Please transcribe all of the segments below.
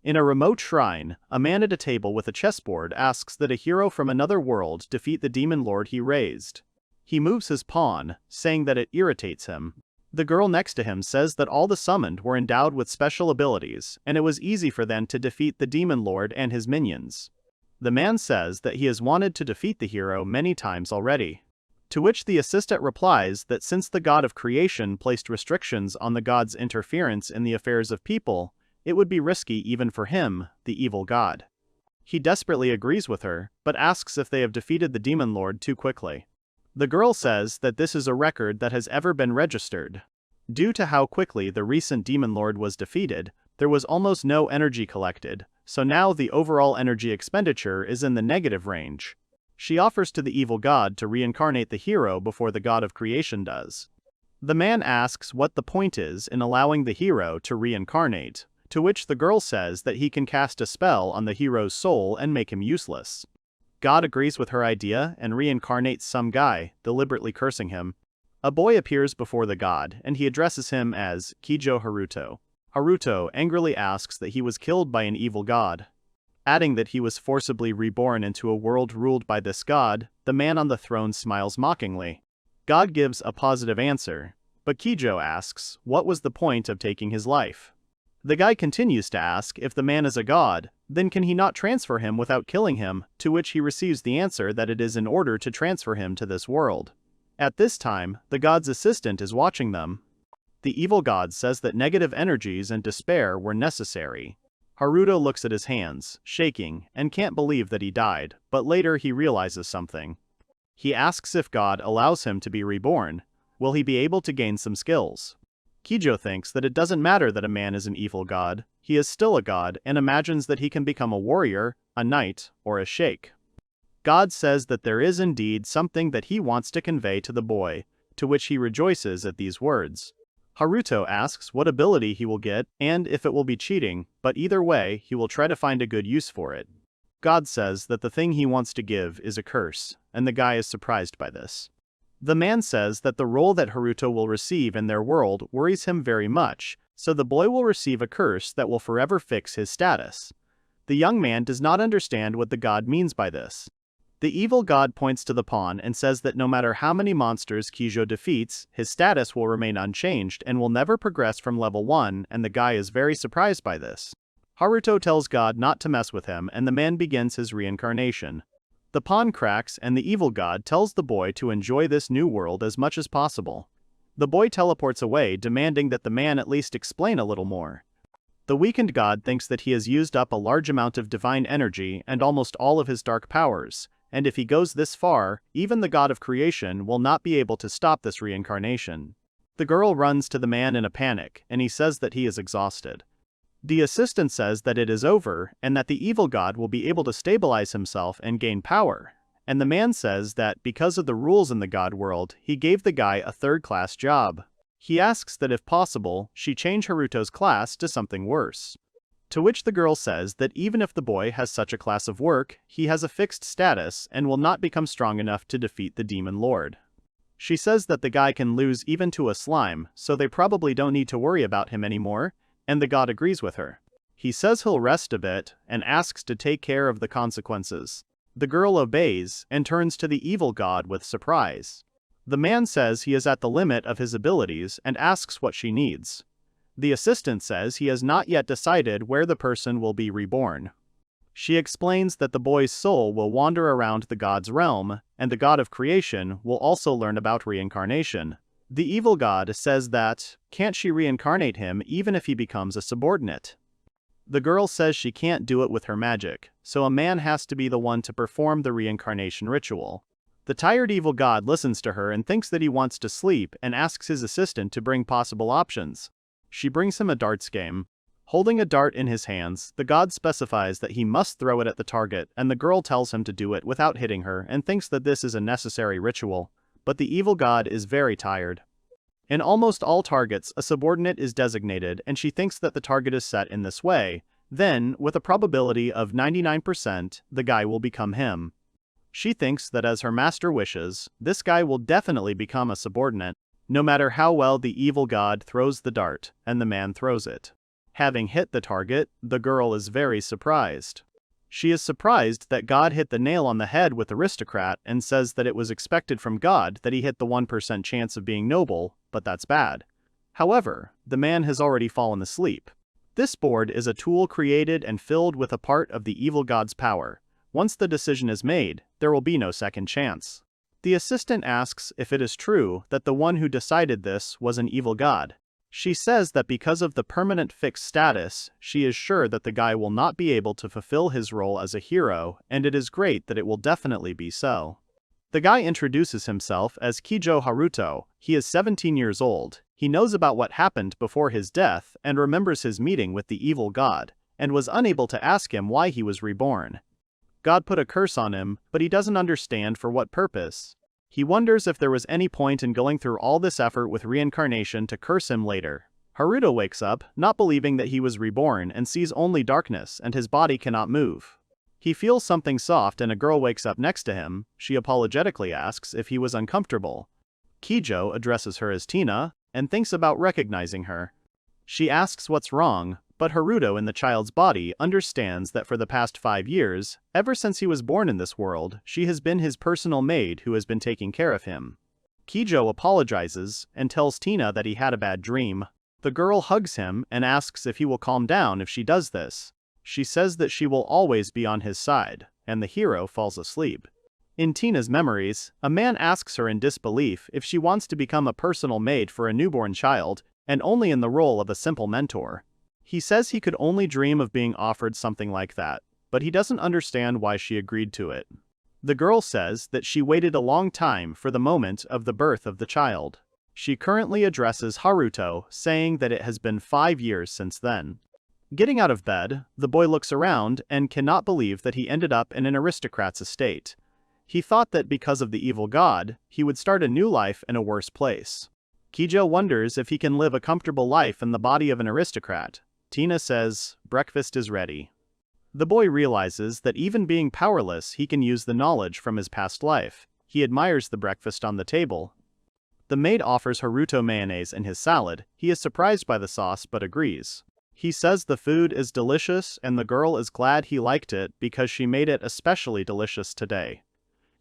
In a remote shrine, a man at a table with a chessboard asks that a hero from another world defeat the demon lord he raised. He moves his pawn, saying that it irritates him. The girl next to him says that all the summoned were endowed with special abilities, and it was easy for them to defeat the demon lord and his minions. The man says that he has wanted to defeat the hero many times already. To which the assistant replies that since the god of creation placed restrictions on the god's interference in the affairs of people, it would be risky even for him, the evil god. He desperately agrees with her, but asks if they have defeated the demon lord too quickly. The girl says that this is a record that has ever been registered. Due to how quickly the recent demon lord was defeated, there was almost no energy collected, so now the overall energy expenditure is in the negative range. She offers to the evil god to reincarnate the hero before the god of creation does. The man asks what the point is in allowing the hero to reincarnate, to which the girl says that he can cast a spell on the hero's soul and make him useless. God agrees with her idea and reincarnates some guy, deliberately cursing him. A boy appears before the god, and he addresses him as Kijo Haruto. Haruto angrily asks that he was killed by an evil god. Adding that he was forcibly reborn into a world ruled by this god, the man on the throne smiles mockingly. God gives a positive answer, but Kijo asks what was the point of taking his life. The guy continues to ask if the man is a god, then can he not transfer him without killing him, to which he receives the answer that it is in order to transfer him to this world. At this time, the god's assistant is watching them. The evil god says that negative energies and despair were necessary. Haruto looks at his hands, shaking, and can't believe that he died, but later he realizes something. He asks if God allows him to be reborn, will he be able to gain some skills? Kijo thinks that it doesn't matter that a man is an evil god, he is still a god and imagines that he can become a warrior, a knight, or a sheikh. God says that there is indeed something that he wants to convey to the boy, to which he rejoices at these words. Haruto asks what ability he will get and if it will be cheating, but either way, he will try to find a good use for it. God says that the thing he wants to give is a curse, and the guy is surprised by this. The man says that the role that Haruto will receive in their world worries him very much, so the boy will receive a curse that will forever fix his status. The young man does not understand what the god means by this. The evil god points to the pawn and says that no matter how many monsters Kijo defeats, his status will remain unchanged and will never progress from level 1, and the guy is very surprised by this. Haruto tells God not to mess with him and the man begins his reincarnation. The pawn cracks and the evil god tells the boy to enjoy this new world as much as possible. The boy teleports away, demanding that the man at least explain a little more. The weakened god thinks that he has used up a large amount of divine energy and almost all of his dark powers, and if he goes this far, even the god of creation will not be able to stop this reincarnation. The girl runs to the man in a panic, and he says that he is exhausted. The assistant says that it is over, and that the evil god will be able to stabilize himself and gain power. And the man says that because of the rules in the god world, he gave the guy a third-class job. He asks that if possible, she change Haruto's class to something worse. To which the girl says that even if the boy has such a class of work, he has a fixed status and will not become strong enough to defeat the demon lord. She says that the guy can lose even to a slime, so they probably don't need to worry about him anymore, and the god agrees with her. He says he'll rest a bit, and asks to take care of the consequences. The girl obeys, and turns to the evil god with surprise. The man says he is at the limit of his abilities, and asks what she needs. The assistant says he has not yet decided where the person will be reborn. She explains that the boy's soul will wander around the god's realm, and the god of creation will also learn about reincarnation. The evil god says that, can't she reincarnate him even if he becomes a subordinate? The girl says she can't do it with her magic, so a man has to be the one to perform the reincarnation ritual. The tired evil god listens to her and thinks that he wants to sleep and asks his assistant to bring possible options. She brings him a darts game. Holding a dart in his hands, the god specifies that he must throw it at the target, and the girl tells him to do it without hitting her and thinks that this is a necessary ritual. But the evil god is very tired. In almost all targets, a subordinate is designated, and she thinks that the target is set in this way. Then, with a probability of 99%, the guy will become him. She thinks that as her master wishes, this guy will definitely become a subordinate, no matter how well the evil god throws the dart, and the man throws it. Having hit the target, the girl is very surprised. She is surprised that God hit the nail on the head with aristocrat and says that it was expected from God that he hit the 1% chance of being noble, but that's bad. However, the man has already fallen asleep. This board is a tool created and filled with a part of the evil god's power. Once the decision is made, there will be no second chance. The assistant asks if it is true that the one who decided this was an evil god. She says that because of the permanent fixed status, she is sure that the guy will not be able to fulfill his role as a hero, and it is great that it will definitely be so. The guy introduces himself as Kijo Haruto. He is 17 years old. He knows about what happened before his death and remembers his meeting with the evil god, and was unable to ask him why he was reborn. God put a curse on him, but he doesn't understand for what purpose. He wonders if there was any point in going through all this effort with reincarnation to curse him later. Haruto wakes up, not believing that he was reborn, and sees only darkness and his body cannot move. He feels something soft and a girl wakes up next to him. She apologetically asks if he was uncomfortable. Kijo addresses her as Tina, and thinks about recognizing her. She asks what's wrong, but Haruto in the child's body understands that for the past 5 years, ever since he was born in this world, she has been his personal maid who has been taking care of him. Kijo apologizes and tells Tina that he had a bad dream. The girl hugs him and asks if he will calm down if she does this. She says that she will always be on his side, and the hero falls asleep. In Tina's memories, a man asks her in disbelief if she wants to become a personal maid for a newborn child, and only in the role of a simple mentor. He says he could only dream of being offered something like that, but he doesn't understand why she agreed to it. The girl says that she waited a long time for the moment of the birth of the child. She currently addresses Haruto, saying that it has been 5 years since then. Getting out of bed, the boy looks around and cannot believe that he ended up in an aristocrat's estate. He thought that because of the evil god, he would start a new life in a worse place. Kijo wonders if he can live a comfortable life in the body of an aristocrat. Tina says, breakfast is ready. The boy realizes that even being powerless, he can use the knowledge from his past life. He admires the breakfast on the table. The maid offers Haruto mayonnaise in his salad. He is surprised by the sauce but agrees. He says the food is delicious and the girl is glad he liked it because she made it especially delicious today.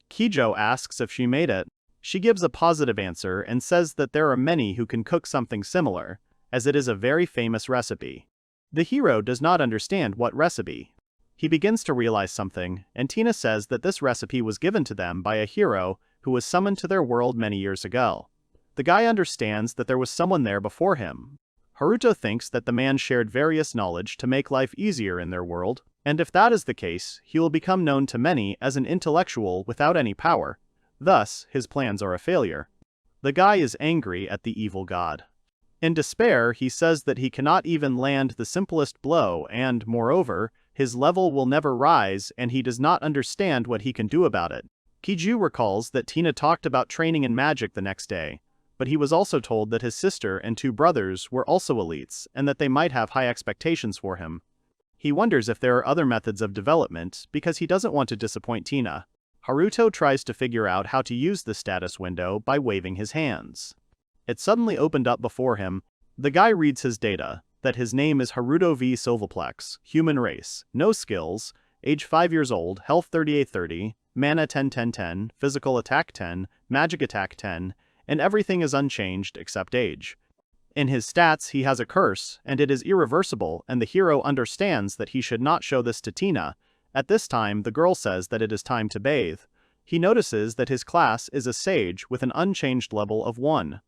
Kijo asks if she made it. She gives a positive answer and says that there are many who can cook something similar, as it is a very famous recipe. The hero does not understand what recipe. He begins to realize something, and Tina says that this recipe was given to them by a hero who was summoned to their world many years ago. The guy understands that there was someone there before him. Haruto thinks that the man shared various knowledge to make life easier in their world, and if that is the case, he will become known to many as an intellectual without any power. Thus, his plans are a failure. The guy is angry at the evil god. In despair, he says that he cannot even land the simplest blow and, moreover, his level will never rise and he does not understand what he can do about it. Kijo recalls that Tina talked about training in magic the next day, but he was also told that his sister and 2 brothers were also elites and that they might have high expectations for him. He wonders if there are other methods of development because he doesn't want to disappoint Tina. Haruto tries to figure out how to use the status window by waving his hands. It suddenly opened up before him. The guy reads his data, that his name is Haruto V. Silvaplex, human race, no skills, age 5 years old, health 3830, mana 10-10-10, physical attack 10, magic attack 10, and everything is unchanged except age. In his stats he has a curse, and it is irreversible, and the hero understands that he should not show this to Tina. At this time the girl says that it is time to bathe. He notices that his class is a sage with an unchanged level of 1.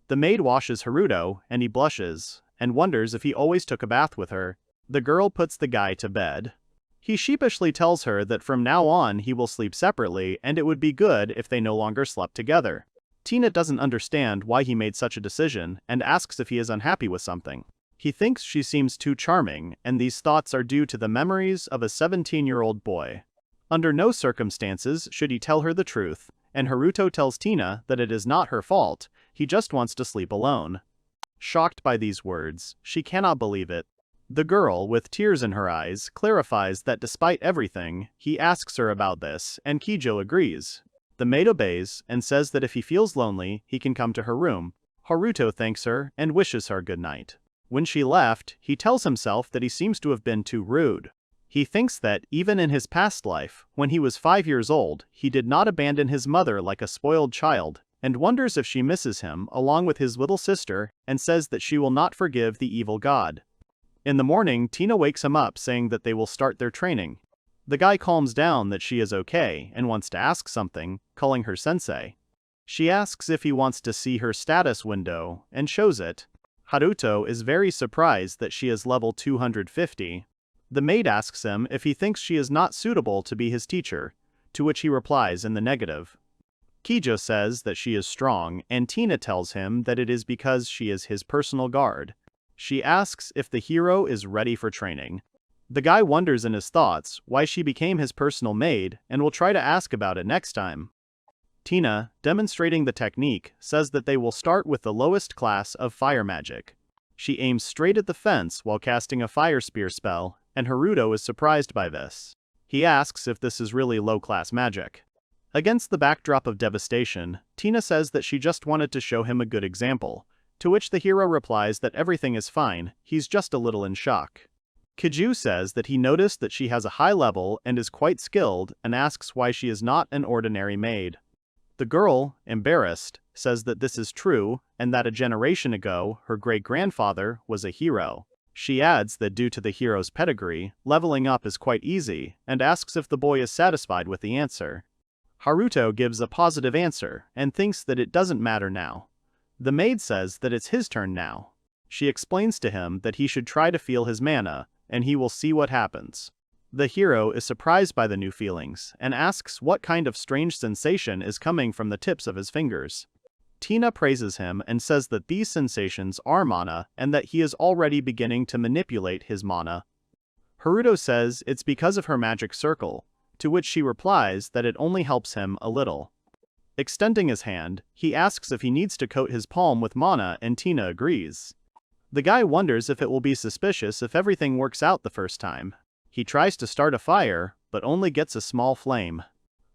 The maid washes Haruto, and he blushes, and wonders if he always took a bath with her. The girl puts the guy to bed. He sheepishly tells her that from now on he will sleep separately and it would be good if they no longer slept together. Tina doesn't understand why he made such a decision and asks if he is unhappy with something. He thinks she seems too charming, and these thoughts are due to the memories of a 17-year-old boy. Under no circumstances should he tell her the truth, and Haruto tells Tina that it is not her fault, he just wants to sleep alone. Shocked by these words, she cannot believe it. The girl, with tears in her eyes, clarifies that despite everything, he asks her about this, and Kijo agrees. The maid obeys, and says that if he feels lonely, he can come to her room. Haruto thanks her, and wishes her good night. When she left, he tells himself that he seems to have been too rude. He thinks that, even in his past life, when he was 5 years old, he did not abandon his mother like a spoiled child, and wonders if she misses him along with his little sister, and says that she will not forgive the evil god. In the morning, Tina wakes him up saying that they will start their training. The guy calms down that she is okay and wants to ask something, calling her sensei. She asks if he wants to see her status window, and shows it. Haruto is very surprised that she is level 250. The maid asks him if he thinks she is not suitable to be his teacher, to which he replies in the negative. Kijo says that she is strong, and Tina tells him that it is because she is his personal guard. She asks if the hero is ready for training. The guy wonders in his thoughts why she became his personal maid and will try to ask about it next time. Tina, demonstrating the technique, says that they will start with the lowest class of fire magic. She aims straight at the fence while casting a fire spear spell, and Haruto is surprised by this. He asks if this is really low-class magic. Against the backdrop of devastation, Tina says that she just wanted to show him a good example, to which the hero replies that everything is fine, he's just a little in shock. Kijo says that he noticed that she has a high level and is quite skilled, and asks why she is not an ordinary maid. The girl, embarrassed, says that this is true, and that a generation ago, her great-grandfather was a hero. She adds that due to the hero's pedigree, leveling up is quite easy, and asks if the boy is satisfied with the answer. Haruto gives a positive answer, and thinks that it doesn't matter now. The maid says that it's his turn now. She explains to him that he should try to feel his mana, and he will see what happens. The hero is surprised by the new feelings, and asks what kind of strange sensation is coming from the tips of his fingers. Tina praises him and says that these sensations are mana and that he is already beginning to manipulate his mana. Haruto says it's because of her magic circle, to which she replies that it only helps him a little. Extending his hand, he asks if he needs to coat his palm with mana, and Tina agrees. The guy wonders if it will be suspicious if everything works out the first time. He tries to start a fire, but only gets a small flame.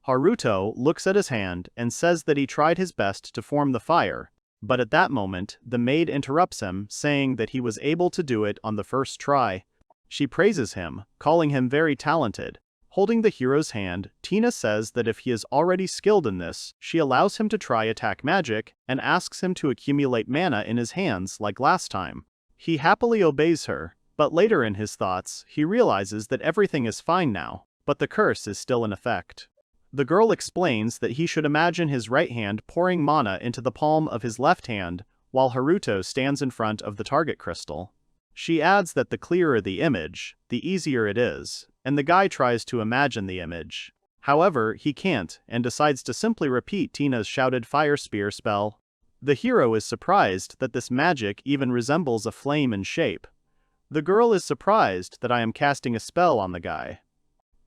Haruto looks at his hand and says that he tried his best to form the fire, but at that moment, the maid interrupts him, saying that he was able to do it on the first try. She praises him, calling him very talented. Holding the hero's hand, Tina says that if he is already skilled in this, she allows him to try attack magic, and asks him to accumulate mana in his hands like last time. He happily obeys her, but later in his thoughts, he realizes that everything is fine now, but the curse is still in effect. The girl explains that he should imagine his right hand pouring mana into the palm of his left hand, while Haruto stands in front of the target crystal. She adds that the clearer the image, the easier it is, and the guy tries to imagine the image. However, he can't, and decides to simply repeat Tina's shouted fire spear spell. The hero is surprised that this magic even resembles a flame in shape. The girl is surprised that I am casting a spell on the guy.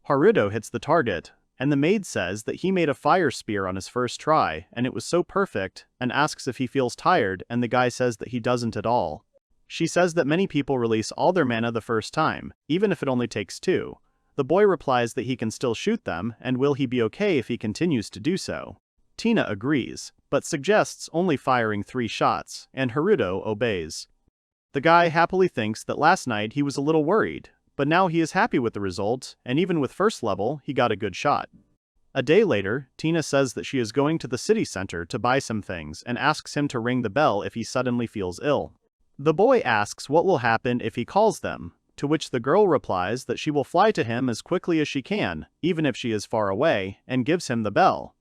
Haruto hits the target, and the maid says that he made a fire spear on his first try, and it was so perfect, and asks if he feels tired, and the guy says that he doesn't at all. She says that many people release all their mana the first time, even if it only takes 2. The boy replies that he can still shoot them, and will he be okay if he continues to do so. Tina agrees, but suggests only firing 3 shots, and Haruto obeys. The guy happily thinks that last night he was a little worried, but now he is happy with the result, and even with first level, he got a good shot. A day later, Tina says that she is going to the city center to buy some things and asks him to ring the bell if he suddenly feels ill. The boy asks what will happen if he calls them, to which the girl replies that she will fly to him as quickly as she can, even if she is far away, and gives him the bell.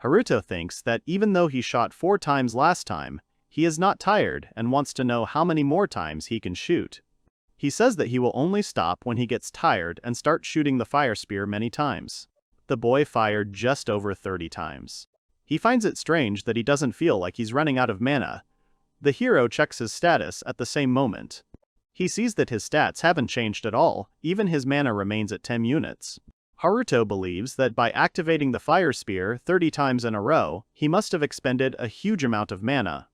Haruto thinks that even though he shot 4 times last time, he is not tired and wants to know how many more times he can shoot. He says that he will only stop when he gets tired and start shooting the fire spear many times. The boy fired just over 30 times. He finds it strange that he doesn't feel like he's running out of mana. The hero checks his status at the same moment. He sees that his stats haven't changed at all, even his mana remains at 10 units. Haruto believes that by activating the fire spear 30 times in a row, he must have expended a huge amount of mana.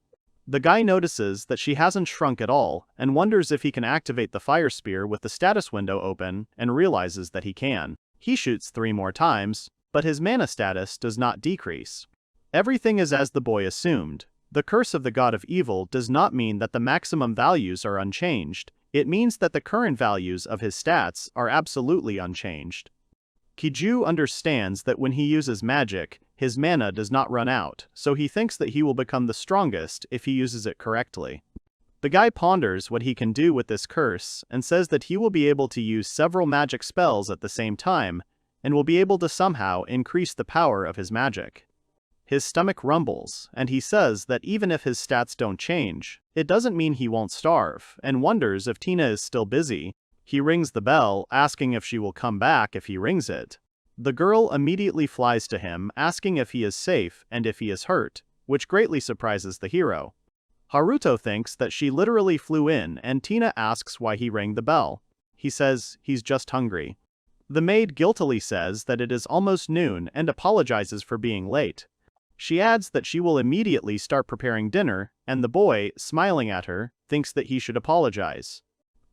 The guy notices that she hasn't shrunk at all, and wonders if he can activate the fire spear with the status window open, and realizes that he can. He shoots 3 more times, but his mana status does not decrease. Everything is as the boy assumed. The curse of the god of evil does not mean that the maximum values are unchanged, it means that the current values of his stats are absolutely unchanged. Kijo understands that when he uses magic, his mana does not run out, so he thinks that he will become the strongest if he uses it correctly. The guy ponders what he can do with this curse and says that he will be able to use several magic spells at the same time and will be able to somehow increase the power of his magic. His stomach rumbles, and he says that even if his stats don't change, it doesn't mean he won't starve, and wonders if Tina is still busy. He rings the bell, asking if she will come back if he rings it. The girl immediately flies to him, asking if he is safe and if he is hurt, which greatly surprises the hero. Haruto thinks that she literally flew in, and Tina asks why he rang the bell. He says he's just hungry. The maid guiltily says that it is almost noon and apologizes for being late. She adds that she will immediately start preparing dinner, and the boy, smiling at her, thinks that he should apologize.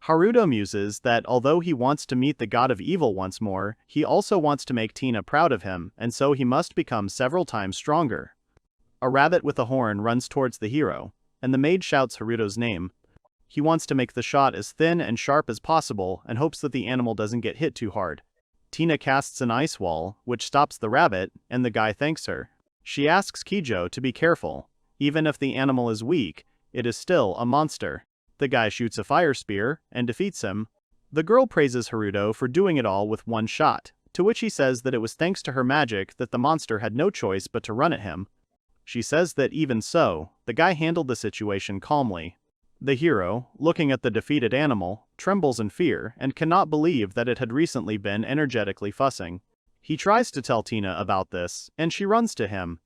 Haruto muses that although he wants to meet the god of evil once more, he also wants to make Tina proud of him, and so he must become several times stronger. A rabbit with a horn runs towards the hero, and the maid shouts Haruto's name. He wants to make the shot as thin and sharp as possible and hopes that the animal doesn't get hit too hard. Tina casts an ice wall, which stops the rabbit, and the guy thanks her. She asks Kijo to be careful. Even if the animal is weak, it is still a monster. The guy shoots a fire spear and defeats him. The girl praises Haruto for doing it all with one shot, to which he says that it was thanks to her magic that the monster had no choice but to run at him. She says that even so, the guy handled the situation calmly. The hero, looking at the defeated animal, trembles in fear and cannot believe that it had recently been energetically fussing. He tries to tell Tina about this, and she runs to him.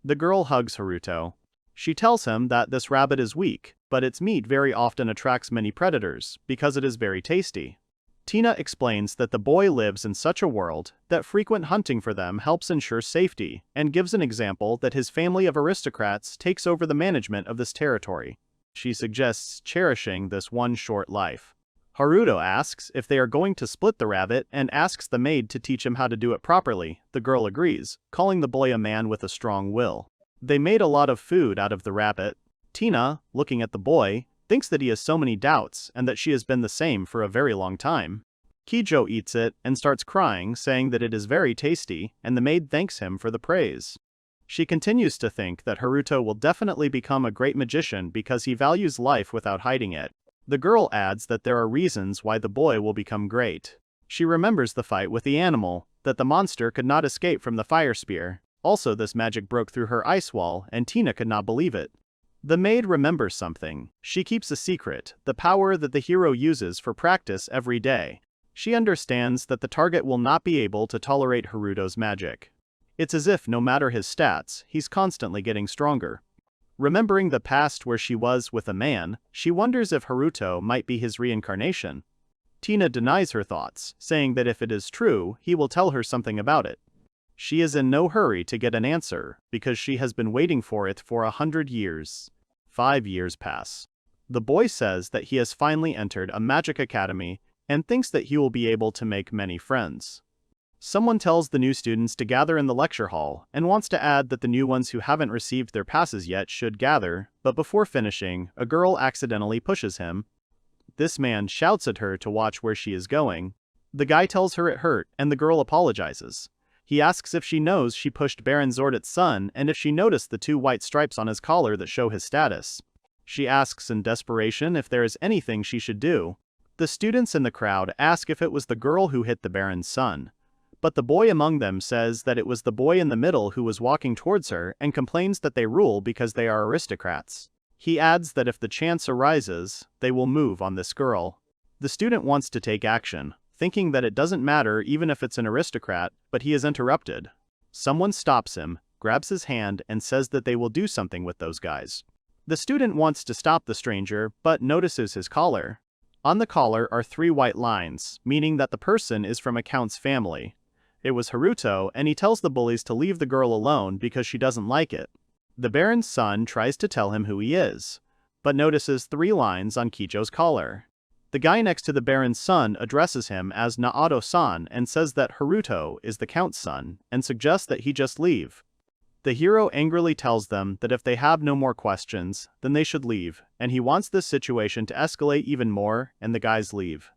The girl hugs Haruto. She tells him that this rabbit is weak, but its meat very often attracts many predators, because it is very tasty. Tina explains that the boy lives in such a world that frequent hunting for them helps ensure safety, and gives an example that his family of aristocrats takes over the management of this territory. She suggests cherishing this one short life. Haruto asks if they are going to split the rabbit and asks the maid to teach him how to do it properly. The girl agrees, calling the boy a man with a strong will. They made a lot of food out of the rabbit. Tina, looking at the boy, thinks that he has so many doubts and that she has been the same for a very long time. Kijo eats it and starts crying, saying that it is very tasty, and the maid thanks him for the praise. She continues to think that Haruto will definitely become a great magician because he values life without hiding it. The girl adds that there are reasons why the boy will become great. She remembers the fight with the animal, that the monster could not escape from the fire spear. Also, this magic broke through her ice wall, and Tina could not believe it. The maid remembers something. She keeps a secret, the power that the hero uses for practice every day. She understands that the target will not be able to tolerate Haruto's magic. It's as if no matter his stats, he's constantly getting stronger. Remembering the past where she was with a man, she wonders if Haruto might be his reincarnation. Tina denies her thoughts, saying that if it is true, he will tell her something about it. She is in no hurry to get an answer, because she has been waiting for it for 100 years. 5 years pass. The boy says that he has finally entered a magic academy, and thinks that he will be able to make many friends. Someone tells the new students to gather in the lecture hall, and wants to add that the new ones who haven't received their passes yet should gather, but before finishing, a girl accidentally pushes him. This man shouts at her to watch where she is going. The guy tells her it hurt, and the girl apologizes. He asks if she knows she pushed Baron Zordet's son and if she noticed the 2 white stripes on his collar that show his status. She asks in desperation if there is anything she should do. The students in the crowd ask if it was the girl who hit the Baron's son. But the boy among them says that it was the boy in the middle who was walking towards her and complains that they rule because they are aristocrats. He adds that if the chance arises, they will move on this girl. The student wants to take action, thinking that it doesn't matter even if it's an aristocrat, but he is interrupted. Someone stops him, grabs his hand, and says that they will do something with those guys. The student wants to stop the stranger, but notices his collar. On the collar are 3 white lines, meaning that the person is from a count's family. It was Haruto, and he tells the bullies to leave the girl alone because she doesn't like it. The Baron's son tries to tell him who he is, but notices 3 lines on Kijo's collar. The guy next to the Baron's son addresses him as Naoto-san and says that Haruto is the Count's son, and suggests that he just leave. The hero angrily tells them that if they have no more questions, then they should leave, and he wants this situation to escalate even more, and the guys leave.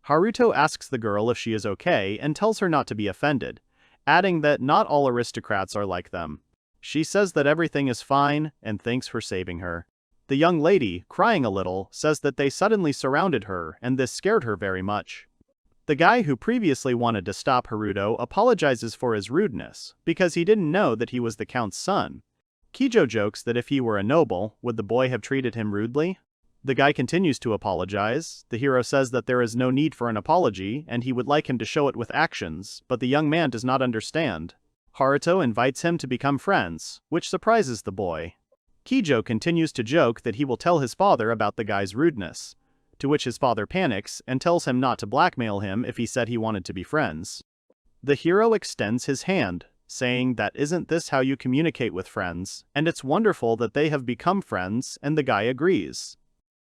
Haruto asks the girl if she is okay and tells her not to be offended, adding that not all aristocrats are like them. She says that everything is fine and thanks for saving her. The young lady, crying a little, says that they suddenly surrounded her and this scared her very much. The guy who previously wanted to stop Haruto apologizes for his rudeness, because he didn't know that he was the count's son. Kijo jokes that if he were a noble, would the boy have treated him rudely? The guy continues to apologize. The hero says that there is no need for an apology and he would like him to show it with actions, but the young man does not understand. Haruto invites him to become friends, which surprises the boy. Kijo continues to joke that he will tell his father about the guy's rudeness, to which his father panics and tells him not to blackmail him if he said he wanted to be friends. The hero extends his hand, saying that isn't this how you communicate with friends, and it's wonderful that they have become friends, and the guy agrees.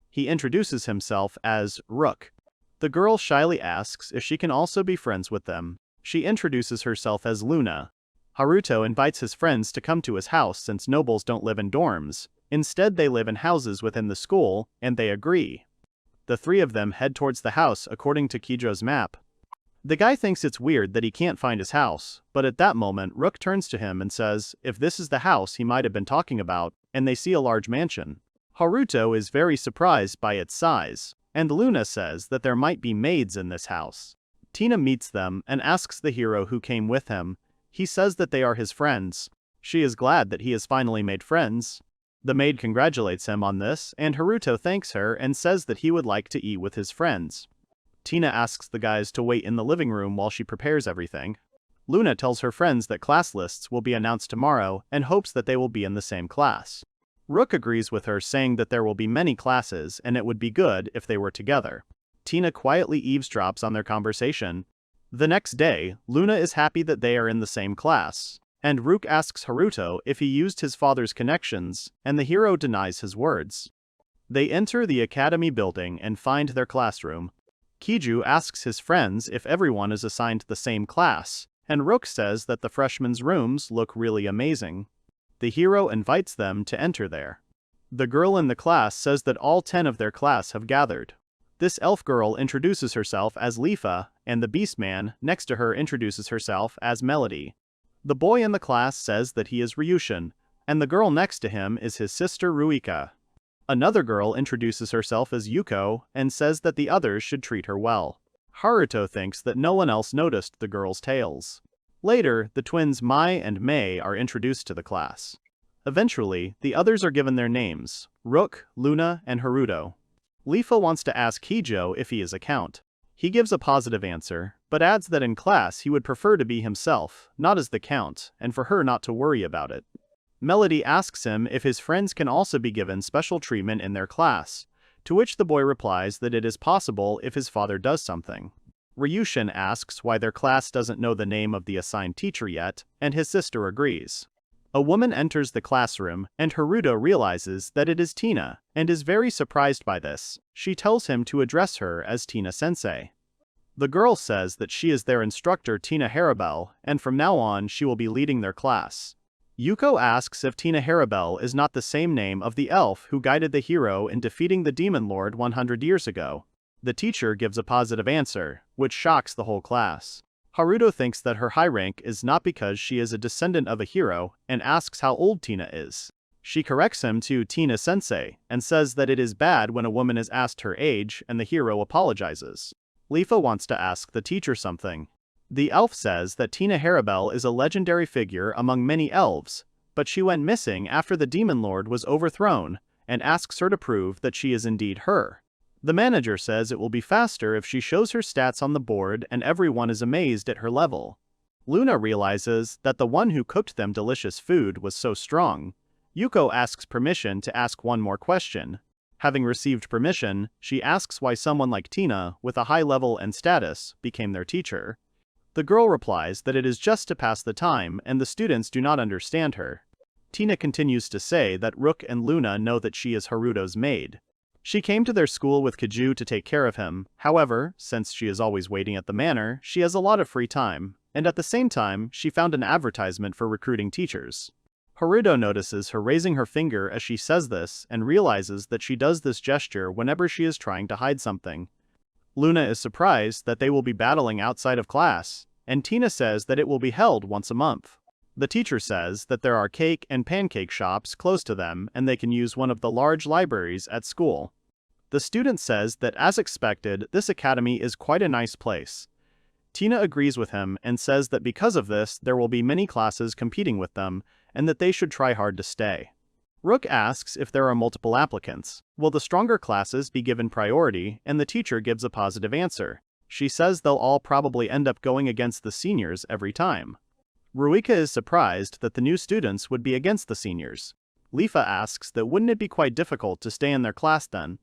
He introduces himself as Rook. The girl shyly asks if she can also be friends with them. She introduces herself as Luna. Haruto invites his friends to come to his house since nobles don't live in dorms. Instead they live in houses within the school, and they agree. The three of them head towards the house according to Kijo's map. The guy thinks it's weird that he can't find his house, but at that moment Rook turns to him and says if this is the house he might have been talking about, and they see a large mansion. Haruto is very surprised by its size, and Luna says that there might be maids in this house. Tina meets them and asks the hero who came with him. He says that they are his friends. She is glad that he has finally made friends. The maid congratulates him on this, and Haruto thanks her and says that he would like to eat with his friends. Tina asks the guys to wait in the living room while she prepares everything. Luna tells her friends that class lists will be announced tomorrow and hopes that they will be in the same class. Rook agrees with her, saying that there will be many classes and it would be good if they were together. Tina quietly eavesdrops on their conversation. The next day, Luna is happy that they are in the same class, and Rook asks Haruto if he used his father's connections, and the hero denies his words. They enter the academy building and find their classroom. Kijo asks his friends if everyone is assigned the same class, and Rook says that the freshmen's rooms look really amazing. The hero invites them to enter there. The girl in the class says that all 10 of their class have gathered. This elf girl introduces herself as Lifa, and the beastman next to her introduces herself as Melody. The boy in the class says that he is Ryushin, and the girl next to him is his sister Ruika. Another girl introduces herself as Yuko and says that the others should treat her well. Haruto thinks that no one else noticed the girl's tails. Later, the twins Mai and Mei are introduced to the class. Eventually, the others are given their names: Rook, Luna, and Haruto. Lifa wants to ask Kijo if he is a count. He gives a positive answer, but adds that in class he would prefer to be himself, not as the count, and for her not to worry about it. Melody asks him if his friends can also be given special treatment in their class, to which the boy replies that it is possible if his father does something. Ryushin asks why their class doesn't know the name of the assigned teacher yet, and his sister agrees. A woman enters the classroom, and Haruto realizes that it is Tina, and is very surprised by this. She tells him to address her as Tina-sensei. The girl says that she is their instructor Tina Harabel, and from now on she will be leading their class. Yuko asks if Tina Harabel is not the same name of the elf who guided the hero in defeating the Demon Lord 100 years ago. The teacher gives a positive answer, which shocks the whole class. Haruto thinks that her high rank is not because she is a descendant of a hero, and asks how old Tina is. She corrects him to Tina-sensei, and says that it is bad when a woman is asked her age, and the hero apologizes. Lifa wants to ask the teacher something. The elf says that Tina Harabel is a legendary figure among many elves, but she went missing after the Demon Lord was overthrown, and asks her to prove that she is indeed her. The manager says it will be faster if she shows her stats on the board, and everyone is amazed at her level. Luna realizes that the one who cooked them delicious food was so strong. Yuko asks permission to ask one more question. Having received permission, she asks why someone like Tina, with a high level and status, became their teacher. The girl replies that it is just to pass the time and the students do not understand her. Tina continues to say that Rook and Luna know that she is Haruto's maid. She came to their school with Kijo to take care of him. However, since she is always waiting at the manor, she has a lot of free time, and at the same time, she found an advertisement for recruiting teachers. Haruto notices her raising her finger as she says this and realizes that she does this gesture whenever she is trying to hide something. Luna is surprised that they will be battling outside of class, and Tina says that it will be held once a month. The teacher says that there are cake and pancake shops close to them and they can use one of the large libraries at school. The student says that as expected, this academy is quite a nice place. Tina agrees with him and says that because of this, there will be many classes competing with them and that they should try hard to stay. Rook asks if there are multiple applicants. Will the stronger classes be given priority? And the teacher gives a positive answer. She says they'll all probably end up going against the seniors every time. Ruika is surprised that the new students would be against the seniors. Lifa asks that wouldn't it be quite difficult to stay in their class then?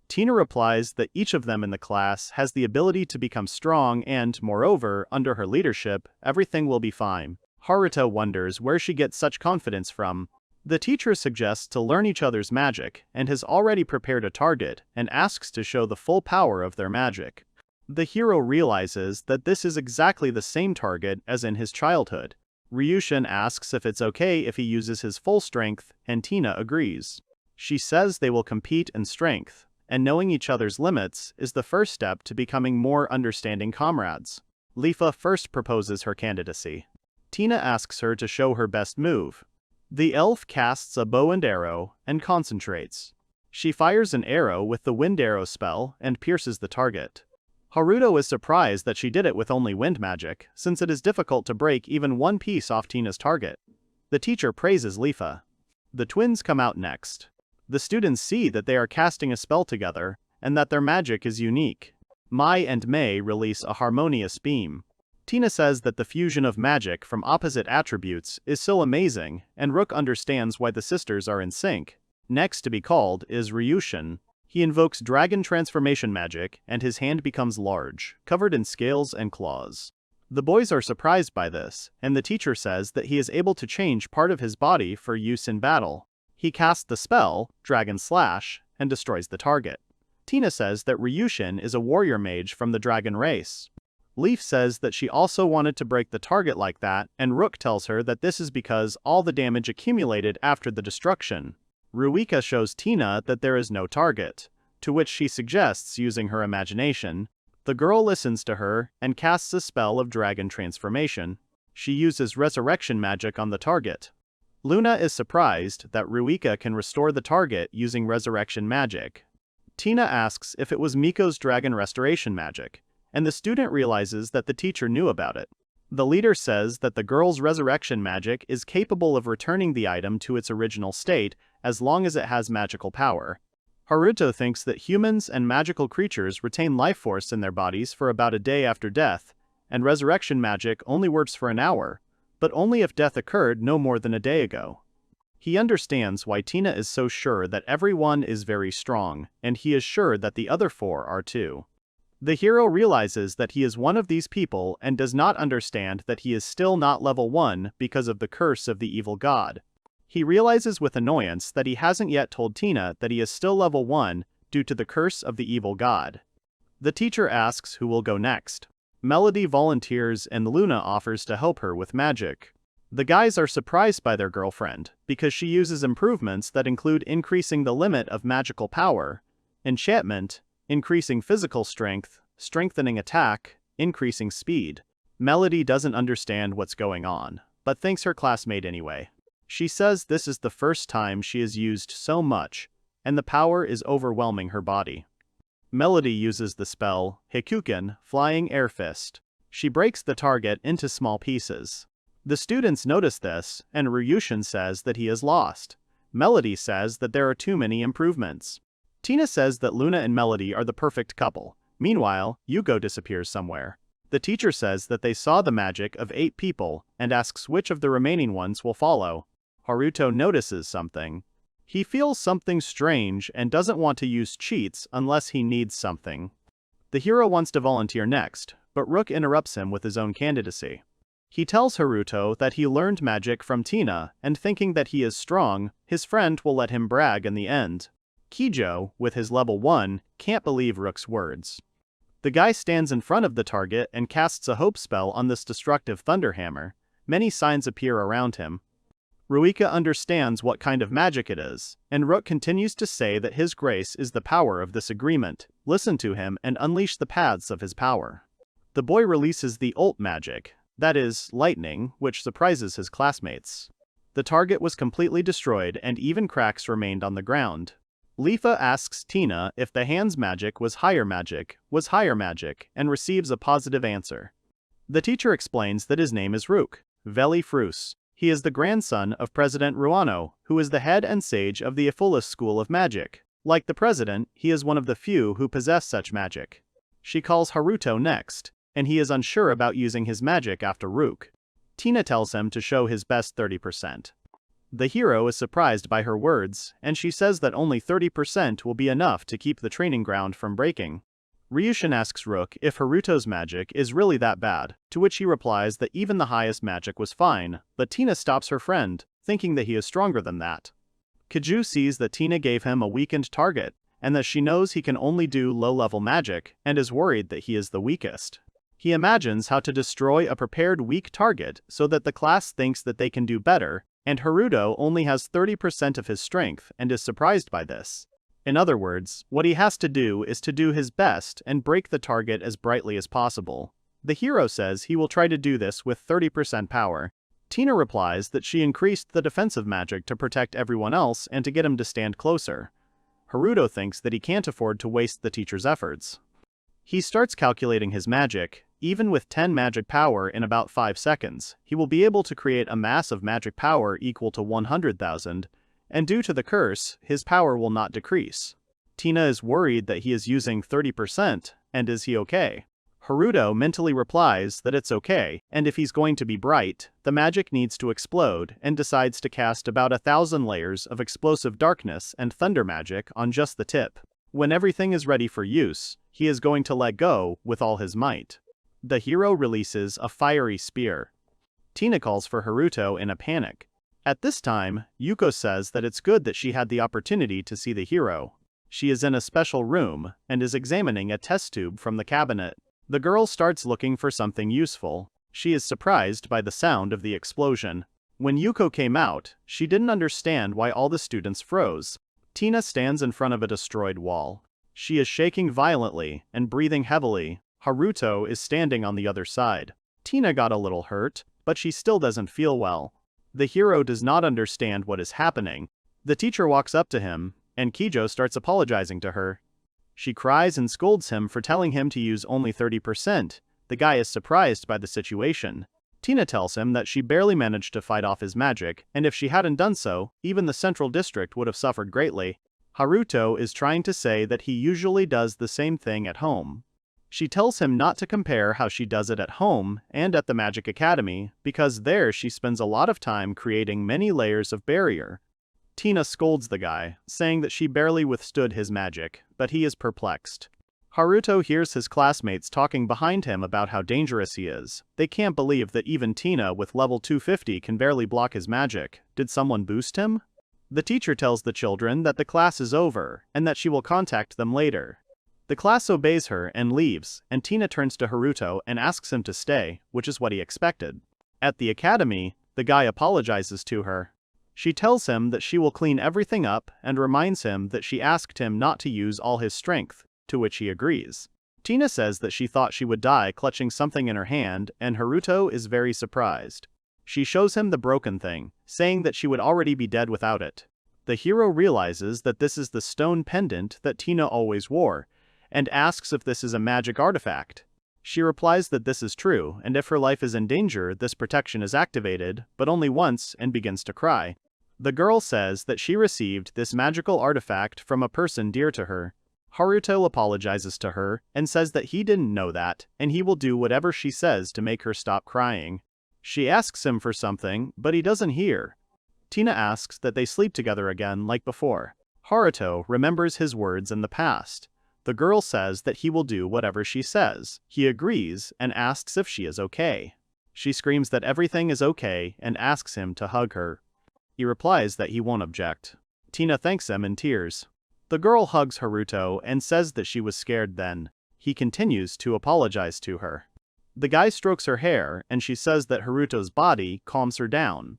Tina replies that each of them in the class has the ability to become strong and, moreover, under her leadership, everything will be fine. Haruto wonders where she gets such confidence from. The teacher suggests to learn each other's magic and has already prepared a target and asks to show the full power of their magic. The hero realizes that this is exactly the same target as in his childhood. Ryushin asks if it's okay if he uses his full strength, and Tina agrees. She says they will compete in strength, and knowing each other's limits is the first step to becoming more understanding comrades. Lifa first proposes her candidacy. Tina asks her to show her best move. The elf casts a bow and arrow and concentrates. She fires an arrow with the wind arrow spell and pierces the target. Haruto is surprised that she did it with only wind magic, since it is difficult to break even one piece off Tina's target. The teacher praises Lifa. The twins come out next. The students see that they are casting a spell together, and that their magic is unique. Mai and Mei release a harmonious beam. Tina says that the fusion of magic from opposite attributes is so amazing, and Rook understands why the sisters are in sync. Next to be called is Ryushin. He invokes dragon transformation magic, and his hand becomes large, covered in scales and claws. The boys are surprised by this, and the teacher says that he is able to change part of his body for use in battle. He casts the spell, Dragon Slash, and destroys the target. Tina says that Ryushin is a warrior mage from the dragon race. Leaf says that she also wanted to break the target like that, and Rook tells her that this is because all the damage accumulated after the destruction. Ruika shows Tina that there is no target, to which she suggests using her imagination. The girl listens to her and casts a spell of dragon transformation. She uses resurrection magic on the target. Luna is surprised that Ruika can restore the target using resurrection magic. Tina asks if it was Miko's dragon restoration magic, and the student realizes that the teacher knew about it. The leader says that the girl's resurrection magic is capable of returning the item to its original state as long as it has magical power. Haruto thinks that humans and magical creatures retain life force in their bodies for about a day after death, and resurrection magic only works for an hour, but only if death occurred no more than a day ago. He understands why Tina is so sure that everyone is very strong, and he is sure that the other four are too. The hero realizes that he is one of these people and does not understand that he is still not level 1 because of the curse of the evil god. He realizes with annoyance that he hasn't yet told Tina that he is still level 1 due to the curse of the evil god. The teacher asks who will go next. Melody volunteers and Luna offers to help her with magic. The guys are surprised by their girlfriend because she uses improvements that include increasing the limit of magical power, enchantment, increasing physical strength, strengthening attack, increasing speed. Melody doesn't understand what's going on, but thanks her classmate anyway. She says this is the first time she has used so much, and the power is overwhelming her body. Melody uses the spell, Hikuken, Flying Air Fist. She breaks the target into small pieces. The students notice this, and Ryushin says that he is lost. Melody says that there are too many improvements. Tina says that Luna and Melody are the perfect couple. Meanwhile, Yuko disappears somewhere. The teacher says that they saw the magic of 8 people and asks which of the remaining ones will follow. Haruto notices something. He feels something strange and doesn't want to use cheats unless he needs something. The hero wants to volunteer next, but Rook interrupts him with his own candidacy. He tells Haruto that he learned magic from Tina, and thinking that he is strong, his friend will let him brag in the end. Kijo, with his level 1, can't believe Rook's words. The guy stands in front of the target and casts a hope spell on this destructive thunderhammer. Many signs appear around him. Ruika understands what kind of magic it is, and Rook continues to say that his grace is the power of this agreement. Listen to him and unleash the paths of his power. The boy releases the ult magic, that is, lightning, which surprises his classmates. The target was completely destroyed and even cracks remained on the ground. Lifa asks Tina if the hand's magic was higher magic, and receives a positive answer. The teacher explains that his name is Rook, Veli Frus. He is the grandson of President Ruano, who is the head and sage of the Epholus School of Magic. Like the president, he is one of the few who possess such magic. She calls Haruto next, and he is unsure about using his magic after Rook. Tina tells him to show his best 30%. The hero is surprised by her words, and she says that only 30% will be enough to keep the training ground from breaking. Ryushin asks Rook if Haruto's magic is really that bad, to which he replies that even the highest magic was fine, but Tina stops her friend, thinking that he is stronger than that. Kijo sees that Tina gave him a weakened target, and that she knows he can only do low-level magic, and is worried that he is the weakest. He imagines how to destroy a prepared weak target so that the class thinks that they can do better, and Haruto only has 30% of his strength and is surprised by this. In other words, what he has to do is to do his best and break the target as brightly as possible. The hero says he will try to do this with 30% power. Tina replies that she increased the defensive magic to protect everyone else and to get him to stand closer. Haruto thinks that he can't afford to waste the teacher's efforts. He starts calculating his magic. Even with 10 magic power in about 5 seconds, he will be able to create a mass of magic power equal to 100,000, and due to the curse, his power will not decrease. Tina is worried that he is using 30%, and is he okay? Haruto mentally replies that it's okay, and if he's going to be bright, the magic needs to explode, and decides to cast about 1,000 layers of explosive darkness and thunder magic on just the tip. When everything is ready for use, he is going to let go with all his might. The hero releases a fiery spear. Tina calls for Haruto in a panic. At this time, Yuko says that it's good that she had the opportunity to see the hero. She is in a special room, and is examining a test tube from the cabinet. The girl starts looking for something useful. She is surprised by the sound of the explosion. When Yuko came out, she didn't understand why all the students froze. Tina stands in front of a destroyed wall. She is shaking violently and breathing heavily. Haruto is standing on the other side. Tina got a little hurt, but she still doesn't feel well. The hero does not understand what is happening. The teacher walks up to him, and Kijo starts apologizing to her. She cries and scolds him for telling him to use only 30%. The guy is surprised by the situation. Tina tells him that she barely managed to fight off his magic, and if she hadn't done so, even the central district would have suffered greatly. Haruto is trying to say that he usually does the same thing at home. She tells him not to compare how she does it at home and at the Magic Academy, because there she spends a lot of time creating many layers of barrier. Tina scolds the guy, saying that she barely withstood his magic, but he is perplexed. Haruto hears his classmates talking behind him about how dangerous he is. They can't believe that even Tina with level 250 can barely block his magic. Did someone boost him? The teacher tells the children that the class is over, and that she will contact them later. The class obeys her and leaves, and Tina turns to Haruto and asks him to stay, which is what he expected. At the academy, the guy apologizes to her. She tells him that she will clean everything up and reminds him that she asked him not to use all his strength, to which he agrees. Tina says that she thought she would die clutching something in her hand, and Haruto is very surprised. She shows him the broken thing, saying that she would already be dead without it. The hero realizes that this is the stone pendant that Tina always wore, and asks if this is a magic artifact. She replies that this is true, and if her life is in danger, this protection is activated, but only once, and begins to cry. The girl says that she received this magical artifact from a person dear to her. Haruto apologizes to her, and says that he didn't know that, and he will do whatever she says to make her stop crying. She asks him for something, but he doesn't hear. Tina asks that they sleep together again like before. Haruto remembers his words in the past. The girl says that he will do whatever she says. He agrees and asks if she is okay. She screams that everything is okay and asks him to hug her. He replies that he won't object. Tina thanks him in tears. The girl hugs Haruto and says that she was scared then. He continues to apologize to her. The guy strokes her hair and she says that Haruto's body calms her down.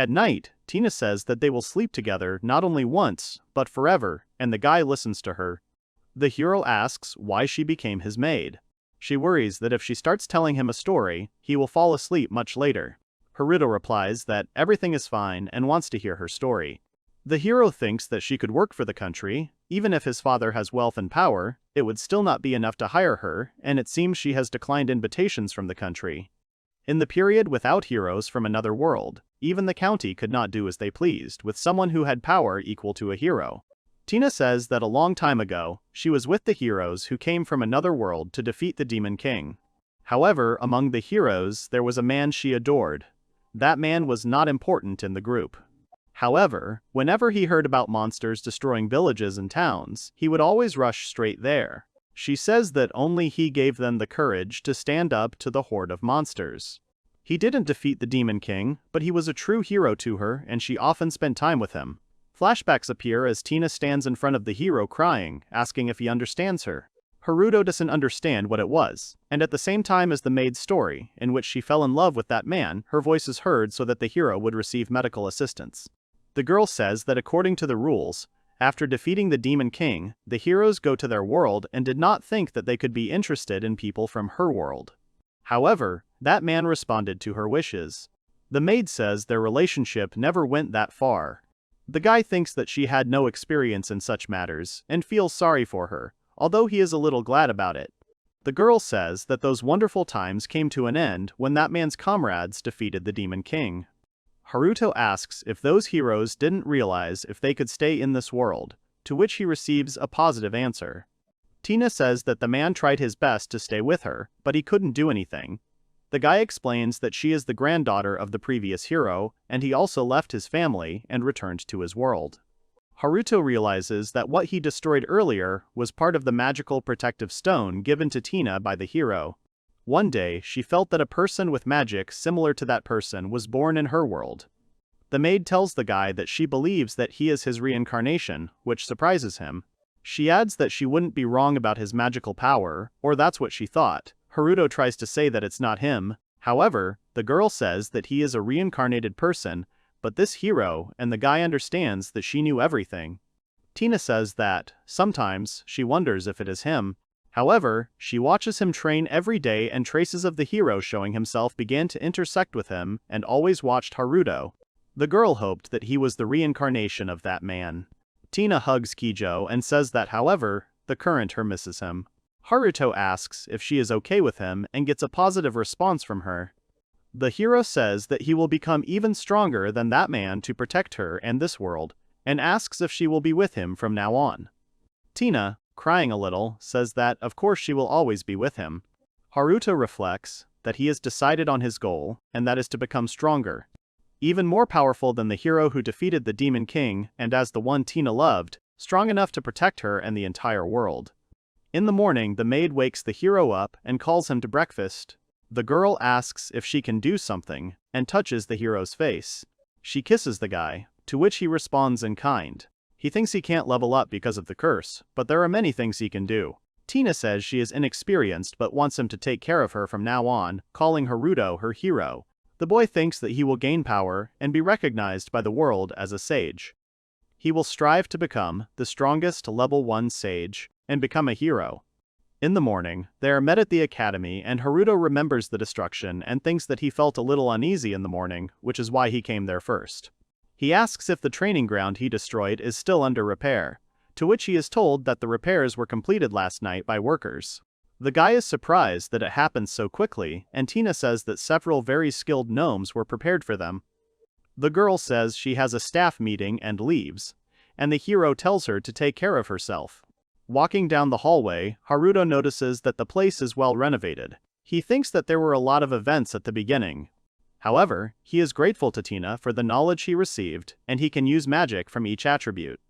At night, Tina says that they will sleep together not only once, but forever, and the guy listens to her. The hero asks why she became his maid. She worries that if she starts telling him a story, he will fall asleep much later. Haruto replies that everything is fine and wants to hear her story. The hero thinks that she could work for the country. Even if his father has wealth and power, it would still not be enough to hire her, and it seems she has declined invitations from the country. In the period without heroes from another world, even the county could not do as they pleased with someone who had power equal to a hero. Tina says that a long time ago, she was with the heroes who came from another world to defeat the Demon King. However, among the heroes, there was a man she adored. That man was not important in the group. However, whenever he heard about monsters destroying villages and towns, he would always rush straight there. She says that only he gave them the courage to stand up to the horde of monsters. He didn't defeat the Demon King, but he was a true hero to her and she often spent time with him. Flashbacks appear as Tina stands in front of the hero crying, asking if he understands her. Haruto doesn't understand what it was, and at the same time as the maid's story, in which she fell in love with that man, her voice is heard so that the hero would receive medical assistance. The girl says that according to the rules, after defeating the Demon King, the heroes go to their world and did not think that they could be interested in people from her world. However, that man responded to her wishes. The maid says their relationship never went that far. The guy thinks that she had no experience in such matters and feels sorry for her, although he is a little glad about it. The girl says that those wonderful times came to an end when that man's comrades defeated the Demon King. Haruto asks if those heroes didn't realize if they could stay in this world, to which he receives a positive answer. Tina says that the man tried his best to stay with her, but he couldn't do anything. The guy explains that she is the granddaughter of the previous hero, and he also left his family and returned to his world. Haruto realizes that what he destroyed earlier was part of the magical protective stone given to Tina by the hero. One day, she felt that a person with magic similar to that person was born in her world. The maid tells the guy that she believes that he is his reincarnation, which surprises him. She adds that she wouldn't be wrong about his magical power, or that's what she thought. Haruto tries to say that it's not him. However, the girl says that he is a reincarnated person, but this hero and the guy understands that she knew everything. Tina says that, sometimes, she wonders if it is him. However, she watches him train every day and traces of the hero showing himself began to intersect with him and always watched Haruto. The girl hoped that he was the reincarnation of that man. Tina hugs Kijo and says that however, the current her misses him. Haruto asks if she is okay with him and gets a positive response from her. The hero says that he will become even stronger than that man to protect her and this world, and asks if she will be with him from now on. Tina, crying a little, says that of course she will always be with him. Haruto reflects that he has decided on his goal, and that is to become stronger. Even more powerful than the hero who defeated the Demon King and as the one Tina loved, strong enough to protect her and the entire world. In the morning, the maid wakes the hero up and calls him to breakfast. The girl asks if she can do something, and touches the hero's face. She kisses the guy, to which he responds in kind. He thinks he can't level up because of the curse, but there are many things he can do. Tina says she is inexperienced but wants him to take care of her from now on, calling Haruto her hero. The boy thinks that he will gain power and be recognized by the world as a sage. He will strive to become the strongest level 1 sage and become a hero. In the morning, they are met at the academy and Haruto remembers the destruction and thinks that he felt a little uneasy in the morning, which is why he came there first. He asks if the training ground he destroyed is still under repair, to which he is told that the repairs were completed last night by workers. The guy is surprised that it happened so quickly, and Tina says that several very skilled gnomes were prepared for them. The girl says she has a staff meeting and leaves, and the hero tells her to take care of herself. Walking down the hallway, Haruto notices that the place is well renovated. He thinks that there were a lot of events at the beginning. However, he is grateful to Tina for the knowledge he received, and he can use magic from each attribute.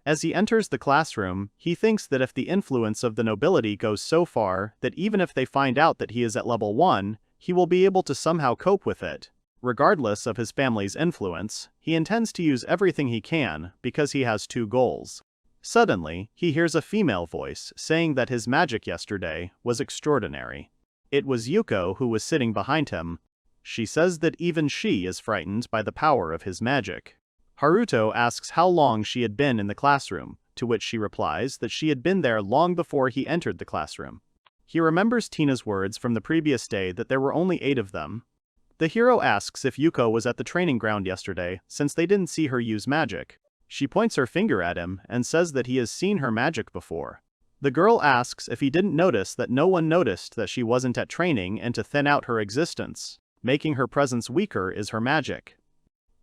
As he enters the classroom, he thinks that if the influence of the nobility goes so far that even if they find out that he is at level 1, he will be able to somehow cope with it. Regardless of his family's influence, he intends to use everything he can because he has 2 goals. Suddenly, he hears a female voice saying that his magic yesterday was extraordinary. It was Yuko who was sitting behind him. She says that even she is frightened by the power of his magic. Haruto asks how long she had been in the classroom, to which she replies that she had been there long before he entered the classroom. He remembers Tina's words from the previous day that there were only 8 of them. The hero asks if Yuko was at the training ground yesterday, since they didn't see her use magic. She points her finger at him and says that he has seen her magic before. The girl asks if he didn't notice that no one noticed that she wasn't at training and to thin out her existence. Making her presence weaker is her magic.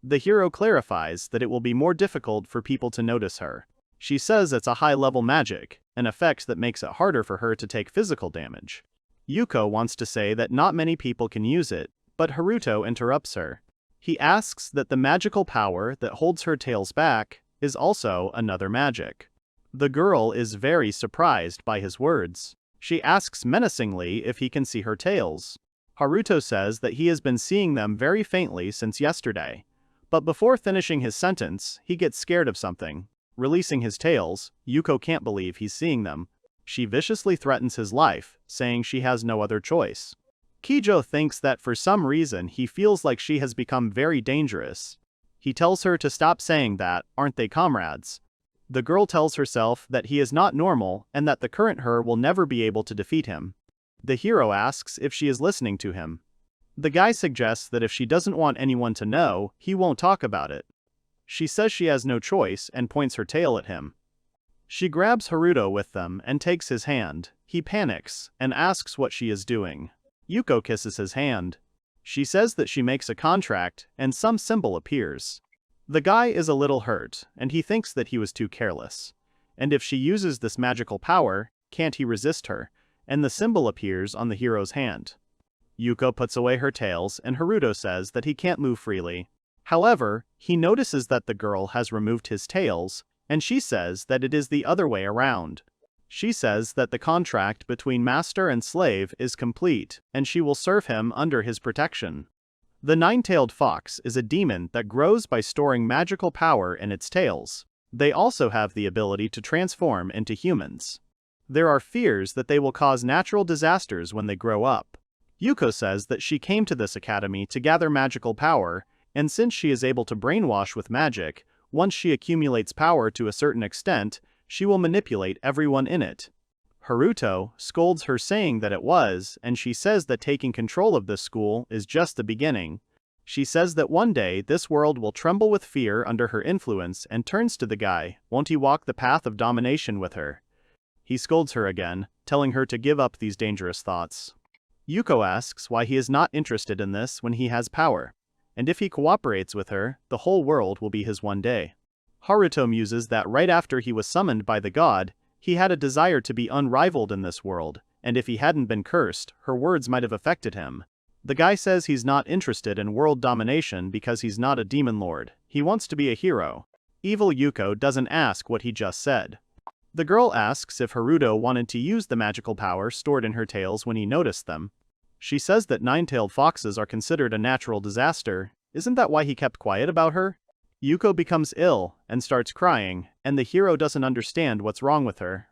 The hero clarifies that it will be more difficult for people to notice her. She says it's a high-level magic, an effect that makes it harder for her to take physical damage. Yuko wants to say that not many people can use it, but Haruto interrupts her. He asks that the magical power that holds her tails back is also another magic. The girl is very surprised by his words. She asks menacingly if he can see her tails. Haruto says that he has been seeing them very faintly since yesterday. But before finishing his sentence, he gets scared of something. Releasing his tails, Yuko can't believe he's seeing them. She viciously threatens his life, saying she has no other choice. Kijo thinks that for some reason he feels like she has become very dangerous. He tells her to stop saying that, aren't they comrades? The girl tells herself that he is not normal and that the current her will never be able to defeat him. The hero asks if she is listening to him. The guy suggests that if she doesn't want anyone to know, he won't talk about it. She says she has no choice and points her tail at him. She grabs Haruto with them and takes his hand. He panics and asks what she is doing. Yuko kisses his hand. She says that she makes a contract and some symbol appears. The guy is a little hurt and he thinks that he was too careless. And if she uses this magical power, can't he resist her? And the symbol appears on the hero's hand. Yuko puts away her tails and Haruto says that he can't move freely. However, he notices that the girl has removed his tails, and she says that it is the other way around. She says that the contract between master and slave is complete, and she will serve him under his protection. The nine-tailed fox is a demon that grows by storing magical power in its tails. They also have the ability to transform into humans. There are fears that they will cause natural disasters when they grow up. Yuko says that she came to this academy to gather magical power, and since she is able to brainwash with magic, once she accumulates power to a certain extent, she will manipulate everyone in it. Haruto scolds her saying that it was, and she says that taking control of this school is just the beginning. She says that one day this world will tremble with fear under her influence and turns to the guy, won't he walk the path of domination with her? He scolds her again, telling her to give up these dangerous thoughts. Yuko asks why he is not interested in this when he has power. And if he cooperates with her, the whole world will be his one day. Haruto muses that right after he was summoned by the god, he had a desire to be unrivaled in this world, and if he hadn't been cursed, her words might have affected him. The guy says he's not interested in world domination because he's not a demon lord, he wants to be a hero. Evil Yuko doesn't ask what he just said. The girl asks if Haruto wanted to use the magical power stored in her tails when he noticed them. She says that nine-tailed foxes are considered a natural disaster. Isn't that why he kept quiet about her? Yuko becomes ill and starts crying, and the hero doesn't understand what's wrong with her.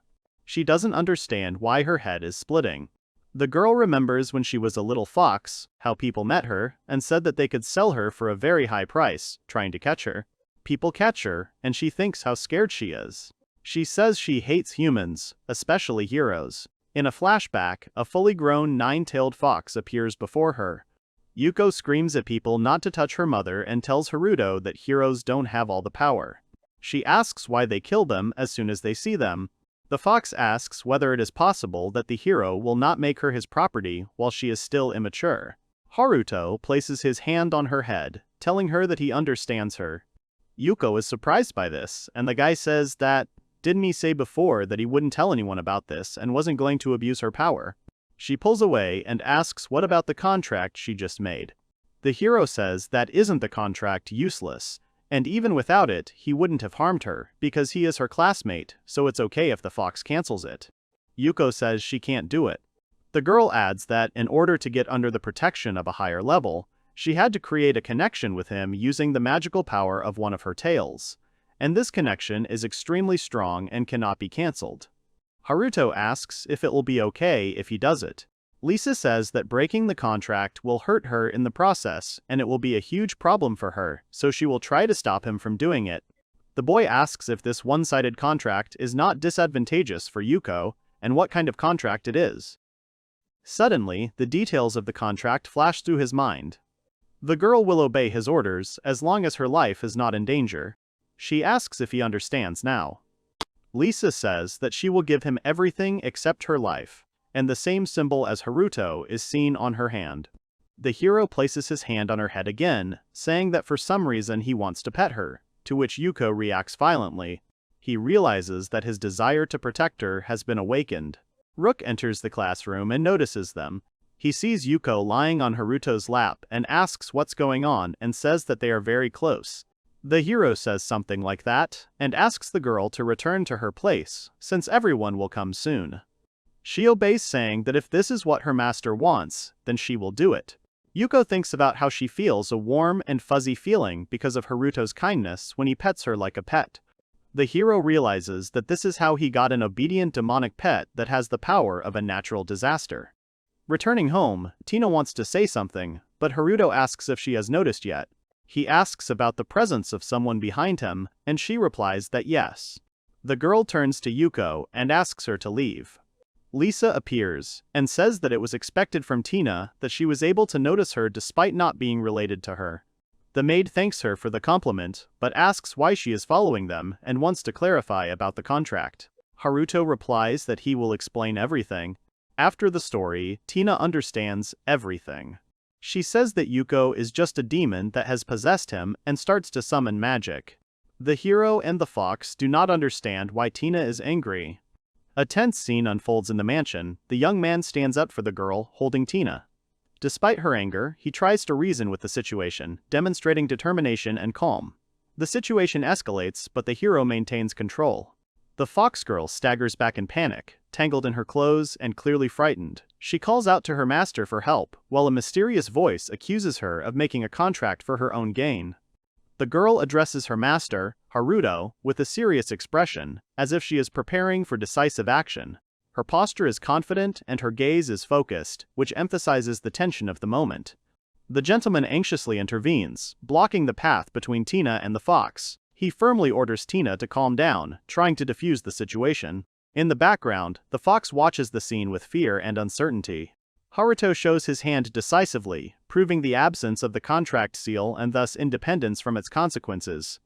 She doesn't understand why her head is splitting. The girl remembers when she was a little fox, how people met her, and said that they could sell her for a very high price, trying to catch her. People catch her, and she thinks how scared she is. She says she hates humans, especially heroes. In a flashback, a fully grown nine-tailed fox appears before her. Yuko screams at people not to touch her mother and tells Haruto that heroes don't have all the power. She asks why they kill them as soon as they see them. The fox asks whether it is possible that the hero will not make her his property while she is still immature. Haruto places his hand on her head, telling her that he understands her. Yuko is surprised by this, and the guy says that, didn't he say before that he wouldn't tell anyone about this and wasn't going to abuse her power? She pulls away and asks what about the contract she just made. The hero says that isn't the contract useless, and even without it, he wouldn't have harmed her, because he is her classmate, so it's okay if the fox cancels it. Yuko says she can't do it. The girl adds that in order to get under the protection of a higher level, she had to create a connection with him using the magical power of one of her tails. And this connection is extremely strong and cannot be cancelled. Haruto asks if it will be okay if he does it. Lisa says that breaking the contract will hurt her in the process and it will be a huge problem for her, so she will try to stop him from doing it. The boy asks if this one-sided contract is not disadvantageous for Yuko, and what kind of contract it is. Suddenly, the details of the contract flash through his mind. The girl will obey his orders as long as her life is not in danger. She asks if he understands now. Lisa says that she will give him everything except her life, and the same symbol as Haruto is seen on her hand. The hero places his hand on her head again, saying that for some reason he wants to pet her, to which Yuko reacts violently. He realizes that his desire to protect her has been awakened. Rook enters the classroom and notices them. He sees Yuko lying on Haruto's lap and asks what's going on and says that they are very close. The hero says something like that, and asks the girl to return to her place, since everyone will come soon. She obeys, saying that if this is what her master wants, then she will do it. Yuko thinks about how she feels a warm and fuzzy feeling because of Haruto's kindness when he pets her like a pet. The hero realizes that this is how he got an obedient demonic pet that has the power of a natural disaster. Returning home, Tina wants to say something, but Haruto asks if she has noticed yet. He asks about the presence of someone behind him, and she replies that yes. The girl turns to Yuko and asks her to leave. Lisa appears, and says that it was expected from Tina that she was able to notice her despite not being related to her. The maid thanks her for the compliment, but asks why she is following them and wants to clarify about the contract. Haruto replies that he will explain everything. After the story, Tina understands everything. She says that Yuko is just a demon that has possessed him and starts to summon magic. The hero and the fox do not understand why Tina is angry. A tense scene unfolds in the mansion. The young man stands up for the girl, holding Tina. Despite her anger, he tries to reason with the situation, demonstrating determination and calm. The situation escalates, but the hero maintains control. The fox girl staggers back in panic, tangled in her clothes and clearly frightened. She calls out to her master for help, while a mysterious voice accuses her of making a contract for her own gain. The girl addresses her master, Haruto, with a serious expression, as if she is preparing for decisive action. Her posture is confident and her gaze is focused, which emphasizes the tension of the moment. The gentleman anxiously intervenes, blocking the path between Tina and the fox. He firmly orders Tina to calm down, trying to defuse the situation. In the background, the fox watches the scene with fear and uncertainty. Haruto shows his hand decisively, proving the absence of the contract seal and thus independence from its consequences.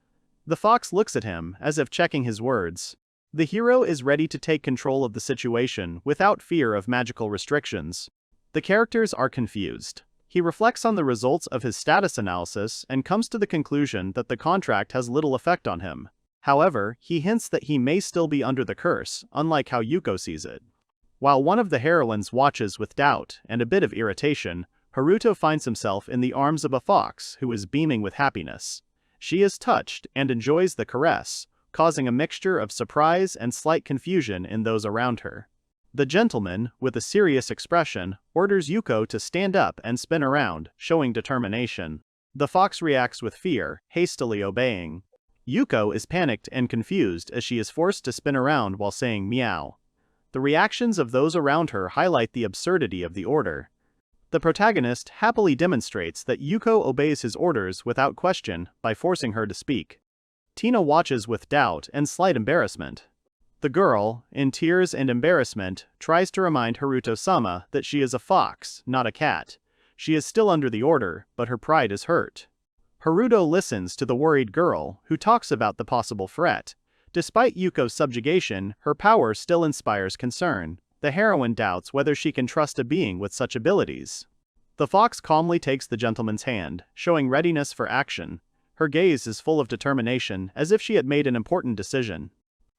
The fox looks at him, as if checking his words. The hero is ready to take control of the situation without fear of magical restrictions. The characters are confused. He reflects on the results of his status analysis and comes to the conclusion that the contract has little effect on him. However, he hints that he may still be under the curse, unlike how Yuko sees it. While one of the heroines watches with doubt and a bit of irritation, Haruto finds himself in the arms of a fox who is beaming with happiness. She is touched and enjoys the caress, causing a mixture of surprise and slight confusion in those around her. The gentleman, with a serious expression, orders Yuko to stand up and spin around, showing determination. The fox reacts with fear, hastily obeying. Yuko is panicked and confused as she is forced to spin around while saying meow. The reactions of those around her highlight the absurdity of the order. The protagonist happily demonstrates that Yuko obeys his orders without question by forcing her to speak. Tina watches with doubt and slight embarrassment. The girl, in tears and embarrassment, tries to remind Haruto-sama that she is a fox, not a cat. She is still under the order, but her pride is hurt. Haruto listens to the worried girl, who talks about the possible threat. Despite Yuko's subjugation, her power still inspires concern. The heroine doubts whether she can trust a being with such abilities. The fox calmly takes the gentleman's hand, showing readiness for action. Her gaze is full of determination, as if she had made an important decision.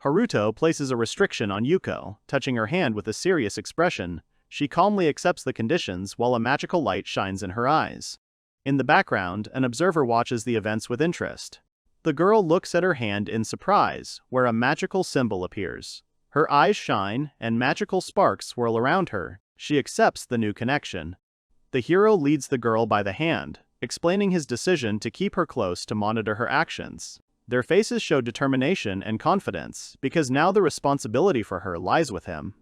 Haruto places a restriction on Yuko, touching her hand with a serious expression. She calmly accepts the conditions while a magical light shines in her eyes. In the background, an observer watches the events with interest. The girl looks at her hand in surprise, where a magical symbol appears. Her eyes shine, and magical sparks swirl around her. She accepts the new connection. The hero leads the girl by the hand, explaining his decision to keep her close to monitor her actions. Their faces show determination and confidence, because now the responsibility for her lies with him.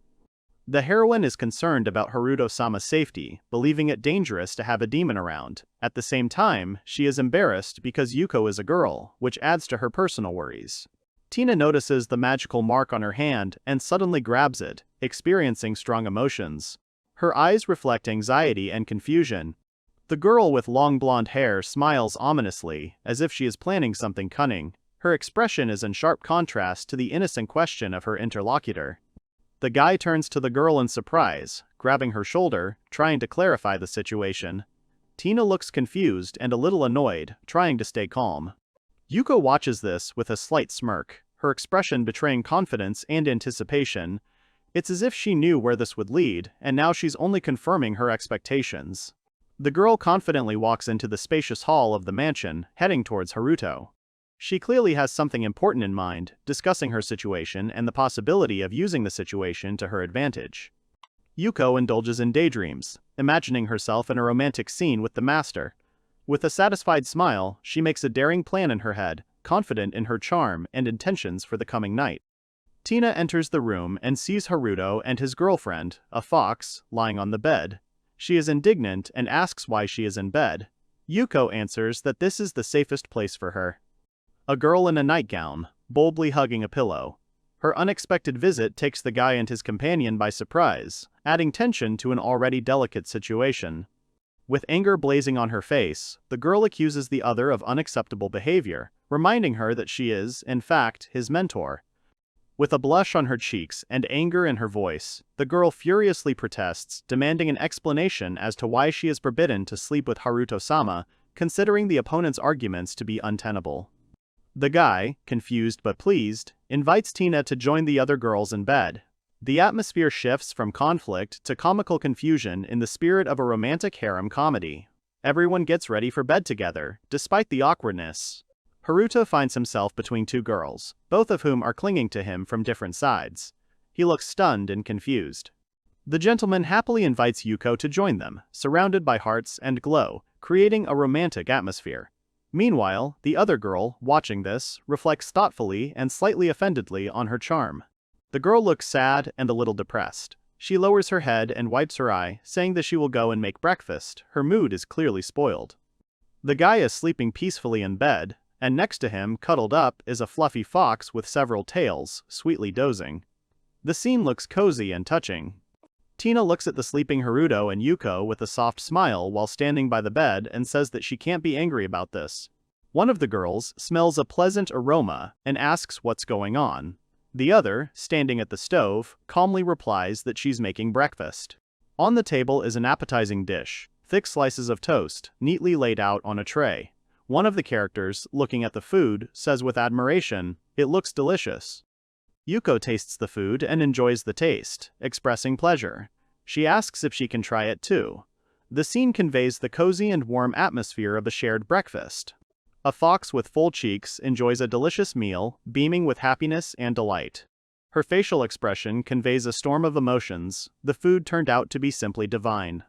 The heroine is concerned about Haruto-sama's safety, believing it dangerous to have a demon around. At the same time, she is embarrassed because Yuko is a girl, which adds to her personal worries. Tina notices the magical mark on her hand and suddenly grabs it, experiencing strong emotions. Her eyes reflect anxiety and confusion. The girl with long blonde hair smiles ominously, as if she is planning something cunning. Her expression is in sharp contrast to the innocent question of her interlocutor. The guy turns to the girl in surprise, grabbing her shoulder, trying to clarify the situation. Tina looks confused and a little annoyed, trying to stay calm. Yuko watches this with a slight smirk, her expression betraying confidence and anticipation. It's as if she knew where this would lead, and now she's only confirming her expectations. The girl confidently walks into the spacious hall of the mansion, heading towards Haruto. She clearly has something important in mind, discussing her situation and the possibility of using the situation to her advantage. Yuko indulges in daydreams, imagining herself in a romantic scene with the master. With a satisfied smile, she makes a daring plan in her head, confident in her charm and intentions for the coming night. Tina enters the room and sees Haruto and his girlfriend, a fox, lying on the bed. She is indignant and asks why she is in bed. Yuko answers that this is the safest place for her. A girl in a nightgown, boldly hugging a pillow. Her unexpected visit takes the guy and his companion by surprise, adding tension to an already delicate situation. With anger blazing on her face, the girl accuses the other of unacceptable behavior, reminding her that she is, in fact, his mentor. With a blush on her cheeks and anger in her voice, the girl furiously protests, demanding an explanation as to why she is forbidden to sleep with Haruto-sama, considering the opponent's arguments to be untenable. The guy, confused but pleased, invites Tina to join the other girls in bed. The atmosphere shifts from conflict to comical confusion in the spirit of a romantic harem comedy. Everyone gets ready for bed together, despite the awkwardness. Haruto finds himself between two girls, both of whom are clinging to him from different sides. He looks stunned and confused. The gentleman happily invites Yuko to join them, surrounded by hearts and glow, creating a romantic atmosphere. Meanwhile, the other girl, watching this, reflects thoughtfully and slightly offendedly on her charm. The girl looks sad and a little depressed. She lowers her head and wipes her eye, saying that she will go and make breakfast. Her mood is clearly spoiled. The guy is sleeping peacefully in bed, and next to him, cuddled up, is a fluffy fox with several tails, sweetly dozing. The scene looks cozy and touching. Tina looks at the sleeping Haruto and Yuko with a soft smile while standing by the bed and says that she can't be angry about this. One of the girls smells a pleasant aroma and asks what's going on. The other, standing at the stove, calmly replies that she's making breakfast. On the table is an appetizing dish, thick slices of toast, neatly laid out on a tray. One of the characters, looking at the food, says with admiration, "It looks delicious." Yuko tastes the food and enjoys the taste, expressing pleasure. She asks if she can try it too. The scene conveys the cozy and warm atmosphere of a shared breakfast. A fox with full cheeks enjoys a delicious meal, beaming with happiness and delight. Her facial expression conveys a storm of emotions. The food turned out to be simply divine.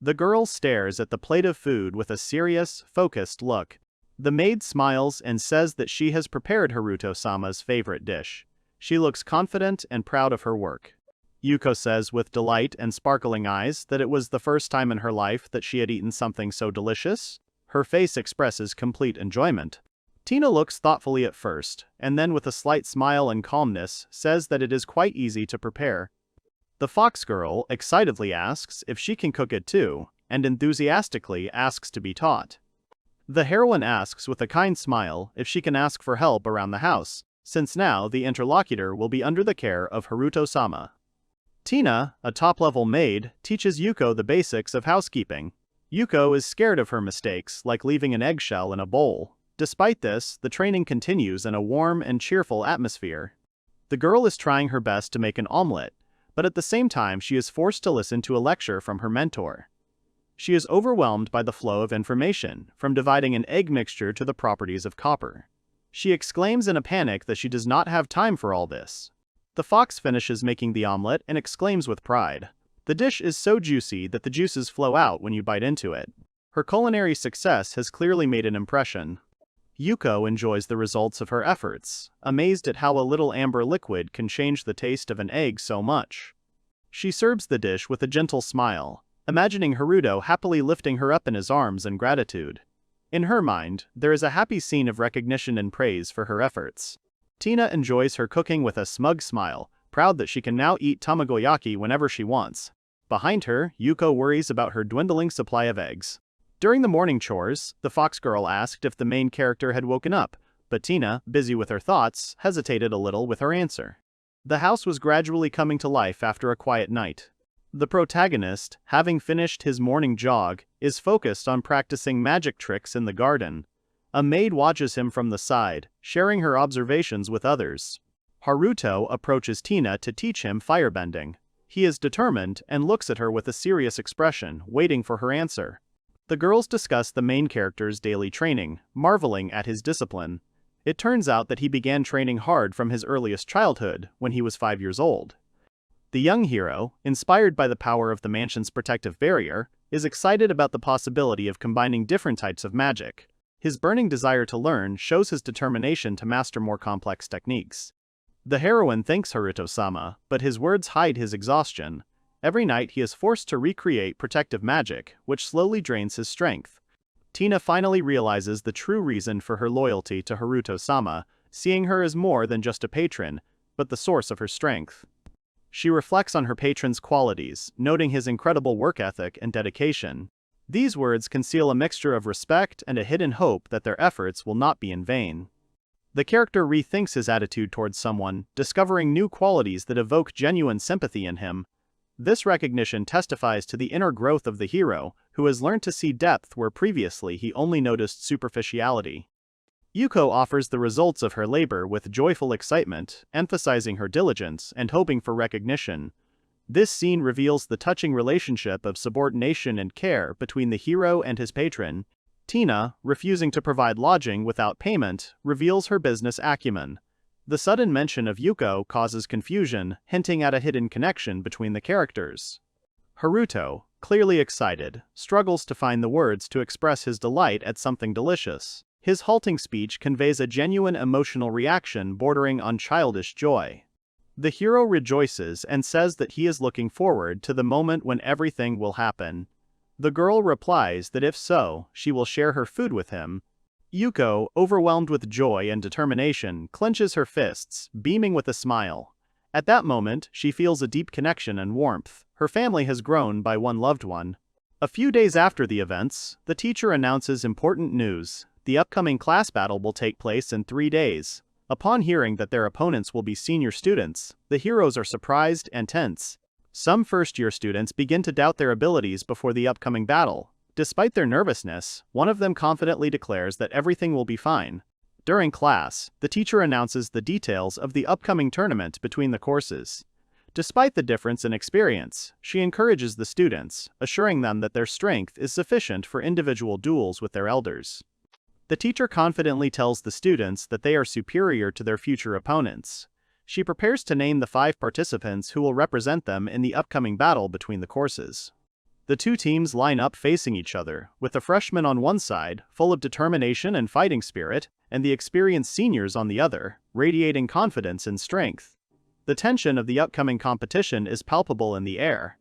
The girl stares at the plate of food with a serious, focused look. The maid smiles and says that she has prepared Haruto-sama's favorite dish. She looks confident and proud of her work. Yuko says with delight and sparkling eyes that it was the first time in her life that she had eaten something so delicious. Her face expresses complete enjoyment. Tina looks thoughtfully at first, and then with a slight smile and calmness, says that it is quite easy to prepare. The fox girl excitedly asks if she can cook it too, and enthusiastically asks to be taught. The heroine asks with a kind smile if she can ask for help around the house, since now the interlocutor will be under the care of Haruto-sama. Tina, a top-level maid, teaches Yuko the basics of housekeeping. Yuko is scared of her mistakes, like leaving an eggshell in a bowl. Despite this, the training continues in a warm and cheerful atmosphere. The girl is trying her best to make an omelette, but at the same time she is forced to listen to a lecture from her mentor. She is overwhelmed by the flow of information, from dividing an egg mixture to the properties of copper. She exclaims in a panic that she does not have time for all this. The fox finishes making the omelette and exclaims with pride. The dish is so juicy that the juices flow out when you bite into it. Her culinary success has clearly made an impression. Yuko enjoys the results of her efforts, amazed at how a little amber liquid can change the taste of an egg so much. She serves the dish with a gentle smile, imagining Haruto happily lifting her up in his arms in gratitude. In her mind, there is a happy scene of recognition and praise for her efforts. Tina enjoys her cooking with a smug smile, proud that she can now eat tamagoyaki whenever she wants. Behind her, Yuko worries about her dwindling supply of eggs. During the morning chores, the fox girl asked if the main character had woken up, but Tina, busy with her thoughts, hesitated a little with her answer. The house was gradually coming to life after a quiet night. The protagonist, having finished his morning jog, is focused on practicing magic tricks in the garden. A maid watches him from the side, sharing her observations with others. Haruto approaches Tina to teach him firebending. He is determined and looks at her with a serious expression, waiting for her answer. The girls discuss the main character's daily training, marveling at his discipline. It turns out that he began training hard from his earliest childhood, when he was 5 years old. The young hero, inspired by the power of the mansion's protective barrier, is excited about the possibility of combining different types of magic. His burning desire to learn shows his determination to master more complex techniques. The heroine thanks Haruto-sama, but his words hide his exhaustion. Every night he is forced to recreate protective magic, which slowly drains his strength. Tina finally realizes the true reason for her loyalty to Haruto-sama, seeing her as more than just a patron, but the source of her strength. She reflects on her patron's qualities, noting his incredible work ethic and dedication. These words conceal a mixture of respect and a hidden hope that their efforts will not be in vain. The character rethinks his attitude towards someone, discovering new qualities that evoke genuine sympathy in him. This recognition testifies to the inner growth of the hero, who has learned to see depth where previously he only noticed superficiality. Yuko offers the results of her labor with joyful excitement, emphasizing her diligence and hoping for recognition. This scene reveals the touching relationship of subordination and care between the hero and his patron. Tina, refusing to provide lodging without payment, reveals her business acumen. The sudden mention of Yuko causes confusion, hinting at a hidden connection between the characters. Haruto, clearly excited, struggles to find the words to express his delight at something delicious. His halting speech conveys a genuine emotional reaction bordering on childish joy. The hero rejoices and says that he is looking forward to the moment when everything will happen. The girl replies that if so, she will share her food with him. Yuko, overwhelmed with joy and determination, clenches her fists, beaming with a smile. At that moment, she feels a deep connection and warmth. Her family has grown by one loved one. A few days after the events, the teacher announces important news. The upcoming class battle will take place in 3 days. Upon hearing that their opponents will be senior students, the heroes are surprised and tense. Some first-year students begin to doubt their abilities before the upcoming battle. Despite their nervousness, one of them confidently declares that everything will be fine. During class, the teacher announces the details of the upcoming tournament between the courses. Despite the difference in experience, she encourages the students, assuring them that their strength is sufficient for individual duels with their elders. The teacher confidently tells the students that they are superior to their future opponents. She prepares to name the 5 participants who will represent them in the upcoming battle between the courses. The 2 teams line up facing each other, with the freshmen on one side, full of determination and fighting spirit, and the experienced seniors on the other, radiating confidence and strength. The tension of the upcoming competition is palpable in the air.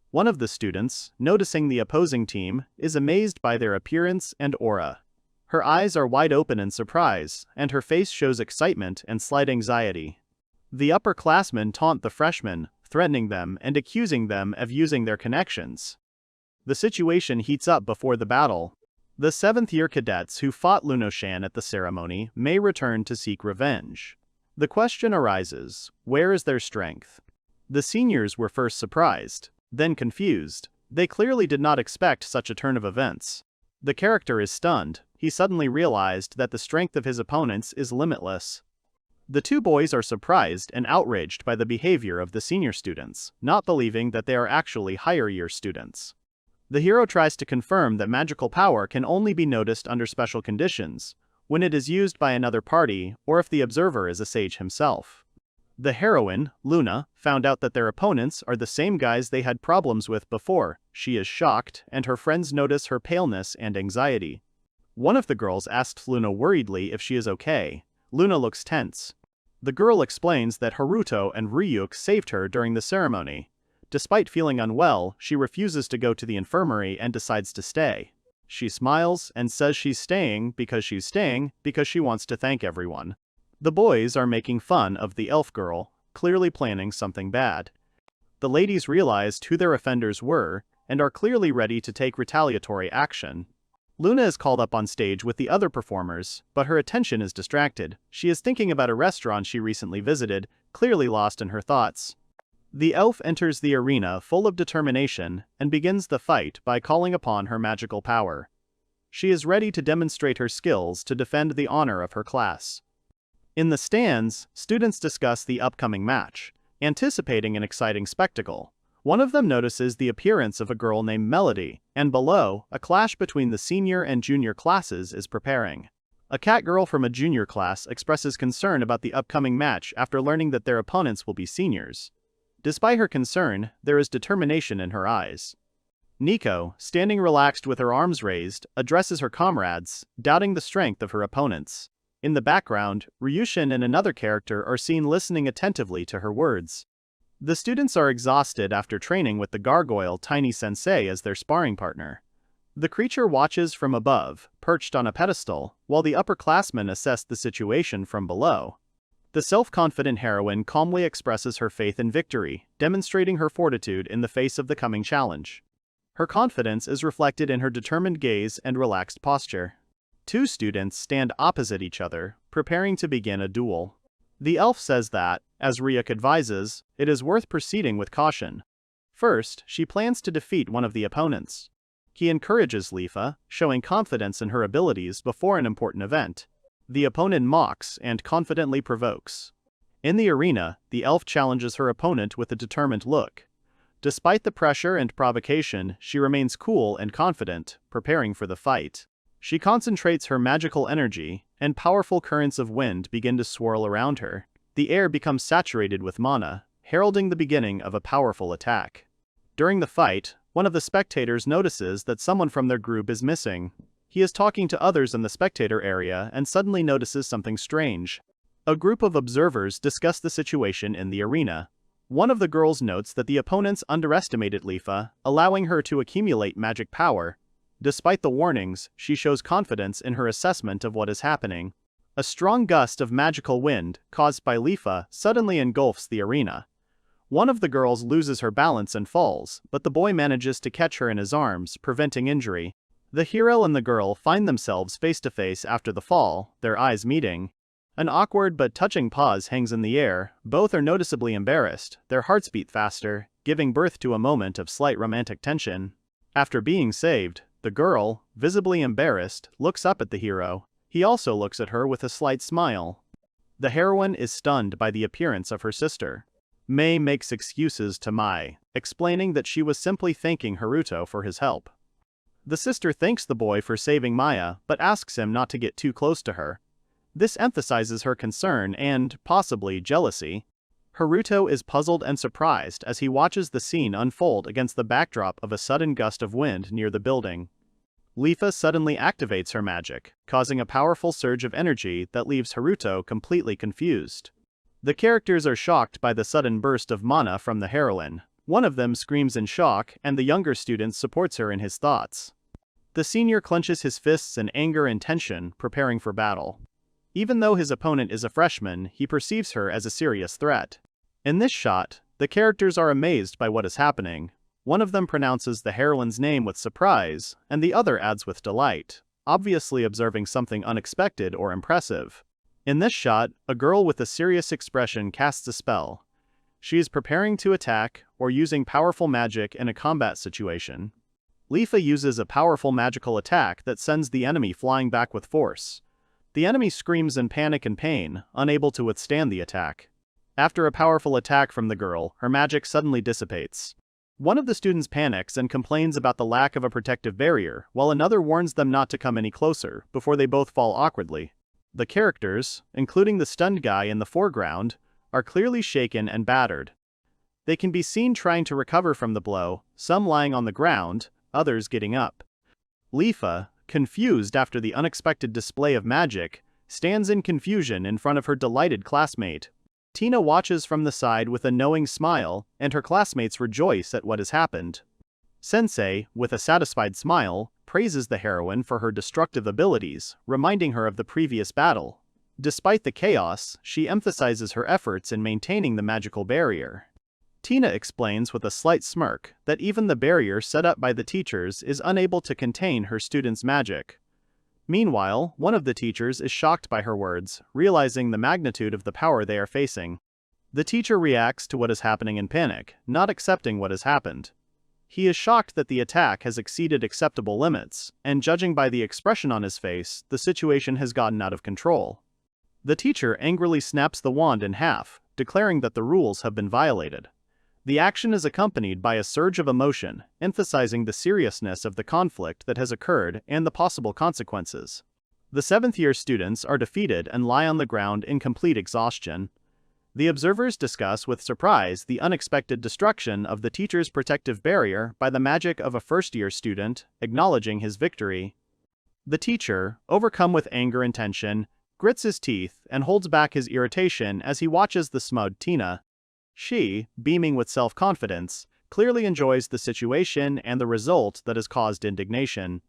One of the students, noticing the opposing team, is amazed by their appearance and aura. Her eyes are wide open in surprise, and her face shows excitement and slight anxiety. The upperclassmen taunt the freshmen, threatening them and accusing them of using their connections. The situation heats up before the battle. The 7th-year cadets who fought Lunoshan at the ceremony may return to seek revenge. The question arises, where is their strength? The seniors were first surprised, then confused. They clearly did not expect such a turn of events. The character is stunned. He suddenly realized that the strength of his opponents is limitless. The 2 boys are surprised and outraged by the behavior of the senior students, not believing that they are actually higher-year students. The hero tries to confirm that magical power can only be noticed under special conditions, when it is used by another party or if the observer is a sage himself. The heroine, Luna, found out that their opponents are the same guys they had problems with before. She is shocked, and her friends notice her paleness and anxiety. One of the girls asks Luna worriedly if she is okay. Luna looks tense. The girl explains that Haruto and Ryuk saved her during the ceremony. Despite feeling unwell, she refuses to go to the infirmary and decides to stay. She smiles and says she's staying because she wants to thank everyone. The boys are making fun of the elf girl, clearly planning something bad. The ladies realized who their offenders were and are clearly ready to take retaliatory action. Luna is called up on stage with the other performers, but her attention is distracted. She is thinking about a restaurant she recently visited, clearly lost in her thoughts. The elf enters the arena full of determination and begins the fight by calling upon her magical power. She is ready to demonstrate her skills to defend the honor of her class. In the stands, students discuss the upcoming match, anticipating an exciting spectacle. One of them notices the appearance of a girl named Melody, and below, a clash between the senior and junior classes is preparing. A cat girl from a junior class expresses concern about the upcoming match after learning that their opponents will be seniors. Despite her concern, there is determination in her eyes. Nico, standing relaxed with her arms raised, addresses her comrades, doubting the strength of her opponents. In the background, Ryushin and another character are seen listening attentively to her words. The students are exhausted after training with the gargoyle Tiny Sensei as their sparring partner. The creature watches from above, perched on a pedestal, while the upperclassmen assess the situation from below. The self-confident heroine calmly expresses her faith in victory, demonstrating her fortitude in the face of the coming challenge. Her confidence is reflected in her determined gaze and relaxed posture. Two students stand opposite each other, preparing to begin a duel. The elf says that, as Ryuk advises, it is worth proceeding with caution. First, she plans to defeat one of the opponents. He encourages Lifa, showing confidence in her abilities before an important event. The opponent mocks and confidently provokes. In the arena, the elf challenges her opponent with a determined look. Despite the pressure and provocation, she remains cool and confident, preparing for the fight. She concentrates her magical energy, and powerful currents of wind begin to swirl around her. The air becomes saturated with mana, heralding the beginning of a powerful attack. During the fight, one of the spectators notices that someone from their group is missing. He is talking to others in the spectator area and suddenly notices something strange. A group of observers discuss the situation in the arena. One of the girls notes that the opponents underestimated Lifa, allowing her to accumulate magic power. Despite the warnings, she shows confidence in her assessment of what is happening. A strong gust of magical wind, caused by Lifa, suddenly engulfs the arena. One of the girls loses her balance and falls, but the boy manages to catch her in his arms, preventing injury. The hero and the girl find themselves face to face after the fall, their eyes meeting. An awkward but touching pause hangs in the air. Both are noticeably embarrassed, their hearts beat faster, giving birth to a moment of slight romantic tension. After being saved, the girl, visibly embarrassed, looks up at the hero. He also looks at her with a slight smile. The heroine is stunned by the appearance of her sister. Mei makes excuses to Mai, explaining that she was simply thanking Haruto for his help. The sister thanks the boy for saving Maya, but asks him not to get too close to her. This emphasizes her concern and, possibly, jealousy. Haruto is puzzled and surprised as he watches the scene unfold against the backdrop of a sudden gust of wind near the building. Lifa suddenly activates her magic, causing a powerful surge of energy that leaves Haruto completely confused. The characters are shocked by the sudden burst of mana from the heroine. One of them screams in shock, and the younger student supports her in his thoughts. The senior clenches his fists in anger and tension, preparing for battle. Even though his opponent is a freshman, he perceives her as a serious threat. In this shot, the characters are amazed by what is happening. One of them pronounces the heroine's name with surprise, and the other adds with delight, obviously observing something unexpected or impressive. In this shot, a girl with a serious expression casts a spell. She is preparing to attack, or using powerful magic in a combat situation. Lifa uses a powerful magical attack that sends the enemy flying back with force. The enemy screams in panic and pain, unable to withstand the attack. After a powerful attack from the girl, her magic suddenly dissipates. One of the students panics and complains about the lack of a protective barrier, while another warns them not to come any closer, before they both fall awkwardly. The characters, including the stunned guy in the foreground, are clearly shaken and battered. They can be seen trying to recover from the blow, some lying on the ground, others getting up. Lifa, confused after the unexpected display of magic, stands in confusion in front of her delighted classmate. Tina watches from the side with a knowing smile, and her classmates rejoice at what has happened. Sensei, with a satisfied smile, praises the heroine for her destructive abilities, reminding her of the previous battle. Despite the chaos, she emphasizes her efforts in maintaining the magical barrier. Tina explains with a slight smirk that even the barrier set up by the teachers is unable to contain her students' magic. Meanwhile, one of the teachers is shocked by her words, realizing the magnitude of the power they are facing. The teacher reacts to what is happening in panic, not accepting what has happened. He is shocked that the attack has exceeded acceptable limits, and judging by the expression on his face, the situation has gotten out of control. The teacher angrily snaps the wand in half, declaring that the rules have been violated. The action is accompanied by a surge of emotion, emphasizing the seriousness of the conflict that has occurred and the possible consequences. The seventh-year students are defeated and lie on the ground in complete exhaustion. The observers discuss with surprise the unexpected destruction of the teacher's protective barrier by the magic of a first-year student, acknowledging his victory. The teacher, overcome with anger and tension, grits his teeth and holds back his irritation as he watches the smug Tina. She, beaming with self-confidence, clearly enjoys the situation and the result that has caused indignation.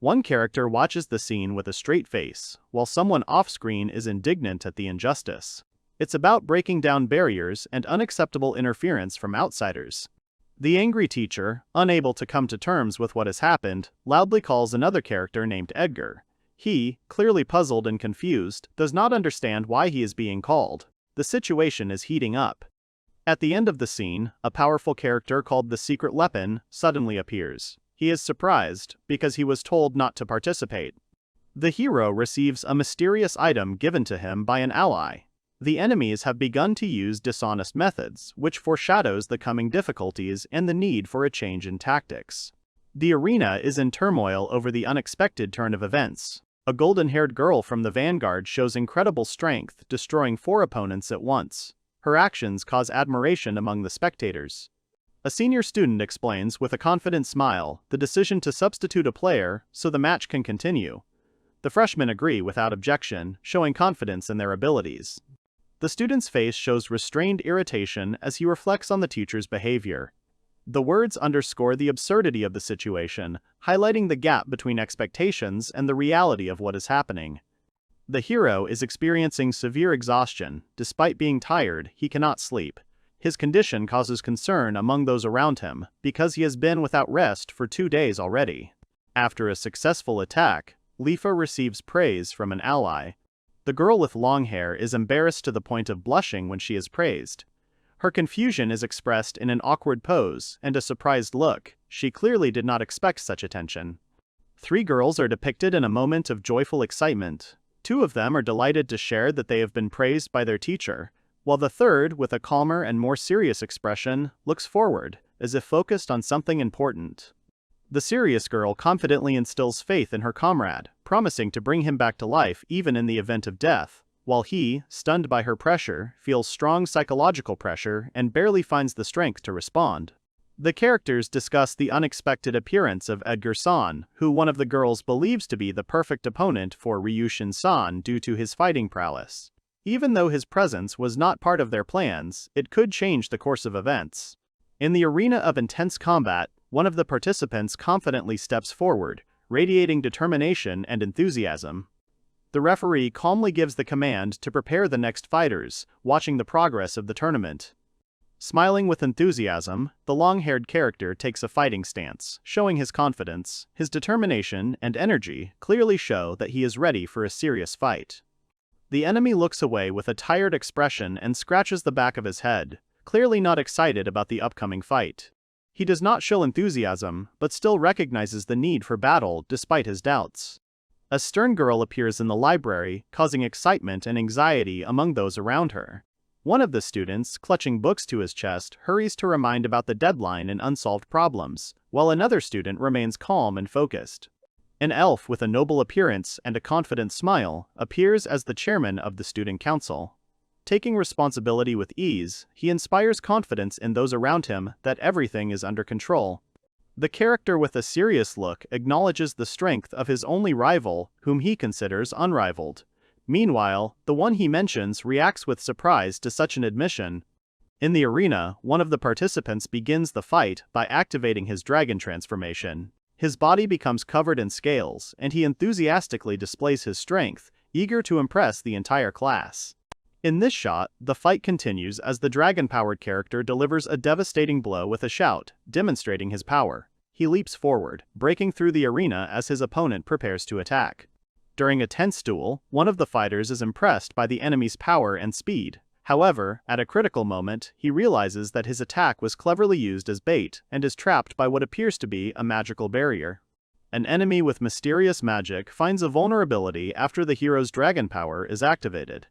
One character watches the scene with a straight face, while someone off-screen is indignant at the injustice. It's about breaking down barriers and unacceptable interference from outsiders. The angry teacher, unable to come to terms with what has happened, loudly calls another character named Edgar. He, clearly puzzled and confused, does not understand why he is being called. The situation is heating up. At the end of the scene, a powerful character called the Secret Weapon suddenly appears. He is surprised, because he was told not to participate. The hero receives a mysterious item given to him by an ally. The enemies have begun to use dishonest methods, which foreshadows the coming difficulties and the need for a change in tactics. The arena is in turmoil over the unexpected turn of events. A golden-haired girl from the vanguard shows incredible strength, destroying 4 opponents at once. Her actions cause admiration among the spectators. A senior student explains with a confident smile the decision to substitute a player so the match can continue. The freshmen agree without objection, showing confidence in their abilities. The student's face shows restrained irritation as he reflects on the teacher's behavior. The words underscore the absurdity of the situation, highlighting the gap between expectations and the reality of what is happening. The hero is experiencing severe exhaustion. Despite being tired, he cannot sleep. His condition causes concern among those around him, because he has been without rest for 2 days already. After a successful attack, Lifa receives praise from an ally. The girl with long hair is embarrassed to the point of blushing when she is praised. Her confusion is expressed in an awkward pose and a surprised look. She clearly did not expect such attention. 3 girls are depicted in a moment of joyful excitement. 2 of them are delighted to share that they have been praised by their teacher, while the third, with a calmer and more serious expression, looks forward, as if focused on something important. The serious girl confidently instills faith in her comrade, promising to bring him back to life even in the event of death, while he, stunned by her pressure, feels strong psychological pressure and barely finds the strength to respond. The characters discuss the unexpected appearance of Edgar-san, who one of the girls believes to be the perfect opponent for Ryushin-san due to his fighting prowess. Even though his presence was not part of their plans, it could change the course of events. In the arena of intense combat, one of the participants confidently steps forward, radiating determination and enthusiasm. The referee calmly gives the command to prepare the next fighters, watching the progress of the tournament. Smiling with enthusiasm, the long-haired character takes a fighting stance, showing his confidence. His determination and energy clearly show that he is ready for a serious fight. The enemy looks away with a tired expression and scratches the back of his head, clearly not excited about the upcoming fight. He does not show enthusiasm, but still recognizes the need for battle despite his doubts. A stern girl appears in the library, causing excitement and anxiety among those around her. One of the students, clutching books to his chest, hurries to remind about the deadline and unsolved problems, while another student remains calm and focused. An elf with a noble appearance and a confident smile appears as the chairman of the student council. Taking responsibility with ease, he inspires confidence in those around him that everything is under control. The character with a serious look acknowledges the strength of his only rival, whom he considers unrivaled. Meanwhile, the one he mentions reacts with surprise to such an admission. In the arena, one of the participants begins the fight by activating his dragon transformation. His body becomes covered in scales, and he enthusiastically displays his strength, eager to impress the entire class. In this shot, the fight continues as the dragon-powered character delivers a devastating blow with a shout, demonstrating his power. He leaps forward, breaking through the arena as his opponent prepares to attack. During a tense duel, one of the fighters is impressed by the enemy's power and speed. However, at a critical moment, he realizes that his attack was cleverly used as bait and is trapped by what appears to be a magical barrier. An enemy with mysterious magic finds a vulnerability after the hero's dragon power is activated.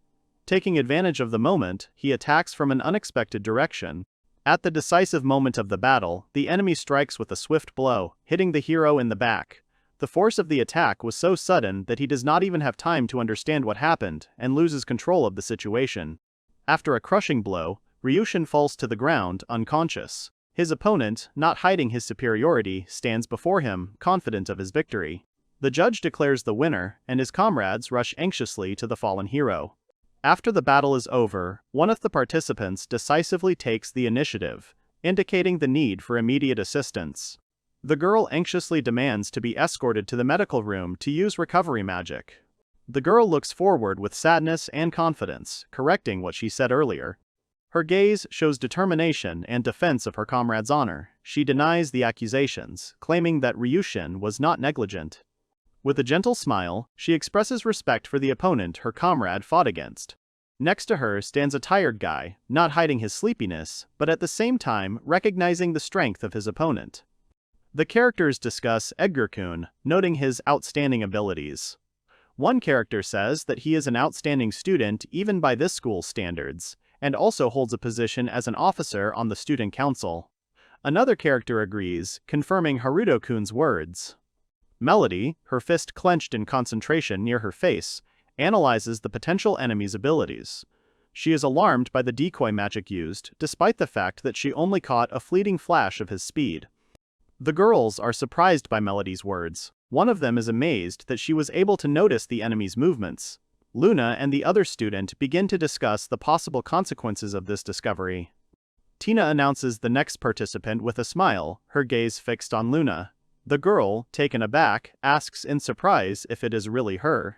Taking advantage of the moment, he attacks from an unexpected direction. At the decisive moment of the battle, the enemy strikes with a swift blow, hitting the hero in the back. The force of the attack was so sudden that he does not even have time to understand what happened and loses control of the situation. After a crushing blow, Ryushin falls to the ground, unconscious. His opponent, not hiding his superiority, stands before him, confident of his victory. The judge declares the winner, and his comrades rush anxiously to the fallen hero. After the battle is over, one of the participants decisively takes the initiative, indicating the need for immediate assistance. The girl anxiously demands to be escorted to the medical room to use recovery magic. The girl looks forward with sadness and confidence, correcting what she said earlier. Her gaze shows determination and defense of her comrade's honor. She denies the accusations, claiming that Ryushin was not negligent. With a gentle smile, she expresses respect for the opponent her comrade fought against. Next to her stands a tired guy, not hiding his sleepiness, but at the same time recognizing the strength of his opponent. The characters discuss Edgar-kun, noting his outstanding abilities. One character says that he is an outstanding student even by this school's standards, and also holds a position as an officer on the student council. Another character agrees, confirming Haruto-kun's words. Melody, her fist clenched in concentration near her face, analyzes the potential enemy's abilities. She is alarmed by the decoy magic used, despite the fact that she only caught a fleeting flash of his speed. The girls are surprised by Melody's words. One of them is amazed that she was able to notice the enemy's movements. Luna and the other student begin to discuss the possible consequences of this discovery. Tina announces the next participant with a smile, her gaze fixed on Luna. The girl, taken aback, asks in surprise if it is really her.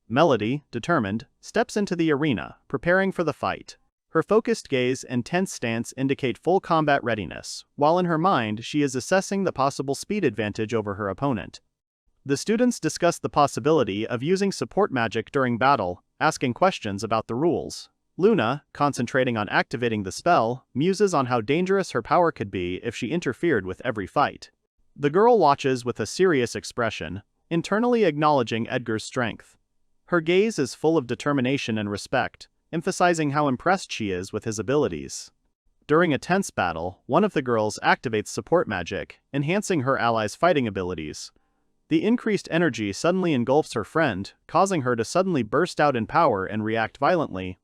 Melody, determined, steps into the arena, preparing for the fight. Her focused gaze and tense stance indicate full combat readiness, while in her mind she is assessing the possible speed advantage over her opponent. The students discuss the possibility of using support magic during battle, asking questions about the rules. Luna, concentrating on activating the spell, muses on how dangerous her power could be if she interfered with every fight. The girl watches with a serious expression, internally acknowledging Edgar's strength. Her gaze is full of determination and respect, emphasizing how impressed she is with his abilities. During a tense battle, one of the girls activates support magic, enhancing her ally's fighting abilities. The increased energy suddenly engulfs her friend, causing her to suddenly burst out in power and react violently.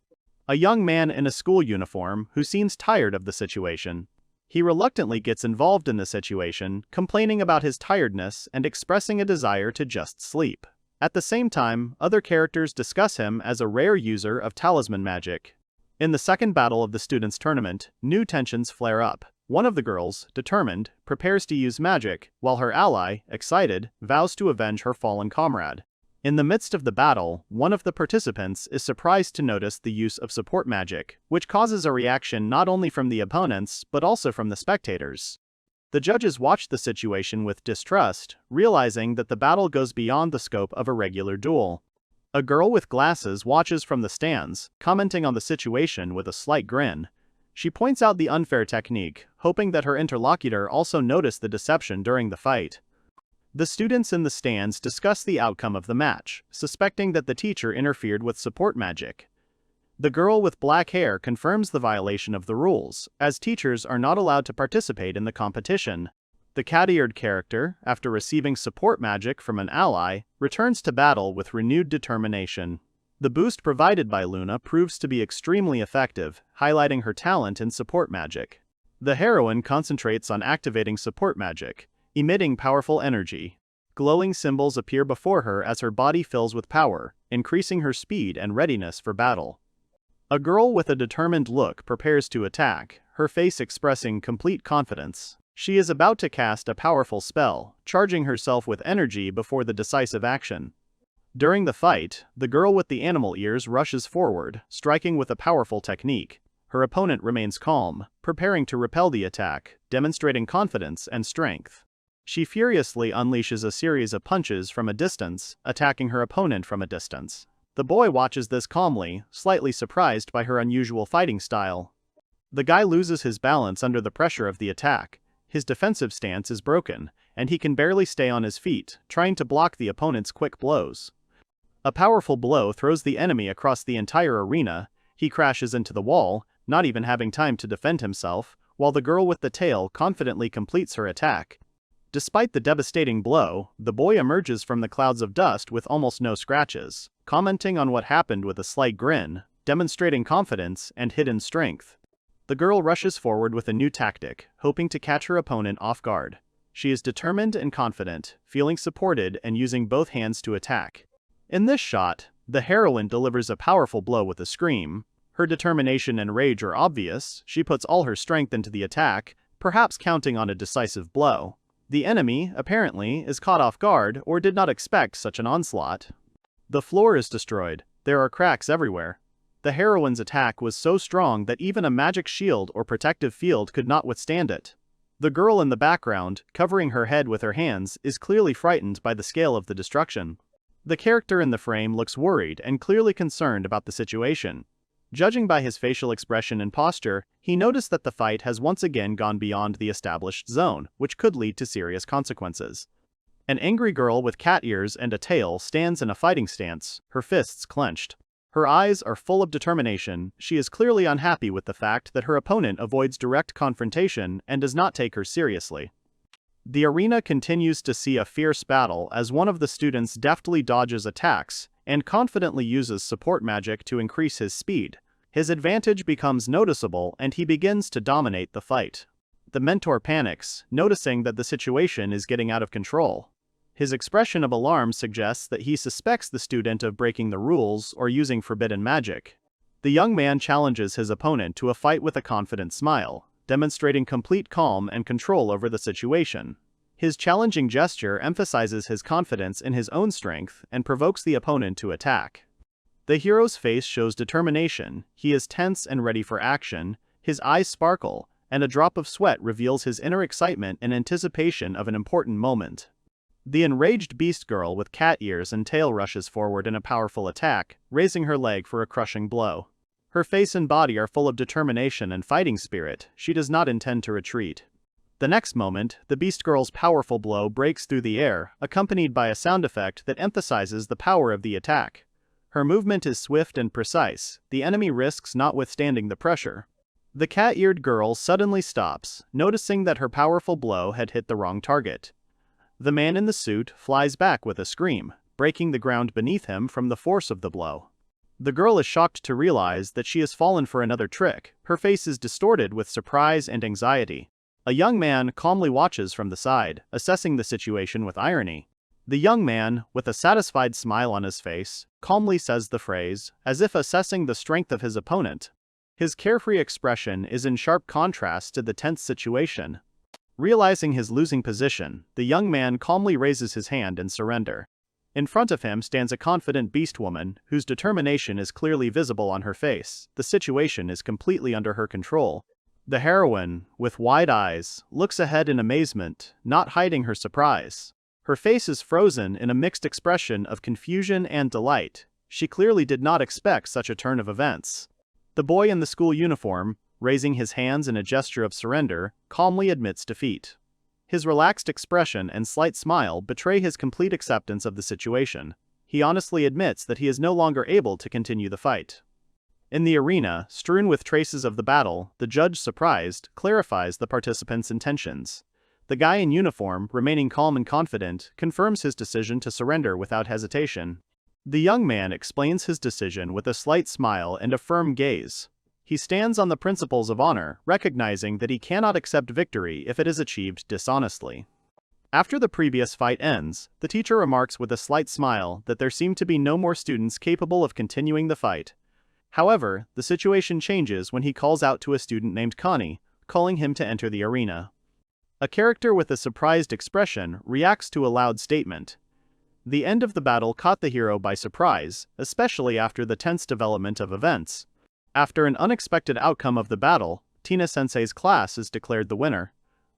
A young man in a school uniform, who seems tired of the situation. He reluctantly gets involved in the situation, complaining about his tiredness and expressing a desire to just sleep. At the same time, other characters discuss him as a rare user of talisman magic. In the second battle of the students' tournament, new tensions flare up. One of the girls, determined, prepares to use magic, while her ally, excited, vows to avenge her fallen comrade. In the midst of the battle, one of the participants is surprised to notice the use of support magic, which causes a reaction not only from the opponents but also from the spectators. The judges watch the situation with distrust, realizing that the battle goes beyond the scope of a regular duel. A girl with glasses watches from the stands, commenting on the situation with a slight grin. She points out the unfair technique, hoping that her interlocutor also noticed the deception during the fight. The students in the stands discuss the outcome of the match, suspecting that the teacher interfered with support magic. The girl with black hair confirms the violation of the rules, as teachers are not allowed to participate in the competition. The cat-eared character, after receiving support magic from an ally, returns to battle with renewed determination. The boost provided by Luna proves to be extremely effective, highlighting her talent in support magic. The heroine concentrates on activating support magic, emitting powerful energy. Glowing symbols appear before her as her body fills with power, increasing her speed and readiness for battle. A girl with a determined look prepares to attack, her face expressing complete confidence. She is about to cast a powerful spell, charging herself with energy before the decisive action. During the fight, the girl with the animal ears rushes forward, striking with a powerful technique. Her opponent remains calm, preparing to repel the attack, demonstrating confidence and strength. She furiously unleashes a series of punches from a distance, attacking her opponent from a distance. The boy watches this calmly, slightly surprised by her unusual fighting style. The guy loses his balance under the pressure of the attack. His defensive stance is broken, and he can barely stay on his feet, trying to block the opponent's quick blows. A powerful blow throws the enemy across the entire arena. He crashes into the wall, not even having time to defend himself, while the girl with the tail confidently completes her attack. Despite the devastating blow, the boy emerges from the clouds of dust with almost no scratches, commenting on what happened with a slight grin, demonstrating confidence and hidden strength. The girl rushes forward with a new tactic, hoping to catch her opponent off guard. She is determined and confident, feeling supported and using both hands to attack. In this shot, the heroine delivers a powerful blow with a scream. Her determination and rage are obvious. She puts all her strength into the attack, perhaps counting on a decisive blow. The enemy, apparently, is caught off guard or did not expect such an onslaught. The floor is destroyed. There are cracks everywhere. The heroine's attack was so strong that even a magic shield or protective field could not withstand it. The girl in the background, covering her head with her hands, is clearly frightened by the scale of the destruction. The character in the frame looks worried and clearly concerned about the situation. Judging by his facial expression and posture, he noticed that the fight has once again gone beyond the established zone, which could lead to serious consequences. An angry girl with cat ears and a tail stands in a fighting stance, her fists clenched. Her eyes are full of determination. She is clearly unhappy with the fact that her opponent avoids direct confrontation and does not take her seriously. The arena continues to see a fierce battle as one of the students deftly dodges attacks and confidently uses support magic to increase his speed. His advantage becomes noticeable and he begins to dominate the fight. The mentor panics, noticing that the situation is getting out of control. His expression of alarm suggests that he suspects the student of breaking the rules or using forbidden magic. The young man challenges his opponent to a fight with a confident smile, demonstrating complete calm and control over the situation. His challenging gesture emphasizes his confidence in his own strength and provokes the opponent to attack. The hero's face shows determination. He is tense and ready for action, his eyes sparkle, and a drop of sweat reveals his inner excitement and anticipation of an important moment. The enraged beast girl with cat ears and tail rushes forward in a powerful attack, raising her leg for a crushing blow. Her face and body are full of determination and fighting spirit. She does not intend to retreat. The next moment, the beast girl's powerful blow breaks through the air, accompanied by a sound effect that emphasizes the power of the attack. Her movement is swift and precise. The enemy risks not withstanding the pressure. The cat-eared girl suddenly stops, noticing that her powerful blow had hit the wrong target. The man in the suit flies back with a scream, breaking the ground beneath him from the force of the blow. The girl is shocked to realize that she has fallen for another trick. Her face is distorted with surprise and anxiety. A young man calmly watches from the side, assessing the situation with irony. The young man, with a satisfied smile on his face, calmly says the phrase, as if assessing the strength of his opponent. His carefree expression is in sharp contrast to the tense situation. Realizing his losing position, the young man calmly raises his hand in surrender. In front of him stands a confident beast woman, whose determination is clearly visible on her face. The situation is completely under her control. The heroine, with wide eyes, looks ahead in amazement, not hiding her surprise. Her face is frozen in a mixed expression of confusion and delight. She clearly did not expect such a turn of events. The boy in the school uniform, raising his hands in a gesture of surrender, calmly admits defeat. His relaxed expression and slight smile betray his complete acceptance of the situation. He honestly admits that he is no longer able to continue the fight. In the arena, strewn with traces of the battle, the judge, surprised, clarifies the participants' intentions. The guy in uniform, remaining calm and confident, confirms his decision to surrender without hesitation. The young man explains his decision with a slight smile and a firm gaze. He stands on the principles of honor, recognizing that he cannot accept victory if it is achieved dishonestly. After the previous fight ends, the teacher remarks with a slight smile that there seem to be no more students capable of continuing the fight. However, the situation changes when he calls out to a student named Connie, calling him to enter the arena. A character with a surprised expression reacts to a loud statement. The end of the battle caught the hero by surprise, especially after the tense development of events. After an unexpected outcome of the battle, Tina-sensei's class is declared the winner.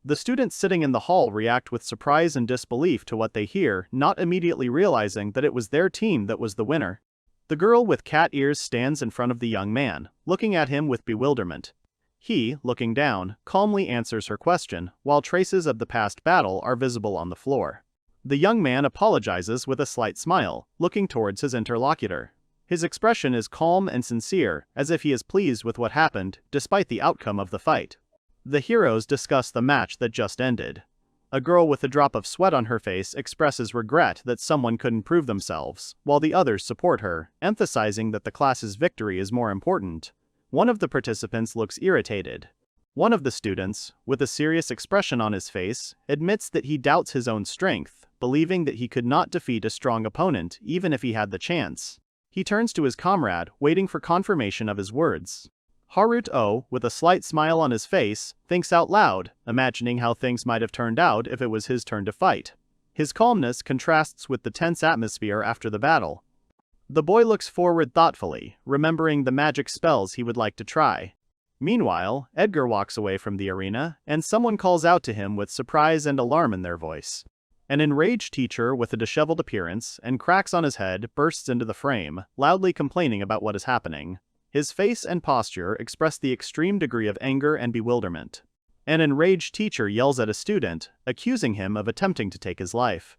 The students sitting in the hall react with surprise and disbelief to what they hear, not immediately realizing that it was their team that was the winner. The girl with cat ears stands in front of the young man, looking at him with bewilderment. He, looking down, calmly answers her question, while traces of the past battle are visible on the floor. The young man apologizes with a slight smile, looking towards his interlocutor. His expression is calm and sincere, as if he is pleased with what happened, despite the outcome of the fight. The heroes discuss the match that just ended. A girl with a drop of sweat on her face expresses regret that someone couldn't prove themselves, while the others support her, emphasizing that the class's victory is more important. One of the participants looks irritated. One of the students, with a serious expression on his face, admits that he doubts his own strength, believing that he could not defeat a strong opponent even if he had the chance. He turns to his comrade, waiting for confirmation of his words. Haruto, with a slight smile on his face, thinks out loud, imagining how things might have turned out if it was his turn to fight. His calmness contrasts with the tense atmosphere after the battle. The boy looks forward thoughtfully, remembering the magic spells he would like to try. Meanwhile, Edgar walks away from the arena, and someone calls out to him with surprise and alarm in their voice. An enraged teacher with a disheveled appearance and cracks on his head bursts into the frame, loudly complaining about what is happening. His face and posture express the extreme degree of anger and bewilderment. An enraged teacher yells at a student, accusing him of attempting to take his life.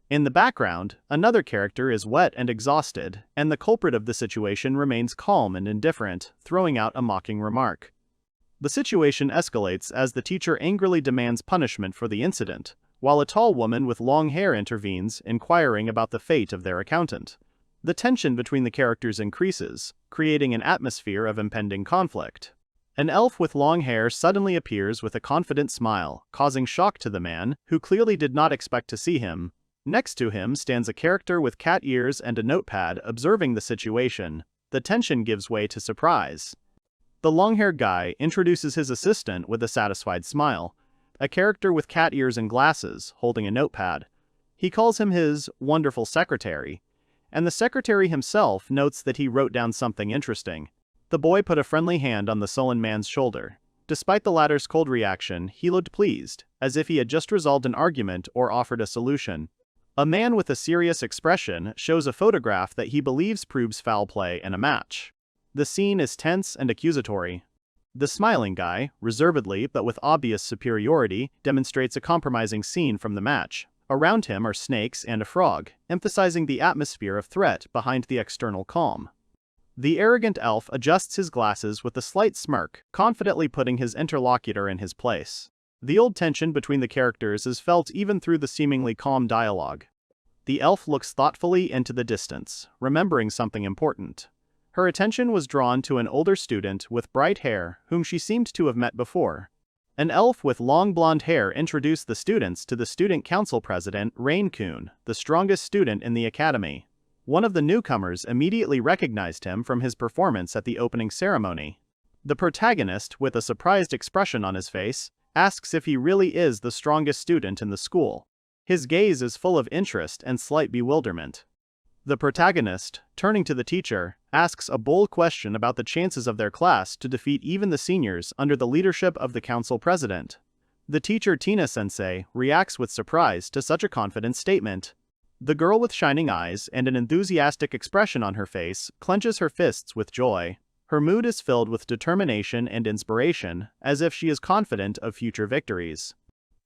In the background, another character is wet and exhausted, and the culprit of the situation remains calm and indifferent, throwing out a mocking remark. The situation escalates as the teacher angrily demands punishment for the incident, while a tall woman with long hair intervenes, inquiring about the fate of their accountant. The tension between the characters increases, creating an atmosphere of impending conflict. An elf with long hair suddenly appears with a confident smile, causing shock to the man, who clearly did not expect to see him. Next to him stands a character with cat ears and a notepad, observing the situation. The tension gives way to surprise. The long-haired guy introduces his assistant with a satisfied smile, a character with cat ears and glasses, holding a notepad. He calls him his wonderful secretary, and the secretary himself notes that he wrote down something interesting. The boy put a friendly hand on the sullen man's shoulder. Despite the latter's cold reaction, he looked pleased, as if he had just resolved an argument or offered a solution. A man with a serious expression shows a photograph that he believes proves foul play in a match. The scene is tense and accusatory. The smiling guy, reservedly but with obvious superiority, demonstrates a compromising scene from the match. Around him are snakes and a frog, emphasizing the atmosphere of threat behind the external calm. The arrogant elf adjusts his glasses with a slight smirk, confidently putting his interlocutor in his place. The old tension between the characters is felt even through the seemingly calm dialogue. The elf looks thoughtfully into the distance, remembering something important. Her attention was drawn to an older student with bright hair, whom she seemed to have met before. An elf with long blonde hair introduced the students to the student council president, Rain-kun, the strongest student in the academy. One of the newcomers immediately recognized him from his performance at the opening ceremony. The protagonist, with a surprised expression on his face, asks if he really is the strongest student in the school. His gaze is full of interest and slight bewilderment. The protagonist, turning to the teacher, asks a bold question about the chances of their class to defeat even the seniors under the leadership of the council president. The teacher Tina-sensei reacts with surprise to such a confident statement. The girl with shining eyes and an enthusiastic expression on her face clenches her fists with joy. Her mood is filled with determination and inspiration, as if she is confident of future victories.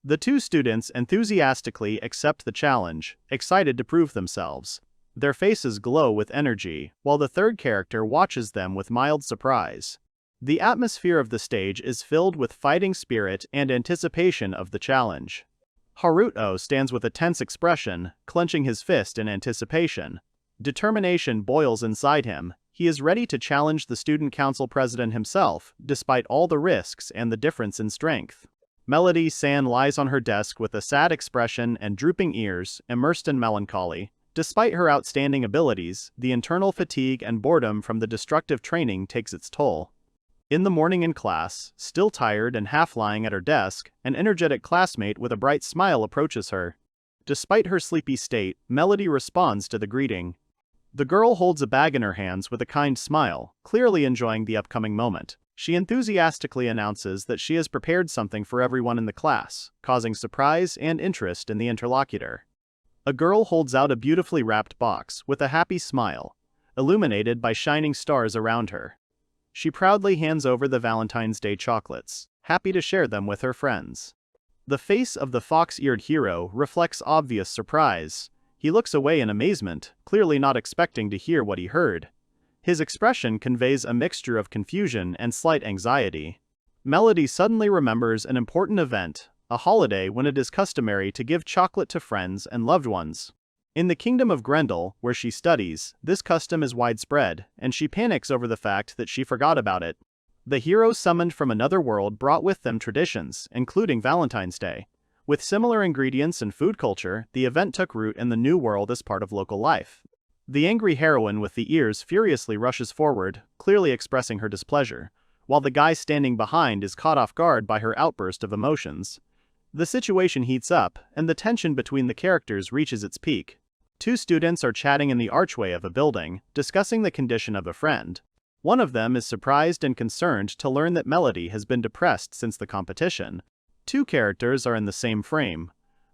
The two students enthusiastically accept the challenge, excited to prove themselves. Their faces glow with energy, while the third character watches them with mild surprise. The atmosphere of the stage is filled with fighting spirit and anticipation of the challenge. Haruto stands with a tense expression, clenching his fist in anticipation. Determination boils inside him. He is ready to challenge the student council president himself, despite all the risks and the difference in strength. Melody-san lies on her desk with a sad expression and drooping ears, immersed in melancholy. Despite her outstanding abilities, the internal fatigue and boredom from the destructive training takes its toll. In the morning in class, still tired and half-lying at her desk, an energetic classmate with a bright smile approaches her. Despite her sleepy state, Melody responds to the greeting. The girl holds a bag in her hands with a kind smile, clearly enjoying the upcoming moment. She enthusiastically announces that she has prepared something for everyone in the class, causing surprise and interest in the interlocutor. A girl holds out a beautifully wrapped box with a happy smile, illuminated by shining stars around her. She proudly hands over the Valentine's Day chocolates, happy to share them with her friends. The face of the fox-eared hero reflects obvious surprise. He looks away in amazement, clearly not expecting to hear what he heard. His expression conveys a mixture of confusion and slight anxiety. Melody suddenly remembers an important event, a holiday when it is customary to give chocolate to friends and loved ones. In the kingdom of Grendel, where she studies, this custom is widespread, and she panics over the fact that she forgot about it. The heroes summoned from another world brought with them traditions, including Valentine's Day. With similar ingredients and food culture, the event took root in the new world as part of local life. The angry heroine with the ears furiously rushes forward, clearly expressing her displeasure, while the guy standing behind is caught off guard by her outburst of emotions. The situation heats up, and the tension between the characters reaches its peak. Two students are chatting in the archway of a building, discussing the condition of a friend. One of them is surprised and concerned to learn that Melody has been depressed since the competition. Two characters are in the same frame.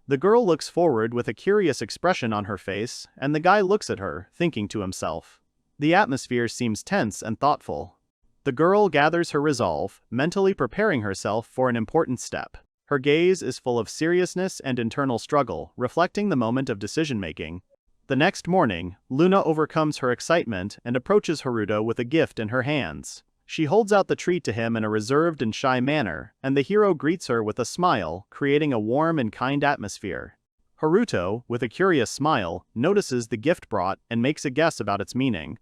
The girl looks forward with a curious expression on her face, and the guy looks at her, thinking to himself. The atmosphere seems tense and thoughtful. The girl gathers her resolve, mentally preparing herself for an important step. Her gaze is full of seriousness and internal struggle, reflecting the moment of decision-making. The next morning, Luna overcomes her excitement and approaches Haruto with a gift in her hands. She holds out the treat to him in a reserved and shy manner, and the hero greets her with a smile, creating a warm and kind atmosphere. Haruto, with a curious smile, notices the gift brought and makes a guess about its meaning.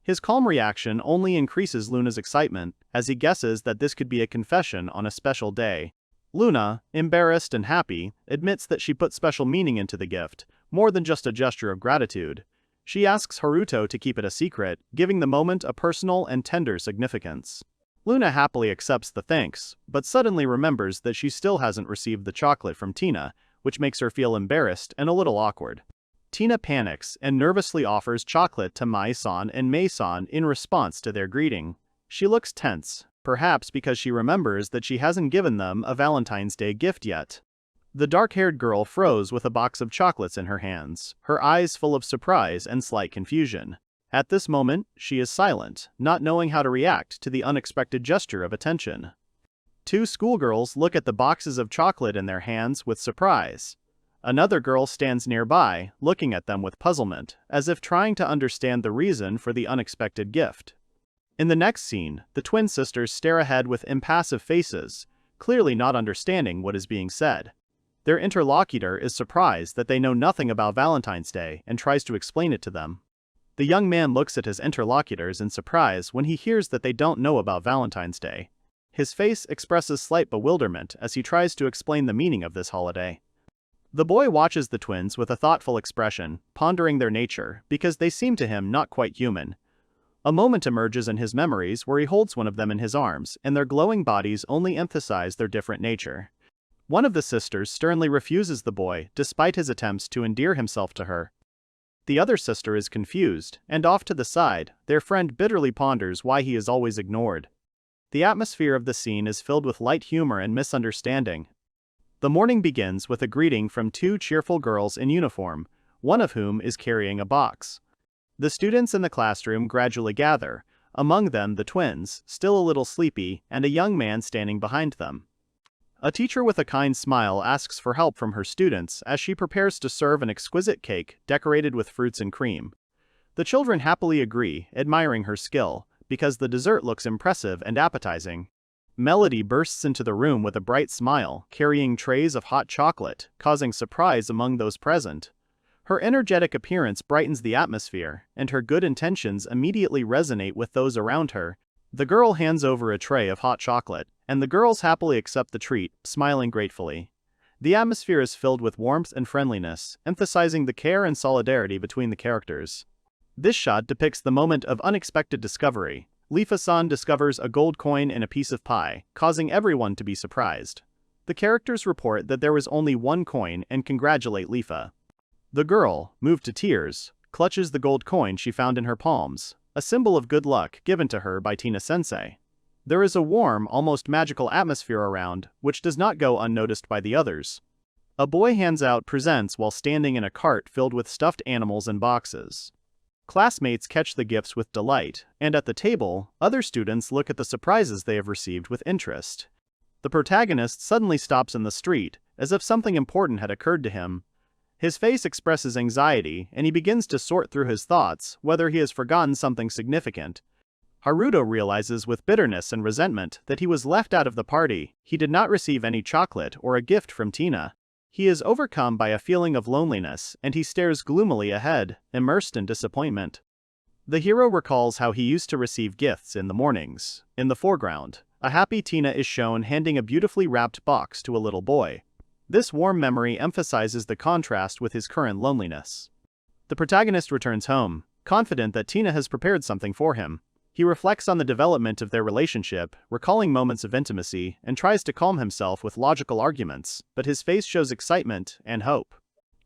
His calm reaction only increases Luna's excitement, as he guesses that this could be a confession on a special day. Luna, embarrassed and happy, admits that she put special meaning into the gift, more than just a gesture of gratitude. She asks Haruto to keep it a secret, giving the moment a personal and tender significance. Luna happily accepts the thanks, but suddenly remembers that she still hasn't received the chocolate from Tina, which makes her feel embarrassed and a little awkward. Tina panics and nervously offers chocolate to Mai-san and Mei-san in response to their greeting. She looks tense, perhaps because she remembers that she hasn't given them a Valentine's Day gift yet. The dark-haired girl froze with a box of chocolates in her hands, her eyes full of surprise and slight confusion. At this moment, she is silent, not knowing how to react to the unexpected gesture of attention. Two schoolgirls look at the boxes of chocolate in their hands with surprise. Another girl stands nearby, looking at them with puzzlement, as if trying to understand the reason for the unexpected gift. In the next scene, the twin sisters stare ahead with impassive faces, clearly not understanding what is being said. Their interlocutor is surprised that they know nothing about Valentine's Day and tries to explain it to them. The young man looks at his interlocutors in surprise when he hears that they don't know about Valentine's Day. His face expresses slight bewilderment as he tries to explain the meaning of this holiday. The boy watches the twins with a thoughtful expression, pondering their nature, because they seem to him not quite human. A moment emerges in his memories where he holds one of them in his arms, and their glowing bodies only emphasize their different nature. One of the sisters sternly refuses the boy, despite his attempts to endear himself to her. The other sister is confused, and off to the side, their friend bitterly ponders why he is always ignored. The atmosphere of the scene is filled with light humor and misunderstanding. The morning begins with a greeting from two cheerful girls in uniform, one of whom is carrying a box. The students in the classroom gradually gather, among them the twins, still a little sleepy, and a young man standing behind them. A teacher with a kind smile asks for help from her students as she prepares to serve an exquisite cake decorated with fruits and cream. The children happily agree, admiring her skill, because the dessert looks impressive and appetizing. Melody bursts into the room with a bright smile, carrying trays of hot chocolate, causing surprise among those present. Her energetic appearance brightens the atmosphere, and her good intentions immediately resonate with those around her. The girl hands over a tray of hot chocolate, and the girls happily accept the treat, smiling gratefully. The atmosphere is filled with warmth and friendliness, emphasizing the care and solidarity between the characters. This shot depicts the moment of unexpected discovery. Lifa-san discovers a gold coin in a piece of pie, causing everyone to be surprised. The characters report that there was only one coin and congratulate Lifa. The girl, moved to tears, clutches the gold coin she found in her palms, a symbol of good luck given to her by Tina-sensei. There is a warm, almost magical atmosphere around, which does not go unnoticed by the others. A boy hands out presents while standing in a cart filled with stuffed animals and boxes. Classmates catch the gifts with delight, and at the table, other students look at the surprises they have received with interest. The protagonist suddenly stops in the street, as if something important had occurred to him. His face expresses anxiety, and he begins to sort through his thoughts, whether he has forgotten something significant. Haruto realizes with bitterness and resentment that he was left out of the party. He did not receive any chocolate or a gift from Tina. He is overcome by a feeling of loneliness, and he stares gloomily ahead, immersed in disappointment. The hero recalls how he used to receive gifts in the mornings. In the foreground, a happy Tina is shown handing a beautifully wrapped box to a little boy. This warm memory emphasizes the contrast with his current loneliness. The protagonist returns home, confident that Tina has prepared something for him. He reflects on the development of their relationship, recalling moments of intimacy, and tries to calm himself with logical arguments, but his face shows excitement and hope.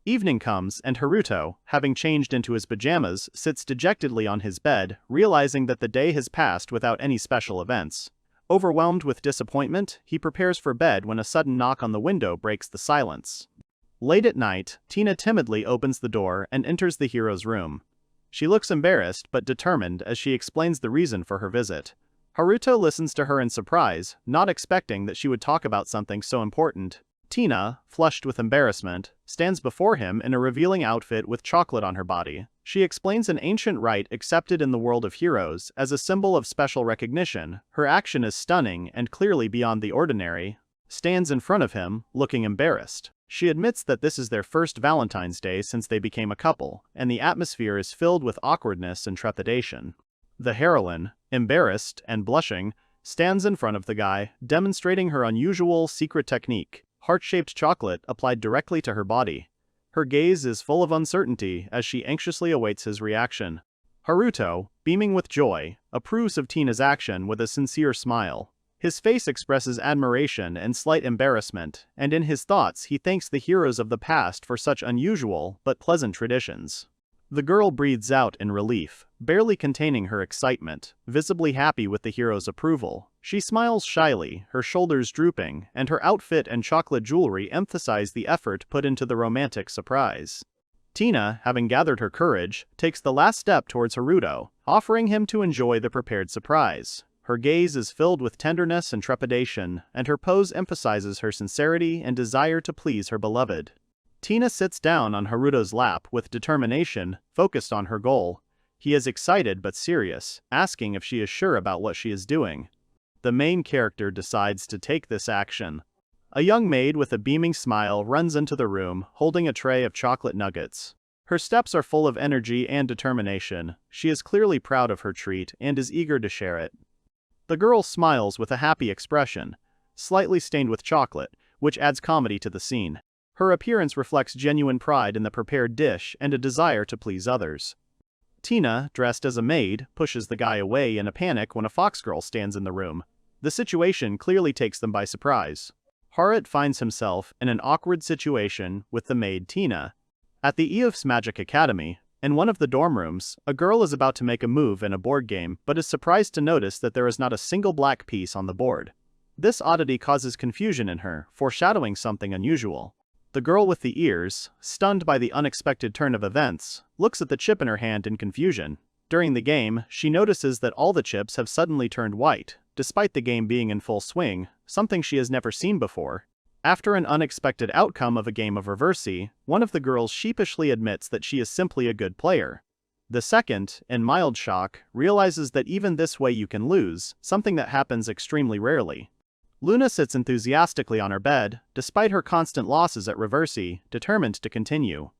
Evening comes, and Haruto, having changed into his pajamas, sits dejectedly on his bed, realizing that the day has passed without any special events. Overwhelmed with disappointment, he prepares for bed when a sudden knock on the window breaks the silence. Late at night, Tina timidly opens the door and enters the hero's room. She looks embarrassed but determined as she explains the reason for her visit. Haruto listens to her in surprise, not expecting that she would talk about something so important. Tina, flushed with embarrassment, stands before him in a revealing outfit with chocolate on her body. She explains an ancient rite accepted in the world of heroes as a symbol of special recognition. Her action is stunning and clearly beyond the ordinary. Stands in front of him, looking embarrassed. She admits that this is their first Valentine's Day since they became a couple, and the atmosphere is filled with awkwardness and trepidation. The heroine, embarrassed and blushing, stands in front of the guy, demonstrating her unusual secret technique, heart-shaped chocolate applied directly to her body. Her gaze is full of uncertainty as she anxiously awaits his reaction. Haruto, beaming with joy, approves of Tina's action with a sincere smile. His face expresses admiration and slight embarrassment, and in his thoughts he thanks the heroes of the past for such unusual but pleasant traditions. The girl breathes out in relief, barely containing her excitement, visibly happy with the hero's approval. She smiles shyly, her shoulders drooping, and her outfit and chocolate jewelry emphasize the effort put into the romantic surprise. Tina, having gathered her courage, takes the last step towards Haruto, offering him to enjoy the prepared surprise. Her gaze is filled with tenderness and trepidation, and her pose emphasizes her sincerity and desire to please her beloved. Tina sits down on Haruto's lap with determination, focused on her goal. He is excited but serious, asking if she is sure about what she is doing. The main character decides to take this action. A young maid with a beaming smile runs into the room, holding a tray of chocolate nuggets. Her steps are full of energy and determination. She is clearly proud of her treat and is eager to share it. The girl smiles with a happy expression, slightly stained with chocolate, which adds comedy to the scene. Her appearance reflects genuine pride in the prepared dish and a desire to please others. Tina, dressed as a maid, pushes the guy away in a panic when a fox girl stands in the room. The situation clearly takes them by surprise. Haruto finds himself in an awkward situation with the maid Tina. At the Eof's Magic Academy, in one of the dorm rooms, a girl is about to make a move in a board game but is surprised to notice that there is not a single black piece on the board. This oddity causes confusion in her, foreshadowing something unusual. The girl with the ears, stunned by the unexpected turn of events, looks at the chip in her hand in confusion. During the game, she notices that all the chips have suddenly turned white, despite the game being in full swing, something she has never seen before. After an unexpected outcome of a game of Reversi, one of the girls sheepishly admits that she is simply a good player. The second, in mild shock, realizes that even this way you can lose, something that happens extremely rarely. Luna sits enthusiastically on her bed, despite her constant losses at Reversi, determined to continue.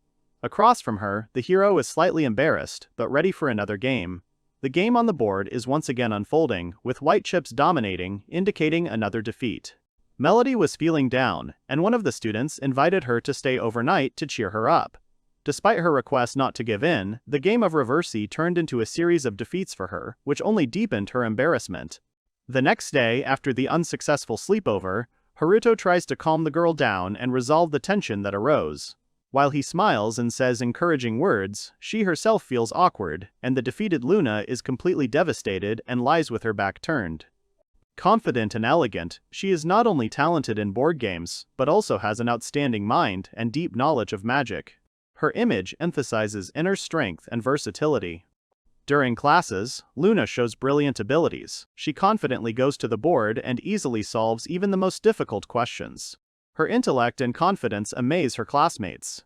Across from her, the hero is slightly embarrassed, but ready for another game. The game on the board is once again unfolding, with white chips dominating, indicating another defeat. Melody was feeling down, and one of the students invited her to stay overnight to cheer her up. Despite her request not to give in, the game of Reversi turned into a series of defeats for her, which only deepened her embarrassment. The next day, after the unsuccessful sleepover, Haruto tries to calm the girl down and resolve the tension that arose. While he smiles and says encouraging words, she herself feels awkward, and the defeated Luna is completely devastated and lies with her back turned. Confident and elegant, she is not only talented in board games, but also has an outstanding mind and deep knowledge of magic. Her image emphasizes inner strength and versatility. During classes, Luna shows brilliant abilities. She confidently goes to the board and easily solves even the most difficult questions. Her intellect and confidence amaze her classmates.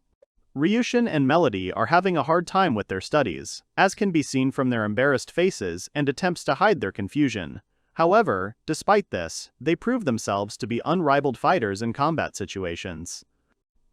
Ryushin and Melody are having a hard time with their studies, as can be seen from their embarrassed faces and attempts to hide their confusion. However, despite this, they prove themselves to be unrivaled fighters in combat situations.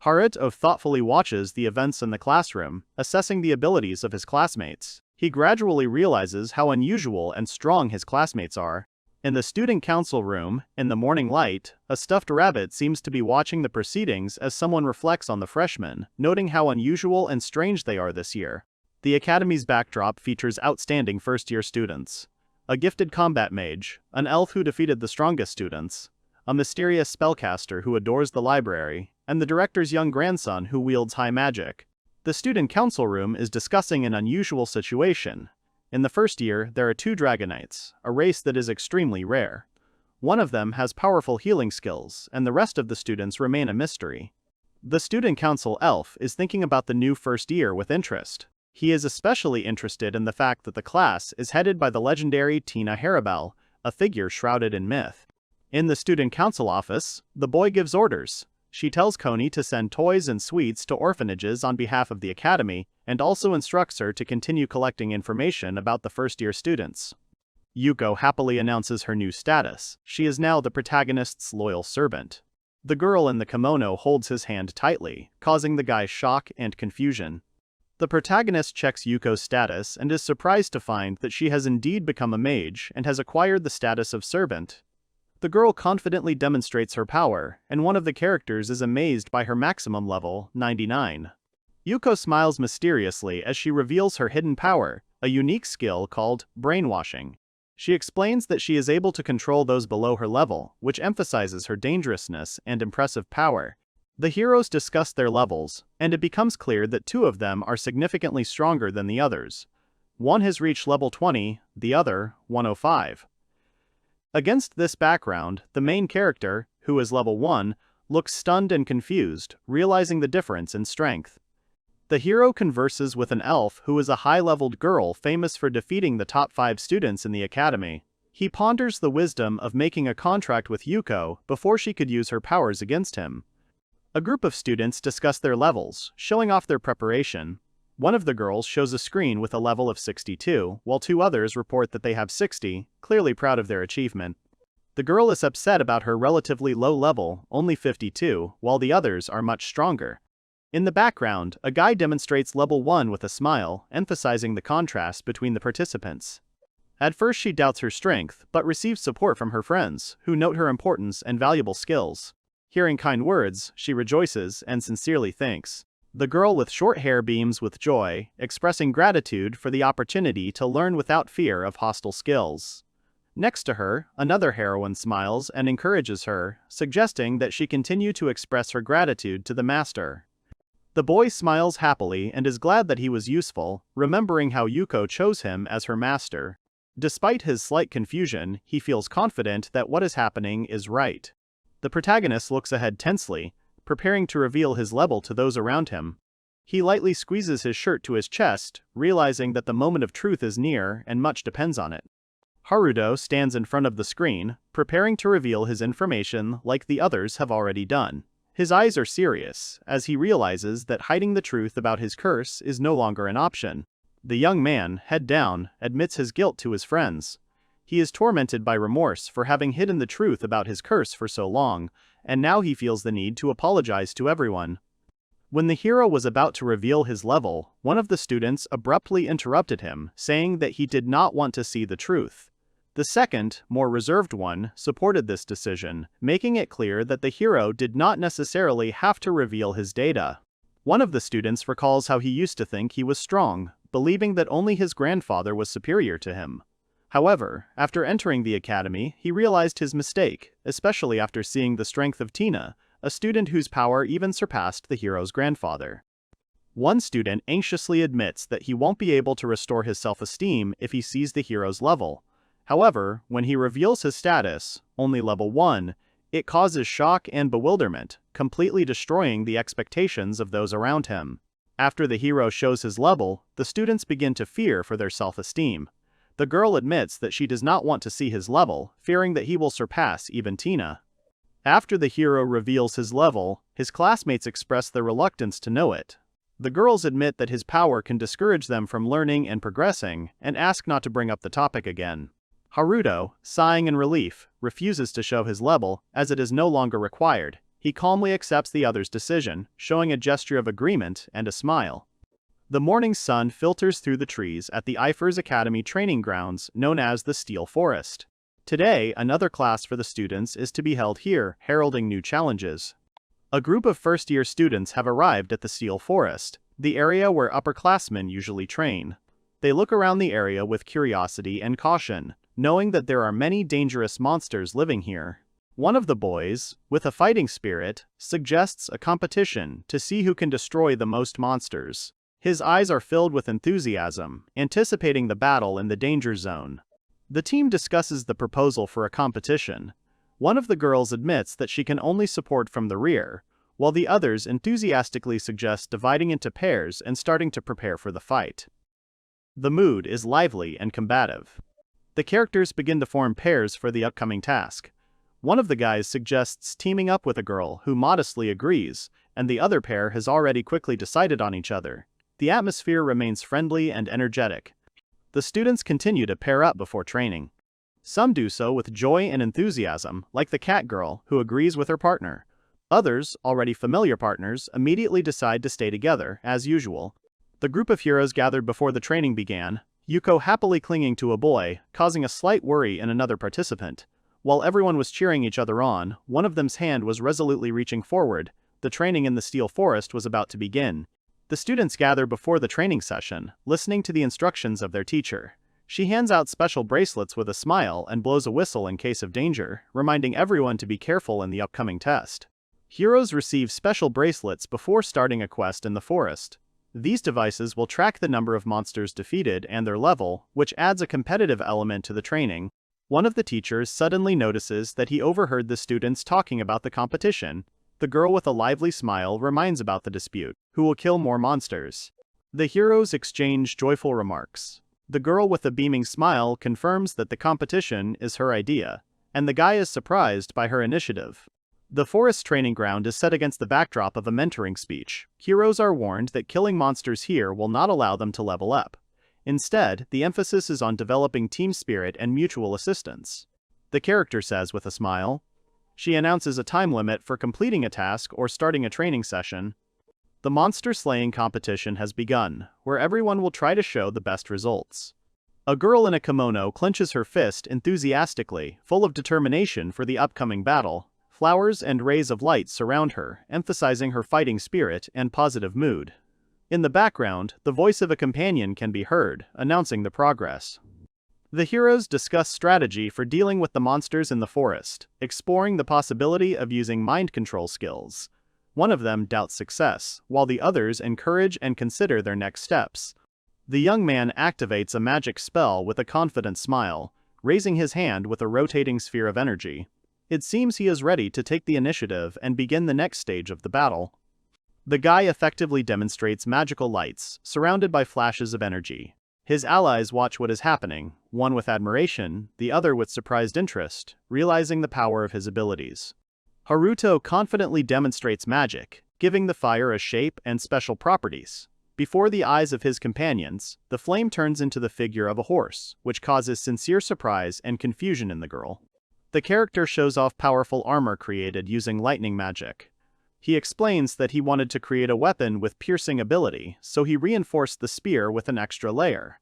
Haruto thoughtfully watches the events in the classroom, assessing the abilities of his classmates. He gradually realizes how unusual and strong his classmates are. In the student council room, in the morning light, a stuffed rabbit seems to be watching the proceedings as someone reflects on the freshmen, noting how unusual and strange they are this year. The academy's backdrop features outstanding first-year students. A gifted combat mage, an elf who defeated the strongest students, a mysterious spellcaster who adores the library, and the director's young grandson who wields high magic. The student council room is discussing an unusual situation. In the first year, there are 2 Dragonites, a race that is extremely rare. One of them has powerful healing skills, and the rest of the students remain a mystery. The student council elf is thinking about the new first year with interest. He is especially interested in the fact that the class is headed by the legendary Tina Haribel, a figure shrouded in myth. In the student council office, the boy gives orders. She tells Koni to send toys and sweets to orphanages on behalf of the academy, and also instructs her to continue collecting information about the first-year students. Yuko happily announces her new status. She is now the protagonist's loyal servant. The girl in the kimono holds his hand tightly, causing the guy shock and confusion. The protagonist checks Yuko's status and is surprised to find that she has indeed become a mage and has acquired the status of servant. The girl confidently demonstrates her power, and one of the characters is amazed by her maximum level, 99. Yuko smiles mysteriously as she reveals her hidden power, a unique skill called brainwashing. She explains that she is able to control those below her level, which emphasizes her dangerousness and impressive power. The heroes discuss their levels, and it becomes clear that 2 of them are significantly stronger than the others. One has reached level 20, the other, 105. Against this background, the main character, who is level 1, looks stunned and confused, realizing the difference in strength. The hero converses with an elf who is a high-leveled girl famous for defeating the top 5 students in the academy. He ponders the wisdom of making a contract with Yuko before she could use her powers against him. A group of students discuss their levels, showing off their preparation. One of the girls shows a screen with a level of 62, while 2 others report that they have 60, clearly proud of their achievement. The girl is upset about her relatively low level, only 52, while the others are much stronger. In the background, a guy demonstrates level 1 with a smile, emphasizing the contrast between the participants. At first she doubts her strength, but receives support from her friends, who note her importance and valuable skills. Hearing kind words, she rejoices and sincerely thanks. The girl with short hair beams with joy, expressing gratitude for the opportunity to learn without fear of hostile skills. Next to her, another heroine smiles and encourages her, suggesting that she continue to express her gratitude to the master. The boy smiles happily and is glad that he was useful, remembering how Yuko chose him as her master. Despite his slight confusion, he feels confident that what is happening is right. The protagonist looks ahead tensely, preparing to reveal his level to those around him. He lightly squeezes his shirt to his chest, realizing that the moment of truth is near and much depends on it. Haruto stands in front of the screen, preparing to reveal his information like the others have already done. His eyes are serious, as he realizes that hiding the truth about his curse is no longer an option. The young man, head down, admits his guilt to his friends. He is tormented by remorse for having hidden the truth about his curse for so long, and now he feels the need to apologize to everyone. When the hero was about to reveal his level, one of the students abruptly interrupted him, saying that he did not want to see the truth. The second, more reserved one, supported this decision, making it clear that the hero did not necessarily have to reveal his data. One of the students recalls how he used to think he was strong, believing that only his grandfather was superior to him. However, after entering the academy, he realized his mistake, especially after seeing the strength of Tina, a student whose power even surpassed the hero's grandfather. One student anxiously admits that he won't be able to restore his self-esteem if he sees the hero's level. However, when he reveals his status, only level 1, it causes shock and bewilderment, completely destroying the expectations of those around him. After the hero shows his level, the students begin to fear for their self-esteem. The girl admits that she does not want to see his level, fearing that he will surpass even Tina. After the hero reveals his level, his classmates express their reluctance to know it. The girls admit that his power can discourage them from learning and progressing, and ask not to bring up the topic again. Haruto, sighing in relief, refuses to show his level, as it is no longer required. He calmly accepts the other's decision, showing a gesture of agreement and a smile. The morning sun filters through the trees at the Ifers Academy training grounds known as the Steel Forest. Today, another class for the students is to be held here, heralding new challenges. A group of first-year students have arrived at the Steel Forest, the area where upperclassmen usually train. They look around the area with curiosity and caution, knowing that there are many dangerous monsters living here. One of the boys, with a fighting spirit, suggests a competition to see who can destroy the most monsters. His eyes are filled with enthusiasm, anticipating the battle in the danger zone. The team discusses the proposal for a competition. One of the girls admits that she can only support from the rear, while the others enthusiastically suggest dividing into pairs and starting to prepare for the fight. The mood is lively and combative. The characters begin to form pairs for the upcoming task. One of the guys suggests teaming up with a girl who modestly agrees, and the other pair has already quickly decided on each other. The atmosphere remains friendly and energetic. The students continue to pair up before training. Some do so with joy and enthusiasm, like the cat girl, who agrees with her partner. Others, already familiar partners, immediately decide to stay together, as usual. The group of heroes gathered before the training began, Yuko happily clinging to a boy, causing a slight worry in another participant. While everyone was cheering each other on, one of them's hand was resolutely reaching forward. The training in the Steel Forest was about to begin. The students gather before the training session, listening to the instructions of their teacher. She hands out special bracelets with a smile and blows a whistle in case of danger, reminding everyone to be careful in the upcoming test. Heroes receive special bracelets before starting a quest in the forest. These devices will track the number of monsters defeated and their level, which adds a competitive element to the training. One of the teachers suddenly notices that he overheard the students talking about the competition. The girl with a lively smile reminds about the dispute, who will kill more monsters. The heroes exchange joyful remarks. The girl with a beaming smile confirms that the competition is her idea, and the guy is surprised by her initiative. The forest training ground is set against the backdrop of a mentoring speech. Heroes are warned that killing monsters here will not allow them to level up. Instead, the emphasis is on developing team spirit and mutual assistance. The character says with a smile. She announces a time limit for completing a task or starting a training session. The monster slaying competition has begun, where everyone will try to show the best results. A girl in a kimono clenches her fist enthusiastically, full of determination for the upcoming battle. Flowers and rays of light surround her, emphasizing her fighting spirit and positive mood. In the background, the voice of a companion can be heard, announcing the progress. The heroes discuss strategy for dealing with the monsters in the forest, exploring the possibility of using mind control skills. One of them doubts success, while the others encourage and consider their next steps. The young man activates a magic spell with a confident smile, raising his hand with a rotating sphere of energy. It seems he is ready to take the initiative and begin the next stage of the battle. The guy effectively demonstrates magical lights, surrounded by flashes of energy. His allies watch what is happening, one with admiration, the other with surprised interest, realizing the power of his abilities. Haruto confidently demonstrates magic, giving the fire a shape and special properties. Before the eyes of his companions, the flame turns into the figure of a horse, which causes sincere surprise and confusion in the girl. The character shows off powerful armor created using lightning magic. He explains that he wanted to create a weapon with piercing ability, so he reinforced the spear with an extra layer.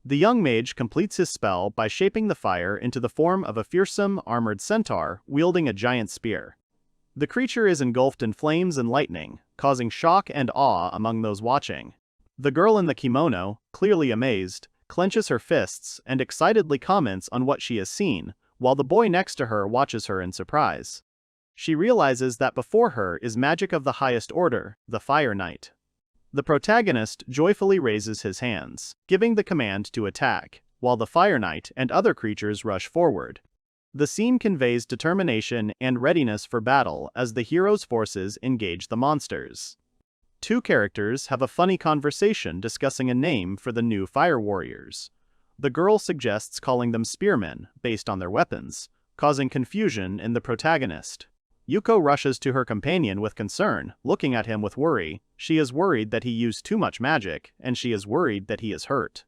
The young mage completes his spell by shaping the fire into the form of a fearsome, armored centaur wielding a giant spear. The creature is engulfed in flames and lightning, causing shock and awe among those watching. The girl in the kimono, clearly amazed, clenches her fists and excitedly comments on what she has seen, while the boy next to her watches her in surprise. She realizes that before her is magic of the highest order, the Fire Knight. The protagonist joyfully raises his hands, giving the command to attack, while the Fire Knight and other creatures rush forward. The scene conveys determination and readiness for battle as the hero's forces engage the monsters. Two characters have a funny conversation discussing a name for the new fire warriors. The girl suggests calling them spearmen, based on their weapons, causing confusion in the protagonist. Yuko rushes to her companion with concern, looking at him with worry. She is worried that he used too much magic, and she is worried that he is hurt.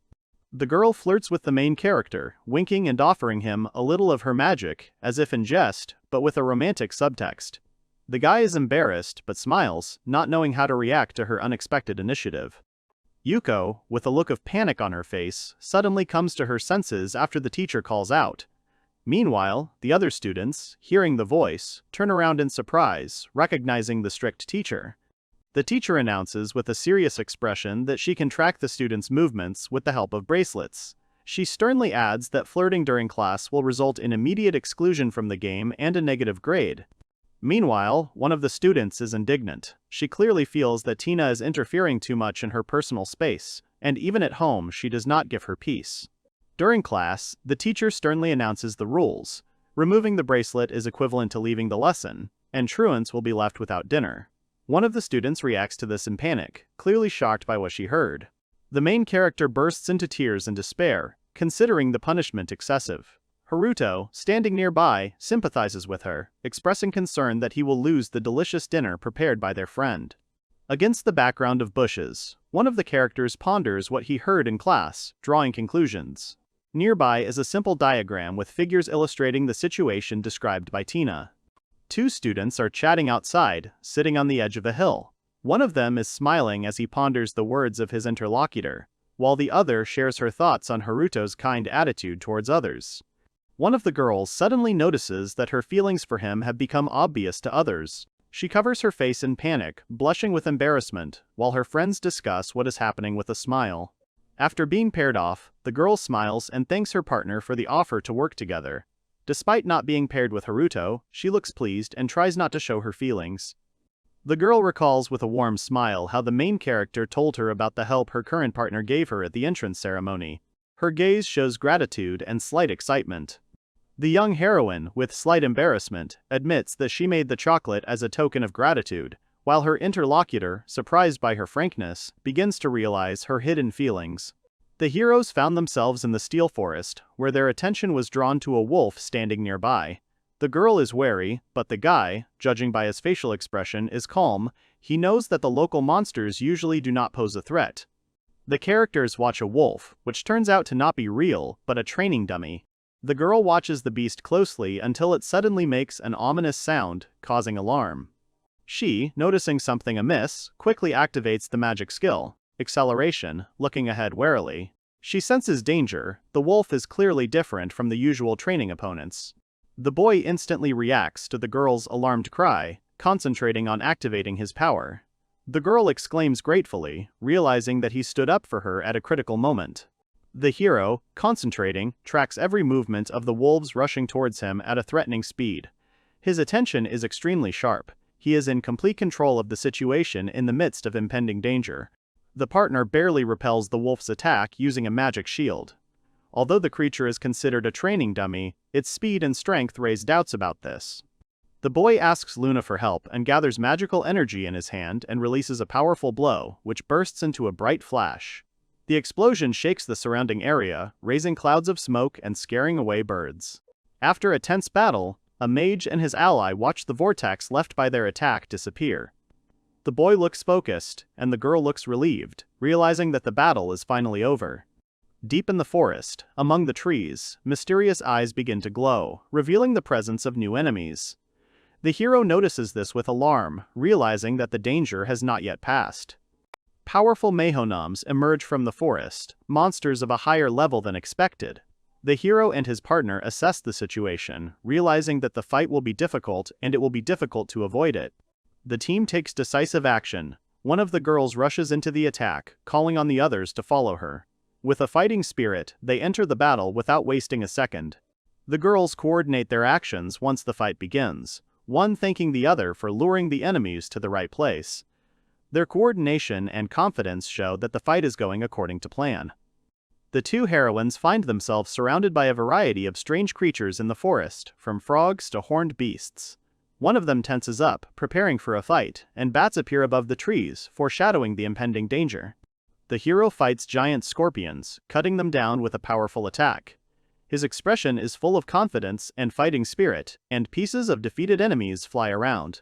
The girl flirts with the main character, winking and offering him a little of her magic, as if in jest, but with a romantic subtext. The guy is embarrassed, but smiles, not knowing how to react to her unexpected initiative. Yuko, with a look of panic on her face, suddenly comes to her senses after the teacher calls out. Meanwhile, the other students, hearing the voice, turn around in surprise, recognizing the strict teacher. The teacher announces with a serious expression that she can track the students' movements with the help of bracelets. She sternly adds that flirting during class will result in immediate exclusion from the game and a negative grade. Meanwhile, one of the students is indignant. She clearly feels that Tina is interfering too much in her personal space, and even at home she does not give her peace. During class, the teacher sternly announces the rules. Removing the bracelet is equivalent to leaving the lesson, and truants will be left without dinner. One of the students reacts to this in panic, clearly shocked by what she heard. The main character bursts into tears in despair, considering the punishment excessive. Haruto, standing nearby, sympathizes with her, expressing concern that he will lose the delicious dinner prepared by their friend. Against the background of bushes, one of the characters ponders what he heard in class, drawing conclusions. Nearby is a simple diagram with figures illustrating the situation described by Tina. Two students are chatting outside, sitting on the edge of a hill. One of them is smiling as he ponders the words of his interlocutor, while the other shares her thoughts on Haruto's kind attitude towards others. One of the girls suddenly notices that her feelings for him have become obvious to others. She covers her face in panic, blushing with embarrassment, while her friends discuss what is happening with a smile. After being paired off, the girl smiles and thanks her partner for the offer to work together. Despite not being paired with Haruto, she looks pleased and tries not to show her feelings. The girl recalls with a warm smile how the main character told her about the help her current partner gave her at the entrance ceremony. Her gaze shows gratitude and slight excitement. The young heroine, with slight embarrassment, admits that she made the chocolate as a token of gratitude, while her interlocutor, surprised by her frankness, begins to realize her hidden feelings. The heroes found themselves in the steel forest, where their attention was drawn to a wolf standing nearby. The girl is wary, but the guy, judging by his facial expression, is calm. He knows that the local monsters usually do not pose a threat. The characters watch a wolf, which turns out to not be real, but a training dummy. The girl watches the beast closely until it suddenly makes an ominous sound, causing alarm. She, noticing something amiss, quickly activates the magic skill, Acceleration, looking ahead warily. She senses danger. The wolf is clearly different from the usual training opponents. The boy instantly reacts to the girl's alarmed cry, concentrating on activating his power. The girl exclaims gratefully, realizing that he stood up for her at a critical moment. The hero, concentrating, tracks every movement of the wolves rushing towards him at a threatening speed. His attention is extremely sharp. He is in complete control of the situation in the midst of impending danger. The partner barely repels the wolf's attack using a magic shield. Although the creature is considered a training dummy, its speed and strength raise doubts about this. The boy asks Luna for help and gathers magical energy in his hand and releases a powerful blow, which bursts into a bright flash. The explosion shakes the surrounding area, raising clouds of smoke and scaring away birds. After a tense battle, a mage and his ally watch the vortex left by their attack disappear. The boy looks focused, and the girl looks relieved, realizing that the battle is finally over. Deep in the forest, among the trees, mysterious eyes begin to glow, revealing the presence of new enemies. The hero notices this with alarm, realizing that the danger has not yet passed. Powerful Mahou emerge from the forest, monsters of a higher level than expected. The hero and his partner assess the situation, realizing that the fight will be difficult and it will be difficult to avoid it. The team takes decisive action. One of the girls rushes into the attack, calling on the others to follow her. With a fighting spirit, they enter the battle without wasting a second. The girls coordinate their actions once the fight begins, one thanking the other for luring the enemies to the right place. Their coordination and confidence show that the fight is going according to plan. The two heroines find themselves surrounded by a variety of strange creatures in the forest, from frogs to horned beasts. One of them tenses up, preparing for a fight, and bats appear above the trees, foreshadowing the impending danger. The hero fights giant scorpions, cutting them down with a powerful attack. His expression is full of confidence and fighting spirit, and pieces of defeated enemies fly around.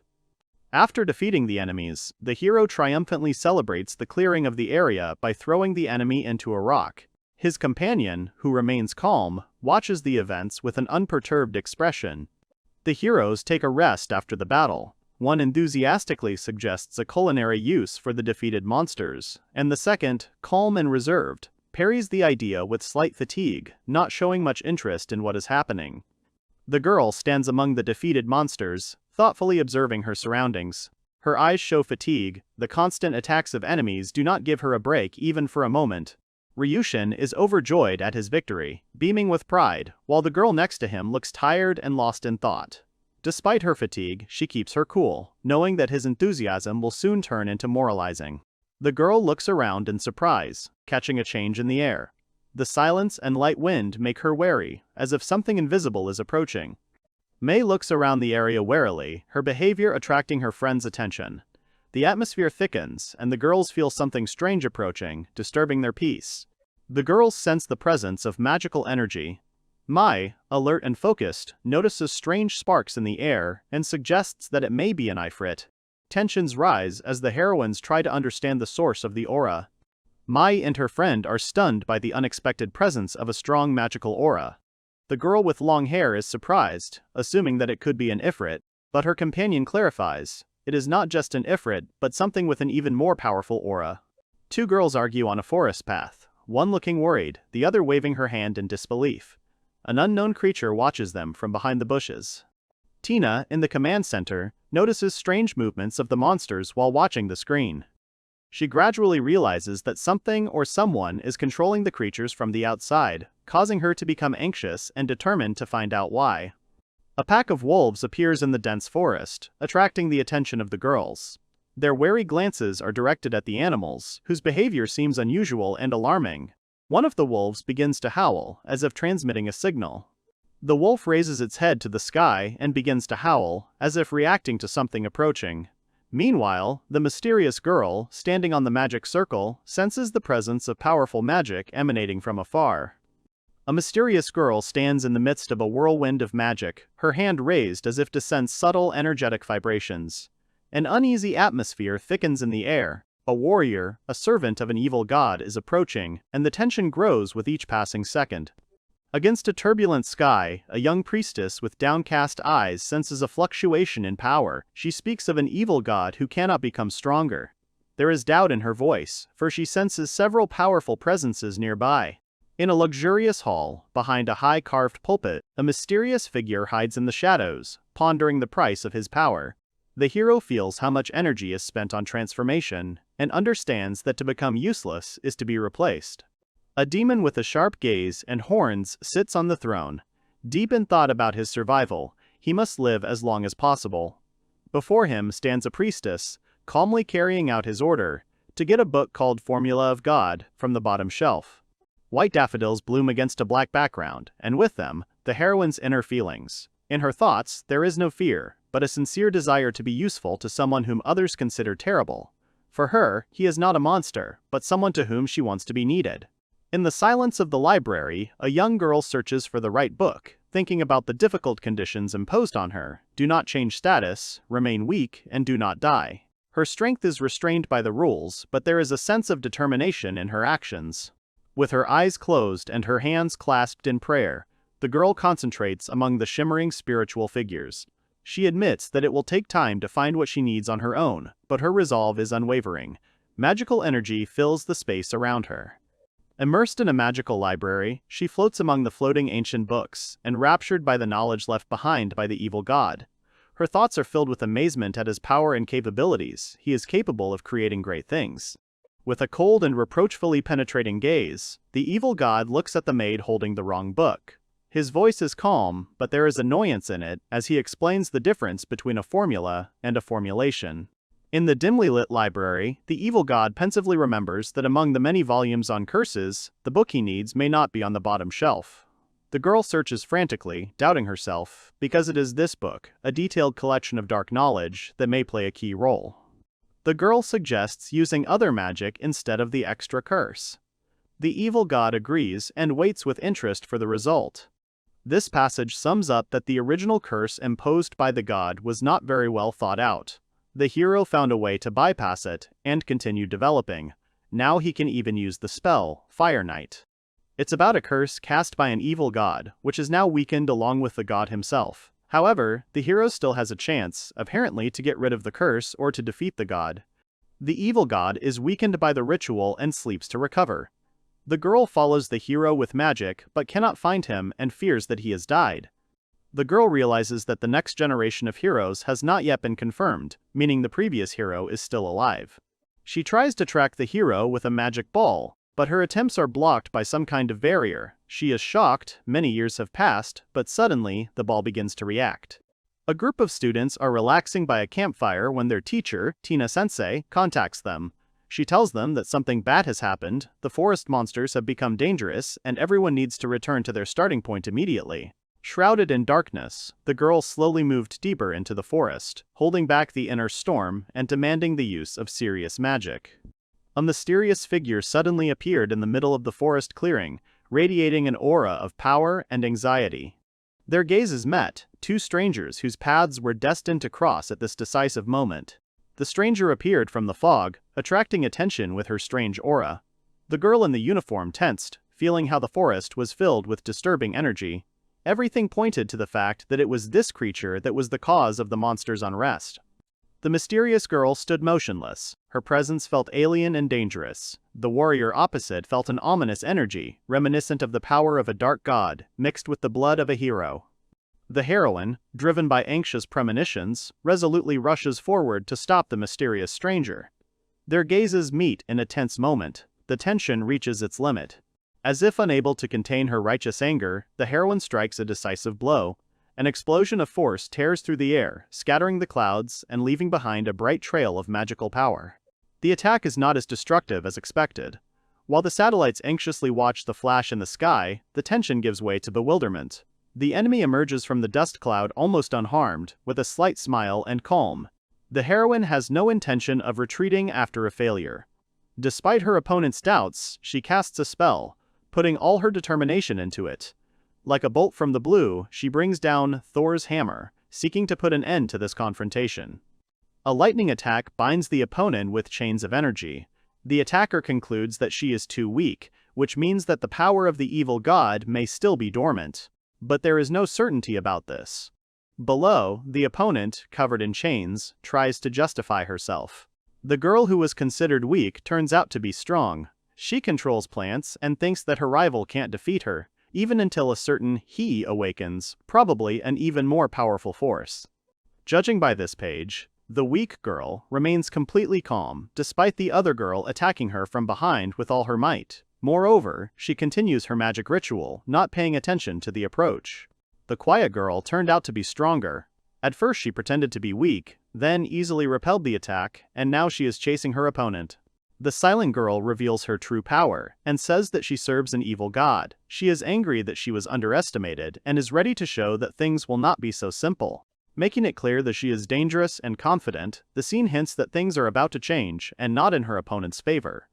After defeating the enemies, the hero triumphantly celebrates the clearing of the area by throwing the enemy into a rock. His companion, who remains calm, watches the events with an unperturbed expression. The heroes take a rest after the battle. One enthusiastically suggests a culinary use for the defeated monsters, and the second, calm and reserved, parries the idea with slight fatigue, not showing much interest in what is happening. The girl stands among the defeated monsters, thoughtfully observing her surroundings. Her eyes show fatigue, the constant attacks of enemies do not give her a break even for a moment. Ryushin is overjoyed at his victory, beaming with pride, while the girl next to him looks tired and lost in thought. Despite her fatigue, she keeps her cool, knowing that his enthusiasm will soon turn into moralizing. The girl looks around in surprise, catching a change in the air. The silence and light wind make her wary, as if something invisible is approaching. Mei looks around the area warily, her behavior attracting her friend's attention. The atmosphere thickens, and the girls feel something strange approaching, disturbing their peace. The girls sense the presence of magical energy. Mai, alert and focused, notices strange sparks in the air and suggests that it may be an ifrit. Tensions rise as the heroines try to understand the source of the aura. Mai and her friend are stunned by the unexpected presence of a strong magical aura. The girl with long hair is surprised, assuming that it could be an ifrit, but her companion clarifies. It is not just an ifrit, but something with an even more powerful aura. Two girls argue on a forest path, one looking worried, the other waving her hand in disbelief. An unknown creature watches them from behind the bushes. Tina, in the command center, notices strange movements of the monsters while watching the screen. She gradually realizes that something or someone is controlling the creatures from the outside, causing her to become anxious and determined to find out why. A pack of wolves appears in the dense forest, attracting the attention of the girls. Their wary glances are directed at the animals, whose behavior seems unusual and alarming. One of the wolves begins to howl, as if transmitting a signal. The wolf raises its head to the sky and begins to howl, as if reacting to something approaching. Meanwhile, the mysterious girl, standing on the magic circle, senses the presence of powerful magic emanating from afar. A mysterious girl stands in the midst of a whirlwind of magic, her hand raised as if to send subtle energetic vibrations. An uneasy atmosphere thickens in the air. A warrior, a servant of an evil god, is approaching, and the tension grows with each passing second. Against a turbulent sky, a young priestess with downcast eyes senses a fluctuation in power. She speaks of an evil god who cannot become stronger. There is doubt in her voice, for she senses several powerful presences nearby. In a luxurious hall, behind a high carved pulpit, a mysterious figure hides in the shadows, pondering the price of his power. The hero feels how much energy is spent on transformation, and understands that to become useless is to be replaced. A demon with a sharp gaze and horns sits on the throne. Deep in thought about his survival, he must live as long as possible. Before him stands a priestess, calmly carrying out his order, to get a book called Formula of God from the bottom shelf. White daffodils bloom against a black background, and with them, the heroine's inner feelings. In her thoughts, there is no fear, but a sincere desire to be useful to someone whom others consider terrible. For her, he is not a monster, but someone to whom she wants to be needed. In the silence of the library, a young girl searches for the right book, thinking about the difficult conditions imposed on her. Do not change status, remain weak, and do not die. Her strength is restrained by the rules, but there is a sense of determination in her actions. With her eyes closed and her hands clasped in prayer, the girl concentrates among the shimmering spiritual figures. She admits that it will take time to find what she needs on her own, but her resolve is unwavering. Magical energy fills the space around her. Immersed in a magical library, she floats among the floating ancient books, enraptured by the knowledge left behind by the evil god. Her thoughts are filled with amazement at his power and capabilities. He is capable of creating great things. With a cold and reproachfully penetrating gaze, the evil god looks at the maid holding the wrong book. His voice is calm, but there is annoyance in it as he explains the difference between a formula and a formulation. In the dimly lit library, the evil god pensively remembers that among the many volumes on curses, the book he needs may not be on the bottom shelf. The girl searches frantically, doubting herself, because it is this book, a detailed collection of dark knowledge, that may play a key role. The girl suggests using other magic instead of the extra curse. The evil god agrees and waits with interest for the result. This passage sums up that the original curse imposed by the god was not very well thought out. The hero found a way to bypass it and continued developing. Now he can even use the spell, Fire Knight. It's about a curse cast by an evil god, which is now weakened along with the god himself. However, the hero still has a chance, apparently, to get rid of the curse or to defeat the god. The evil god is weakened by the ritual and sleeps to recover. The girl follows the hero with magic but cannot find him and fears that he has died. The girl realizes that the next generation of heroes has not yet been confirmed, meaning the previous hero is still alive. She tries to track the hero with a magic ball, but her attempts are blocked by some kind of barrier. She is shocked, many years have passed, but suddenly, the ball begins to react. A group of students are relaxing by a campfire when their teacher, Tina-sensei, contacts them. She tells them that something bad has happened, the forest monsters have become dangerous, and everyone needs to return to their starting point immediately. Shrouded in darkness, the girl slowly moved deeper into the forest, holding back the inner storm and demanding the use of serious magic. A mysterious figure suddenly appeared in the middle of the forest clearing, radiating an aura of power and anxiety. Their gazes met, two strangers whose paths were destined to cross at this decisive moment. The stranger appeared from the fog, attracting attention with her strange aura. The girl in the uniform tensed, feeling how the forest was filled with disturbing energy. Everything pointed to the fact that it was this creature that was the cause of the monster's unrest. The mysterious girl stood motionless. Her presence felt alien and dangerous. The warrior opposite felt an ominous energy, reminiscent of the power of a dark god, mixed with the blood of a hero. The heroine, driven by anxious premonitions, resolutely rushes forward to stop the mysterious stranger. Their gazes meet in a tense moment. The tension reaches its limit. As if unable to contain her righteous anger, the heroine strikes a decisive blow. An explosion of force tears through the air, scattering the clouds and leaving behind a bright trail of magical power. The attack is not as destructive as expected. While the satellites anxiously watch the flash in the sky, the tension gives way to bewilderment. The enemy emerges from the dust cloud almost unharmed, with a slight smile and calm. The heroine has no intention of retreating after a failure. Despite her opponent's doubts, she casts a spell, putting all her determination into it. Like a bolt from the blue, she brings down Thor's hammer, seeking to put an end to this confrontation. A lightning attack binds the opponent with chains of energy. The attacker concludes that she is too weak, which means that the power of the evil god may still be dormant. But there is no certainty about this. Below, the opponent, covered in chains, tries to justify herself. The girl who was considered weak turns out to be strong. She controls plants and thinks that her rival can't defeat her, even until a certain he awakens, probably an even more powerful force. Judging by this page, the weak girl remains completely calm, despite the other girl attacking her from behind with all her might. Moreover, she continues her magic ritual, not paying attention to the approach. The quiet girl turned out to be stronger. At first she pretended to be weak, then easily repelled the attack, and now she is chasing her opponent. The silent girl reveals her true power, and says that she serves an evil god. She is angry that she was underestimated, and is ready to show that things will not be so simple. Making it clear that she is dangerous and confident, the scene hints that things are about to change, and not in her opponent's favor.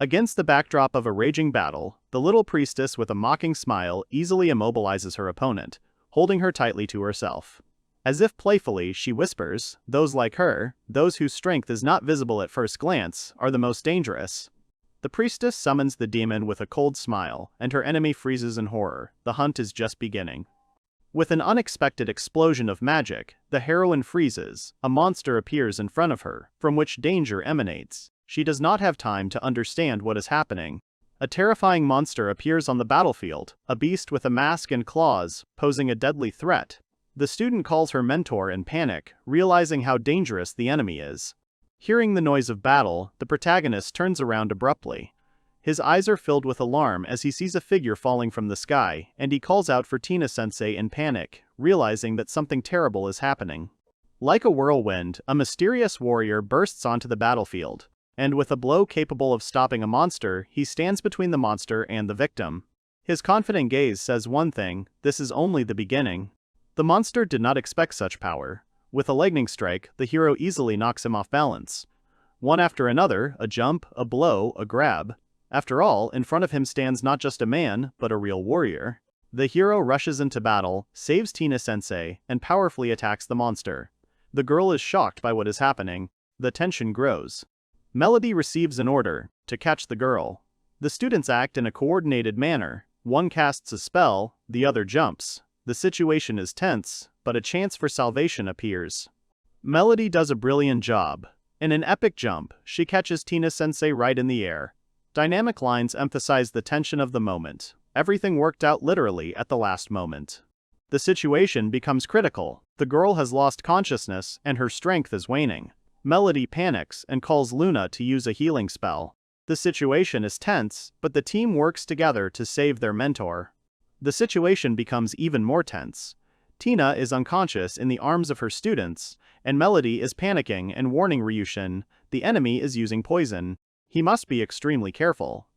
Against the backdrop of a raging battle, the little priestess with a mocking smile easily immobilizes her opponent, holding her tightly to herself. As if playfully, she whispers, "Those like her, those whose strength is not visible at first glance, are the most dangerous." The priestess summons the demon with a cold smile, and her enemy freezes in horror. The hunt is just beginning. With an unexpected explosion of magic, the heroine freezes. A monster appears in front of her, from which danger emanates. She does not have time to understand what is happening. A terrifying monster appears on the battlefield, a beast with a mask and claws, posing a deadly threat. The student calls her mentor in panic, realizing how dangerous the enemy is. Hearing the noise of battle, the protagonist turns around abruptly. His eyes are filled with alarm as he sees a figure falling from the sky, and he calls out for Tina-sensei in panic, realizing that something terrible is happening. Like a whirlwind, a mysterious warrior bursts onto the battlefield, and with a blow capable of stopping a monster, he stands between the monster and the victim. His confident gaze says one thing: this is only the beginning. The monster did not expect such power. With a lightning strike, the hero easily knocks him off balance. One after another, a jump, a blow, a grab. After all, in front of him stands not just a man, but a real warrior. The hero rushes into battle, saves Tina-sensei, and powerfully attacks the monster. The girl is shocked by what is happening. The tension grows. Melody receives an order to catch the girl. The students act in a coordinated manner. One casts a spell, the other jumps. The situation is tense, but a chance for salvation appears. Melody does a brilliant job. In an epic jump, she catches Tina-sensei right in the air. Dynamic lines emphasize the tension of the moment. Everything worked out literally at the last moment. The situation becomes critical. The girl has lost consciousness and her strength is waning. Melody panics and calls Luna to use a healing spell. The situation is tense, but the team works together to save their mentor. The situation becomes even more tense. Tina is unconscious in the arms of her students, and Melody is panicking and warning Ryushin, the enemy is using poison. He must be extremely careful.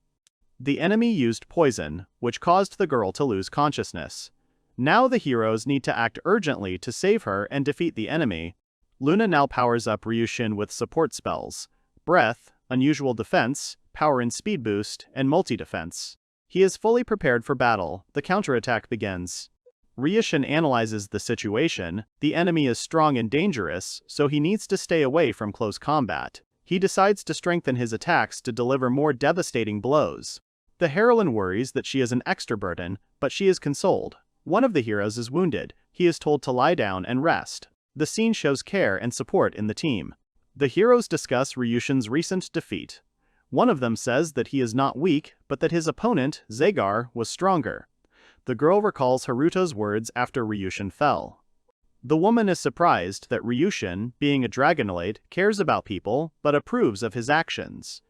The enemy used poison, which caused the girl to lose consciousness. Now the heroes need to act urgently to save her and defeat the enemy. Luna now powers up Ryushin with support spells: Breath, Unusual Defense, Power and Speed Boost, and Multi-Defense. He is fully prepared for battle. The counterattack begins. Ryushin analyzes the situation. The enemy is strong and dangerous, so he needs to stay away from close combat. He decides to strengthen his attacks to deliver more devastating blows. The heroine worries that she is an extra burden, but she is consoled. One of the heroes is wounded. He is told to lie down and rest. The scene shows care and support in the team. The heroes discuss Ryushin's recent defeat. One of them says that he is not weak, but that his opponent, Zagar, was stronger. The girl recalls Haruto's words after Ryushin fell. The woman is surprised that Ryushin, being a Dragonolate, cares about people, but approves of his actions.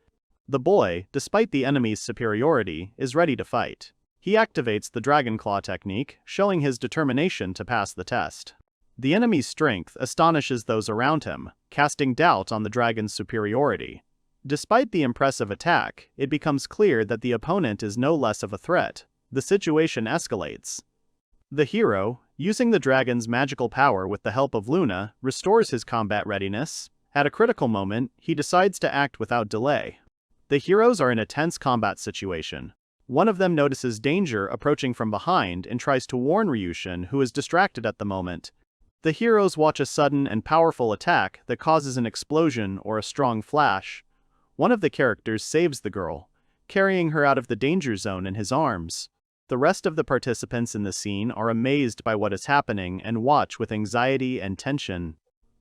The boy, despite the enemy's superiority, is ready to fight. He activates the Dragon Claw technique, showing his determination to pass the test. The enemy's strength astonishes those around him, casting doubt on the dragon's superiority. Despite the impressive attack, it becomes clear that the opponent is no less of a threat. The situation escalates. The hero, using the dragon's magical power with the help of Luna, restores his combat readiness. At a critical moment, he decides to act without delay. The heroes are in a tense combat situation. One of them notices danger approaching from behind and tries to warn Ryushin, who is distracted at the moment. The heroes watch a sudden and powerful attack that causes an explosion or a strong flash. One of the characters saves the girl, carrying her out of the danger zone in his arms. The rest of the participants in the scene are amazed by what is happening and watch with anxiety and tension.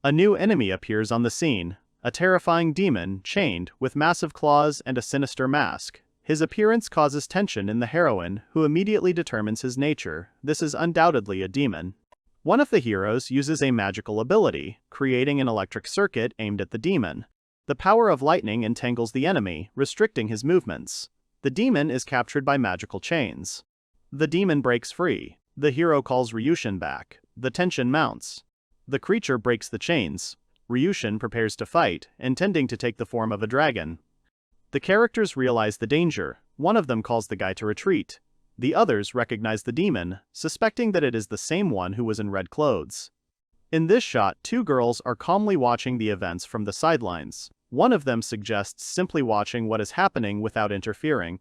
A new enemy appears on the scene, a terrifying demon, chained, with massive claws and a sinister mask. His appearance causes tension in the heroine, who immediately determines his nature. This is undoubtedly a demon. One of the heroes uses a magical ability, creating an electric circuit aimed at the demon. The power of lightning entangles the enemy, restricting his movements. The demon is captured by magical chains. The demon breaks free. The hero calls Ryushin back. The tension mounts. The creature breaks the chains. Ryushin prepares to fight, intending to take the form of a dragon. The characters realize the danger. One of them calls the guy to retreat. The others recognize the demon, suspecting that it is the same one who was in red clothes. In this shot, two girls are calmly watching the events from the sidelines. One of them suggests simply watching what is happening without interfering.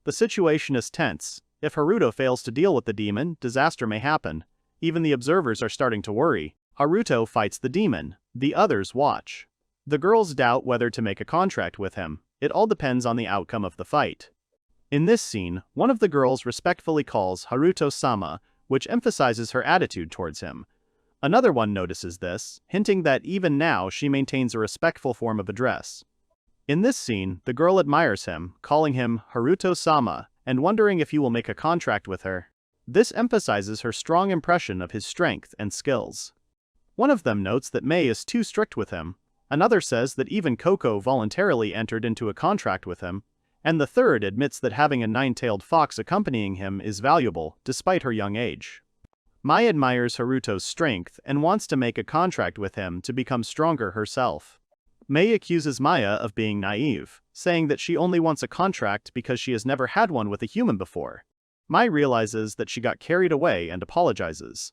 The situation is tense. If Haruto fails to deal with the demon, disaster may happen. Even the observers are starting to worry. Haruto fights the demon. The others watch. The girls doubt whether to make a contract with him. It all depends on the outcome of the fight. In this scene, one of the girls respectfully calls Haruto-sama, which emphasizes her attitude towards him. Another one notices this, hinting that even now she maintains a respectful form of address. In this scene, the girl admires him, calling him Haruto-sama, and wondering if he will make a contract with her. This emphasizes her strong impression of his strength and skills. One of them notes that Mei is too strict with him, another says that even Coco voluntarily entered into a contract with him, and the third admits that having a nine-tailed fox accompanying him is valuable, despite her young age. Mai admires Haruto's strength and wants to make a contract with him to become stronger herself. Mei accuses Maya of being naive, saying that she only wants a contract because she has never had one with a human before. Mai realizes that she got carried away and apologizes.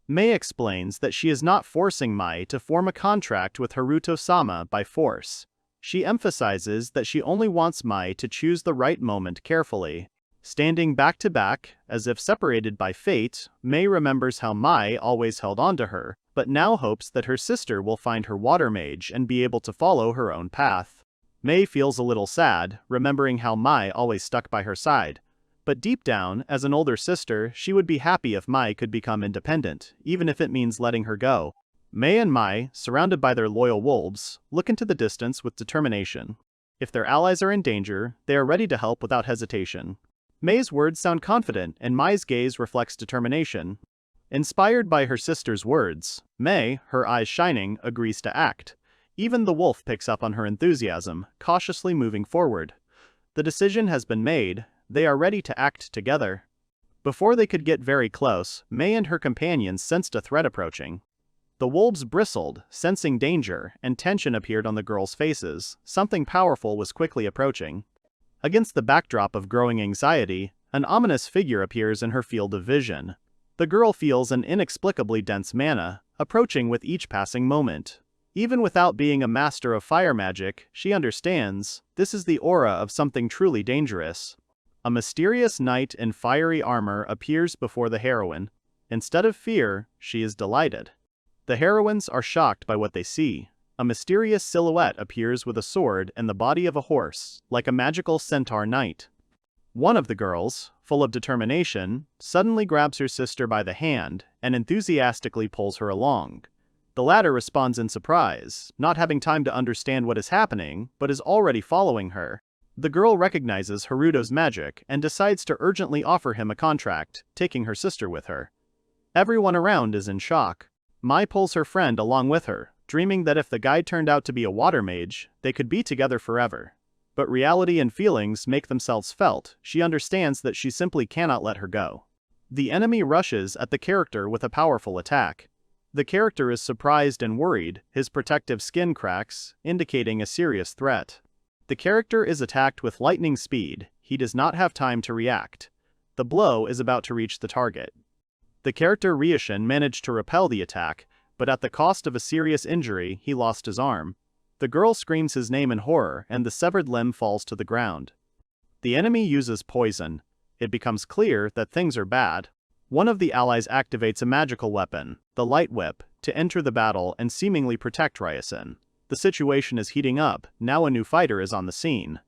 Mei explains that she is not forcing Mai to form a contract with Haruto-sama by force. She emphasizes that she only wants Mai to choose the right moment carefully. Standing back to back, as if separated by fate, Mei remembers how Mai always held on to her, but now hopes that her sister will find her water mage and be able to follow her own path. Mei feels a little sad, remembering how Mai always stuck by her side. But deep down, as an older sister, she would be happy if Mai could become independent, even if it means letting her go. Mei and Mai, surrounded by their loyal wolves, look into the distance with determination. If their allies are in danger, they are ready to help without hesitation. Mei's words sound confident, and Mai's gaze reflects determination. Inspired by her sister's words, Mei, her eyes shining, agrees to act. Even the wolf picks up on her enthusiasm, cautiously moving forward. The decision has been made, they are ready to act together. Before they could get very close, Mei and her companions sensed a threat approaching. The wolves bristled, sensing danger, and tension appeared on the girls' faces. Something powerful was quickly approaching. Against the backdrop of growing anxiety, an ominous figure appears in her field of vision. The girl feels an inexplicably dense mana, approaching with each passing moment. Even without being a master of fire magic, she understands, this is the aura of something truly dangerous. A mysterious knight in fiery armor appears before the heroine. Instead of fear, she is delighted. The heroines are shocked by what they see. A mysterious silhouette appears with a sword and the body of a horse, like a magical centaur knight. One of the girls, full of determination, suddenly grabs her sister by the hand and enthusiastically pulls her along. The latter responds in surprise, not having time to understand what is happening, but is already following her. The girl recognizes Haruto's magic and decides to urgently offer him a contract, taking her sister with her. Everyone around is in shock. Mai pulls her friend along with her, dreaming that if the guy turned out to be a water mage, they could be together forever. But reality and feelings make themselves felt. She understands that she simply cannot let her go. The enemy rushes at the character with a powerful attack. The character is surprised and worried, his protective skin cracks, indicating a serious threat. The character is attacked with lightning speed, he does not have time to react. The blow is about to reach the target. The character Ryushin managed to repel the attack, but at the cost of a serious injury, he lost his arm. The girl screams his name in horror and the severed limb falls to the ground. The enemy uses poison. It becomes clear that things are bad. One of the allies activates a magical weapon, the Light Whip, to enter the battle and seemingly protect Ryusin. The situation is heating up, now a new fighter is on the scene.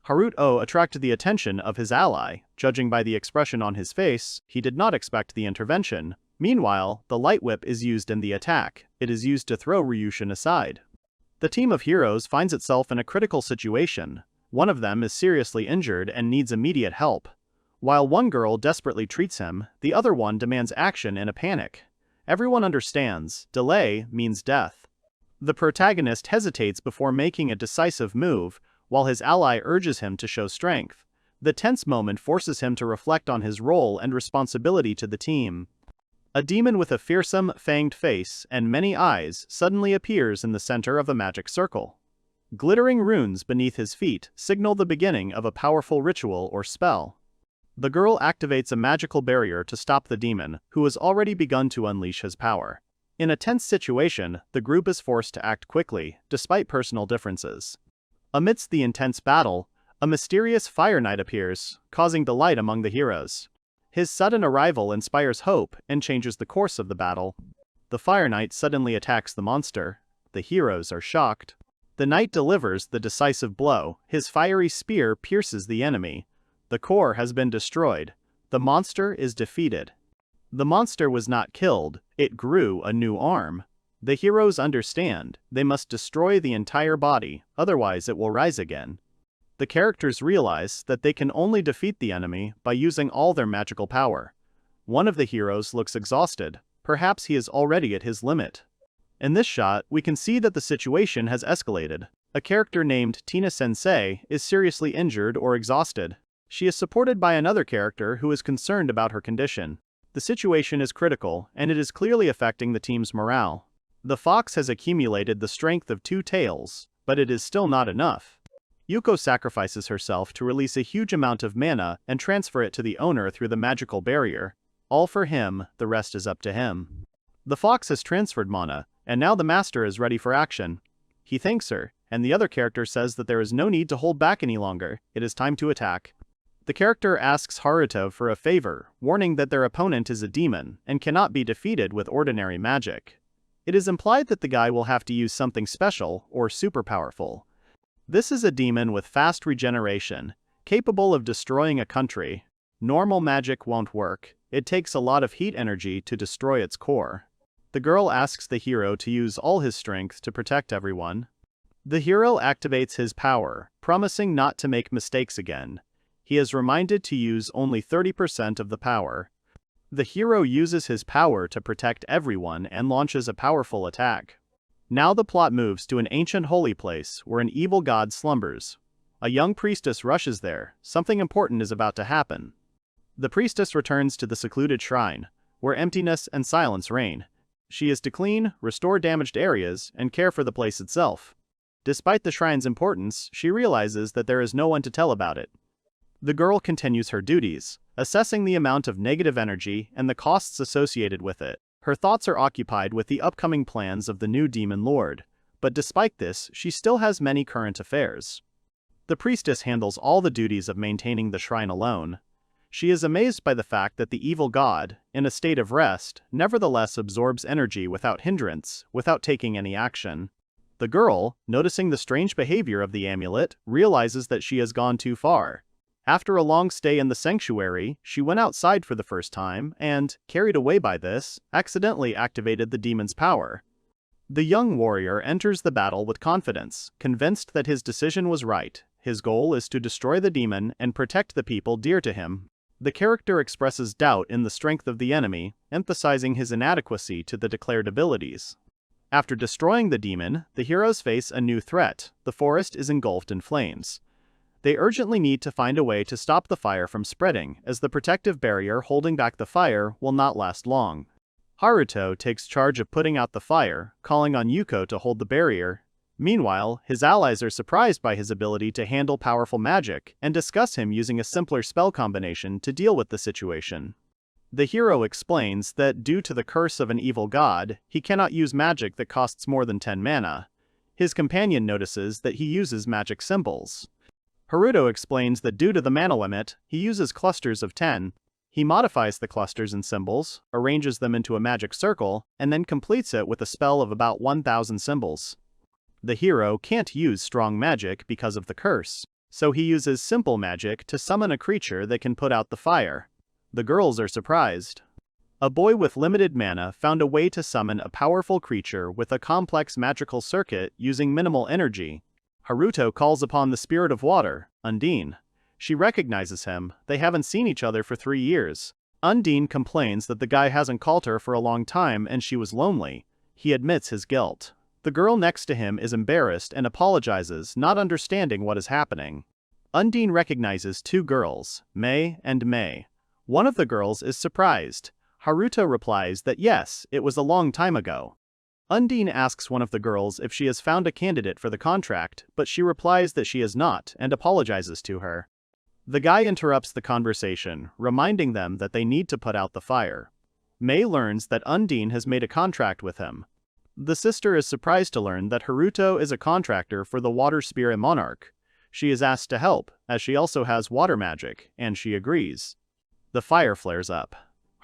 Haruto attracted the attention of his ally. Judging by the expression on his face, he did not expect the intervention. Meanwhile, the Light Whip is used in the attack. It is used to throw Ryushin aside. The team of heroes finds itself in a critical situation. One of them is seriously injured and needs immediate help. While one girl desperately treats him, the other one demands action in a panic. Everyone understands, delay means death. The protagonist hesitates before making a decisive move, while his ally urges him to show strength. The tense moment forces him to reflect on his role and responsibility to the team. A demon with a fearsome, fanged face and many eyes suddenly appears in the center of a magic circle. Glittering runes beneath his feet signal the beginning of a powerful ritual or spell. The girl activates a magical barrier to stop the demon, who has already begun to unleash his power. In a tense situation, the group is forced to act quickly, despite personal differences. Amidst the intense battle, a mysterious fire knight appears, causing delight among the heroes. His sudden arrival inspires hope and changes the course of the battle. The fire knight suddenly attacks the monster. The heroes are shocked. The knight delivers the decisive blow. His fiery spear pierces the enemy. The core has been destroyed. The monster is defeated. The monster was not killed, it grew a new arm. The heroes understand, they must destroy the entire body, otherwise it will rise again. The characters realize that they can only defeat the enemy by using all their magical power. One of the heroes looks exhausted, perhaps he is already at his limit. In this shot, we can see that the situation has escalated. A character named Tina Sensei is seriously injured or exhausted. She is supported by another character who is concerned about her condition. The situation is critical, and it is clearly affecting the team's morale. The fox has accumulated the strength of 2 tails, but it is still not enough. Yuko sacrifices herself to release a huge amount of mana and transfer it to the owner through the magical barrier. All for him, the rest is up to him. The fox has transferred mana, and now the master is ready for action. He thanks her, and the other character says that there is no need to hold back any longer, it is time to attack. The character asks Haruto for a favor, warning that their opponent is a demon and cannot be defeated with ordinary magic. It is implied that the guy will have to use something special or super powerful. This is a demon with fast regeneration, capable of destroying a country. Normal magic won't work, it takes a lot of heat energy to destroy its core. The girl asks the hero to use all his strength to protect everyone. The hero activates his power, promising not to make mistakes again. He is reminded to use only 30% of the power. The hero uses his power to protect everyone and launches a powerful attack. Now the plot moves to an ancient holy place where an evil god slumbers. A young priestess rushes there, something important is about to happen. The priestess returns to the secluded shrine, where emptiness and silence reign. She is to clean, restore damaged areas, and care for the place itself. Despite the shrine's importance, she realizes that there is no one to tell about it. The girl continues her duties, assessing the amount of negative energy and the costs associated with it. Her thoughts are occupied with the upcoming plans of the new demon lord, but despite this, she still has many current affairs. The priestess handles all the duties of maintaining the shrine alone. She is amazed by the fact that the evil god, in a state of rest, nevertheless absorbs energy without hindrance, without taking any action. The girl, noticing the strange behavior of the amulet, realizes that she has gone too far. After a long stay in the sanctuary, she went outside for the first time and, carried away by this, accidentally activated the demon's power. The young warrior enters the battle with confidence, convinced that his decision was right. His goal is to destroy the demon and protect the people dear to him. The character expresses doubt in the strength of the enemy, emphasizing his inadequacy to the declared abilities. After destroying the demon, the heroes face a new threat. The forest is engulfed in flames. They urgently need to find a way to stop the fire from spreading, as the protective barrier holding back the fire will not last long. Haruto takes charge of putting out the fire, calling on Yuko to hold the barrier. Meanwhile, his allies are surprised by his ability to handle powerful magic and discuss him using a simpler spell combination to deal with the situation. The hero explains that due to the curse of an evil god, he cannot use magic that costs more than 10 mana. His companion notices that he uses magic symbols. Haruto explains that due to the mana limit, he uses clusters of 10. He modifies the clusters and symbols, arranges them into a magic circle, and then completes it with a spell of about 1,000 symbols. The hero can't use strong magic because of the curse, so he uses simple magic to summon a creature that can put out the fire. The girls are surprised. A boy with limited mana found a way to summon a powerful creature with a complex magical circuit using minimal energy. Haruto calls upon the spirit of water, Undine. She recognizes him, they haven't seen each other for 3 years. Undine complains that the guy hasn't called her for a long time and she was lonely. He admits his guilt. The girl next to him is embarrassed and apologizes, not understanding what is happening. Undine recognizes 2 girls, Mei and Mei. One of the girls is surprised. Haruto replies that yes, it was a long time ago. Undine asks one of the girls if she has found a candidate for the contract, but she replies that she has not and apologizes to her. The guy interrupts the conversation, reminding them that they need to put out the fire. Mei learns that Undine has made a contract with him. The sister is surprised to learn that Haruto is a contractor for the Water Spirit Monarch. She is asked to help, as she also has water magic, and she agrees. The fire flares up.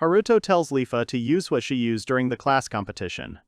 Haruto tells Lifa to use what she used during the class competition.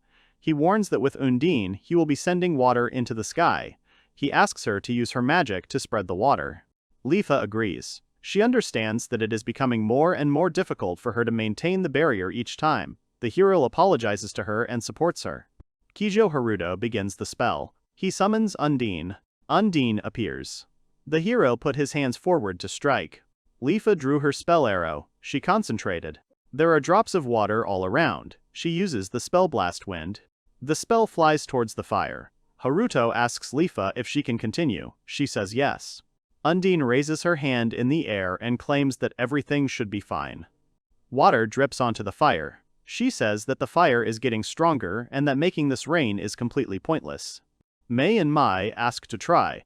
He warns that with Undine, he will be sending water into the sky. He asks her to use her magic to spread the water. Lifa agrees. She understands that it is becoming more and more difficult for her to maintain the barrier each time. The hero apologizes to her and supports her. Kijo Haruto begins the spell. He summons Undine. Undine appears. The hero put his hands forward to strike. Lifa drew her spell arrow. She concentrated. There are drops of water all around. She uses the spell blast wind. The spell flies towards the fire. Haruto asks Lifa if she can continue. She says yes. Undine raises her hand in the air and claims that everything should be fine. Water drips onto the fire. She says that the fire is getting stronger and that making this rain is completely pointless. Mei and Mai ask to try.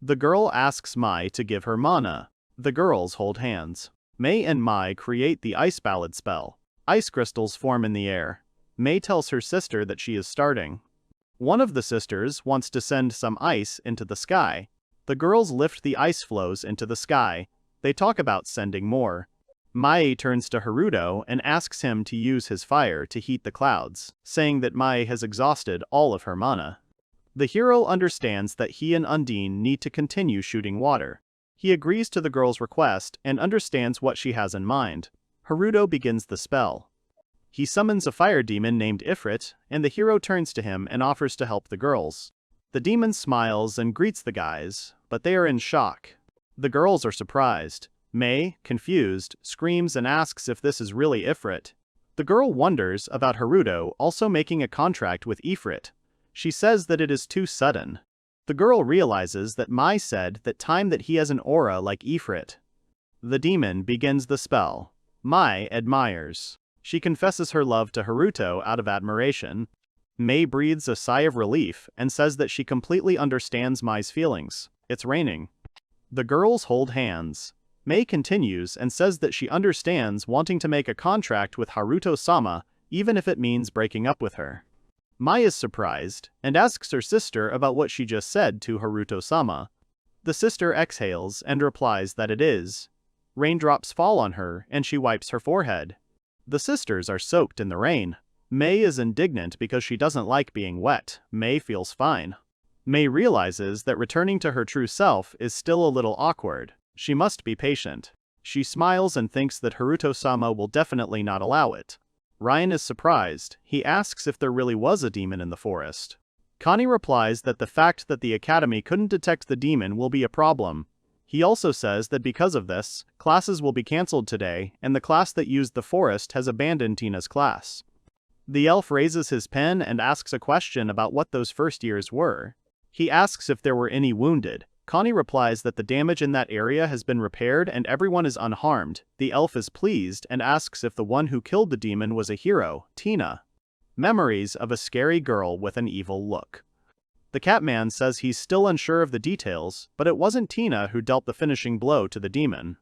The girl asks Mai to give her mana. The girls hold hands. Mei and Mai create the ice ballad spell. Ice crystals form in the air. Mei tells her sister that she is starting. One of the sisters wants to send some ice into the sky. The girls lift the ice flows into the sky. They talk about sending more. Mai turns to Haruto and asks him to use his fire to heat the clouds, saying that Mai has exhausted all of her mana. The hero understands that he and Undine need to continue shooting water. He agrees to the girl's request and understands what she has in mind. Haruto begins the spell. He summons a fire demon named Ifrit, and the hero turns to him and offers to help the girls. The demon smiles and greets the guys, but they are in shock. The girls are surprised. Mei, confused, screams and asks if this is really Ifrit. The girl wonders about Haruto also making a contract with Ifrit. She says that it is too sudden. The girl realizes that Mai said that time that he has an aura like Ifrit. The demon begins the spell. Mai admires. She confesses her love to Haruto out of admiration. Mei breathes a sigh of relief and says that she completely understands Mai's feelings. It's raining. The girls hold hands. Mei continues and says that she understands wanting to make a contract with Haruto-sama, even if it means breaking up with her. Mai is surprised and asks her sister about what she just said to Haruto-sama. The sister exhales and replies that it is. Raindrops fall on her and she wipes her forehead. The sisters are soaked in the rain. Mei is indignant because she doesn't like being wet. Mei feels fine. Mei realizes that returning to her true self is still a little awkward. She must be patient. She smiles and thinks that Haruto-sama will definitely not allow it. Ryan is surprised. He asks if there really was a demon in the forest. Connie replies that the fact that the academy couldn't detect the demon will be a problem. He also says that because of this, classes will be cancelled today, and the class that used the forest has abandoned Tina's class. The elf raises his pen and asks a question about what those first years were. He asks if there were any wounded. Connie replies that the damage in that area has been repaired and everyone is unharmed. The elf is pleased and asks if the one who killed the demon was a hero, Tina. Memories of a scary girl with an evil look. The Catman says he's still unsure of the details, but it wasn't Tina who dealt the finishing blow to the demon.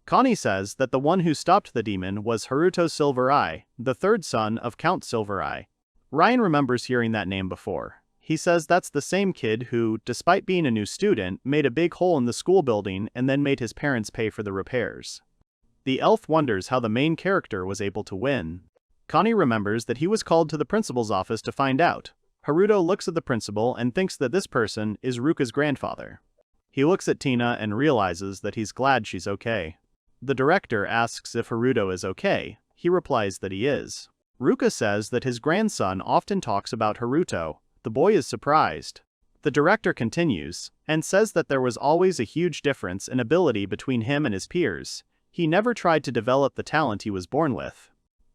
Connie says that the one who stopped the demon was Haruto Silver Eye, the third son of Count Silver Eye. Ryan remembers hearing that name before. He says that's the same kid who, despite being a new student, made a big hole in the school building and then made his parents pay for the repairs. The elf wonders how the main character was able to win. Connie remembers that he was called to the principal's office to find out. Haruto looks at the principal and thinks that this person is Ruka's grandfather. He looks at Tina and realizes that he's glad she's okay. The director asks if Haruto is okay. He replies that he is. Ruka says that his grandson often talks about Haruto. The boy is surprised. The director continues and says that there was always a huge difference in ability between him and his peers. He never tried to develop the talent he was born with.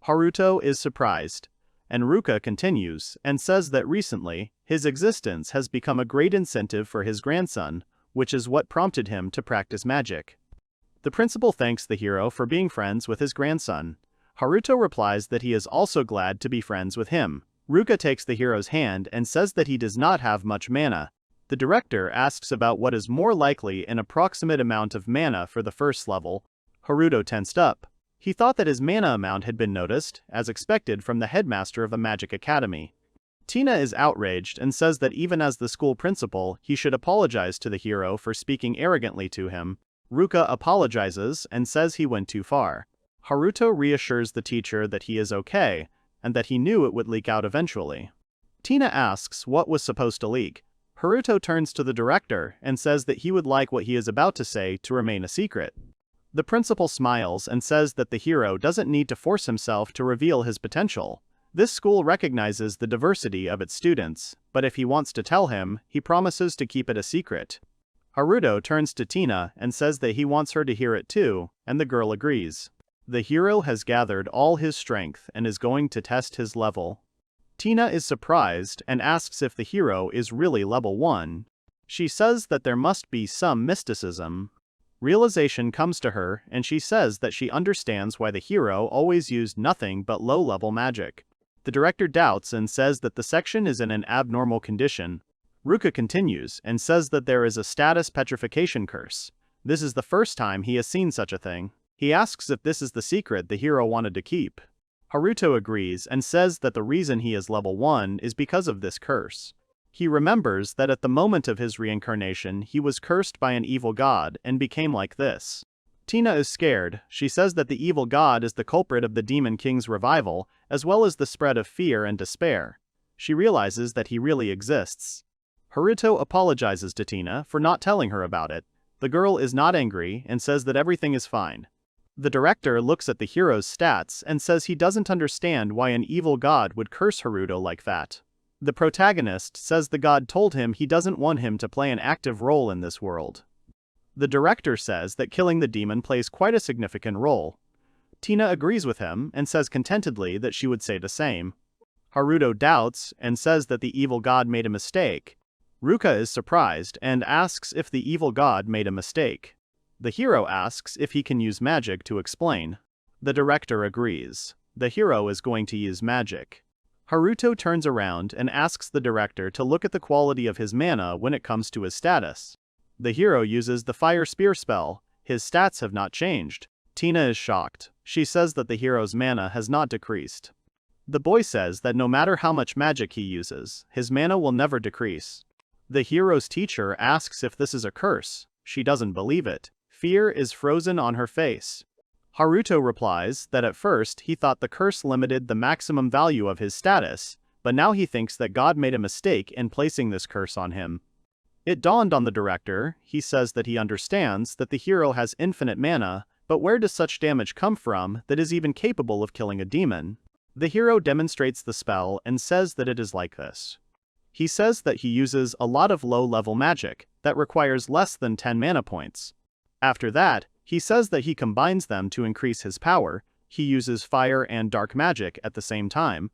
Haruto is surprised, and Ruka continues and says that recently, his existence has become a great incentive for his grandson, which is what prompted him to practice magic. The principal thanks the hero for being friends with his grandson. Haruto replies that he is also glad to be friends with him. Ruka takes the hero's hand and says that he does not have much mana. The director asks about what is more likely an approximate amount of mana for the first level. Haruto tensed up. He thought that his mana amount had been noticed, as expected from the headmaster of a magic academy. Tina is outraged and says that even as the school principal, he should apologize to the hero for speaking arrogantly to him. Ruka apologizes and says he went too far. Haruto reassures the teacher that he is okay, and that he knew it would leak out eventually. Tina asks what was supposed to leak. Haruto turns to the director and says that he would like what he is about to say to remain a secret. The principal smiles and says that the hero doesn't need to force himself to reveal his potential. This school recognizes the diversity of its students, but if he wants to tell him, he promises to keep it a secret. Haruto turns to Tina and says that he wants her to hear it too, and the girl agrees. The hero has gathered all his strength and is going to test his level. Tina is surprised and asks if the hero is really level 1. She says that there must be some mysticism. Realization comes to her and she says that she understands why the hero always used nothing but low-level magic. The director doubts and says that the section is in an abnormal condition. Ruka continues and says that there is a status petrification curse. This is the first time he has seen such a thing. He asks if this is the secret the hero wanted to keep. Haruto agrees and says that the reason he is level 1 is because of this curse. He remembers that at the moment of his reincarnation he was cursed by an evil god and became like this. Tina is scared. She says that the evil god is the culprit of the Demon King's revival, as well as the spread of fear and despair. She realizes that he really exists. Haruto apologizes to Tina for not telling her about it. The girl is not angry and says that everything is fine. The director looks at the hero's stats and says he doesn't understand why an evil god would curse Haruto like that. The protagonist says the god told him he doesn't want him to play an active role in this world. The director says that killing the demon plays quite a significant role. Tina agrees with him and says contentedly that she would say the same. Haruto doubts and says that the evil god made a mistake. Ruka is surprised and asks if the evil god made a mistake. The hero asks if he can use magic to explain. The director agrees. The hero is going to use magic. Haruto turns around and asks the director to look at the quality of his mana when it comes to his status. The hero uses the Fire Spear spell. His stats have not changed. Tina is shocked. She says that the hero's mana has not decreased. The boy says that no matter how much magic he uses, his mana will never decrease. The hero's teacher asks if this is a curse. She doesn't believe it. Fear is frozen on her face. Haruto replies that at first he thought the curse limited the maximum value of his status, but now he thinks that God made a mistake in placing this curse on him. It dawned on the director. He says that he understands that the hero has infinite mana, but where does such damage come from that is even capable of killing a demon? The hero demonstrates the spell and says that it is like this. He says that he uses a lot of low-level magic that requires less than 10 mana points. After that, he says that he combines them to increase his power. He uses fire and dark magic at the same time.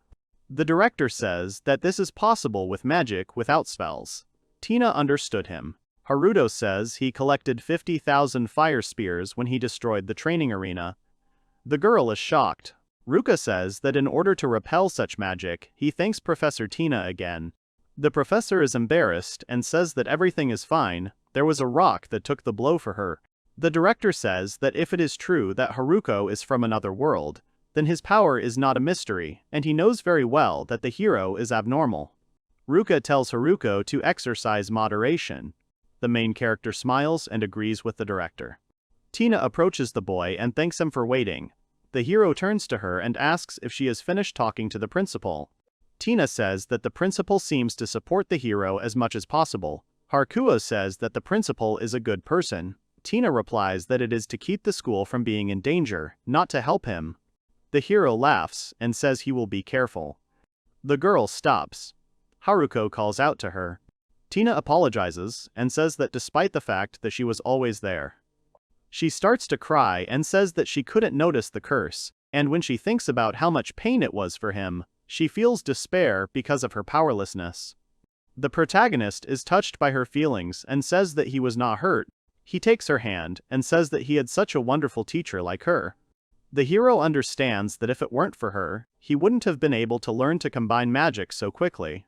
The director says that this is possible with magic without spells. Tina understood him. Haruto says he collected 50,000 fire spears when he destroyed the training arena. The girl is shocked. Ruka says that in order to repel such magic, he thanks Professor Tina again. The professor is embarrassed and says that everything is fine. There was a rock that took the blow for her. The director says that if it is true that Haruko is from another world, then his power is not a mystery, and he knows very well that the hero is abnormal. Ruka tells Haruko to exercise moderation. The main character smiles and agrees with the director. Tina approaches the boy and thanks him for waiting. The hero turns to her and asks if she has finished talking to the principal. Tina says that the principal seems to support the hero as much as possible. Haruko says that the principal is a good person. Tina replies that it is to keep the school from being in danger, not to help him. The hero laughs and says he will be careful. The girl stops. Haruko calls out to her. Tina apologizes and says that despite the fact that she was always there. She starts to cry and says that she couldn't notice the curse, and when she thinks about how much pain it was for him, she feels despair because of her powerlessness. The protagonist is touched by her feelings and says that he was not hurt. He takes her hand and says that he had such a wonderful teacher like her. The hero understands that if it weren't for her, he wouldn't have been able to learn to combine magic so quickly.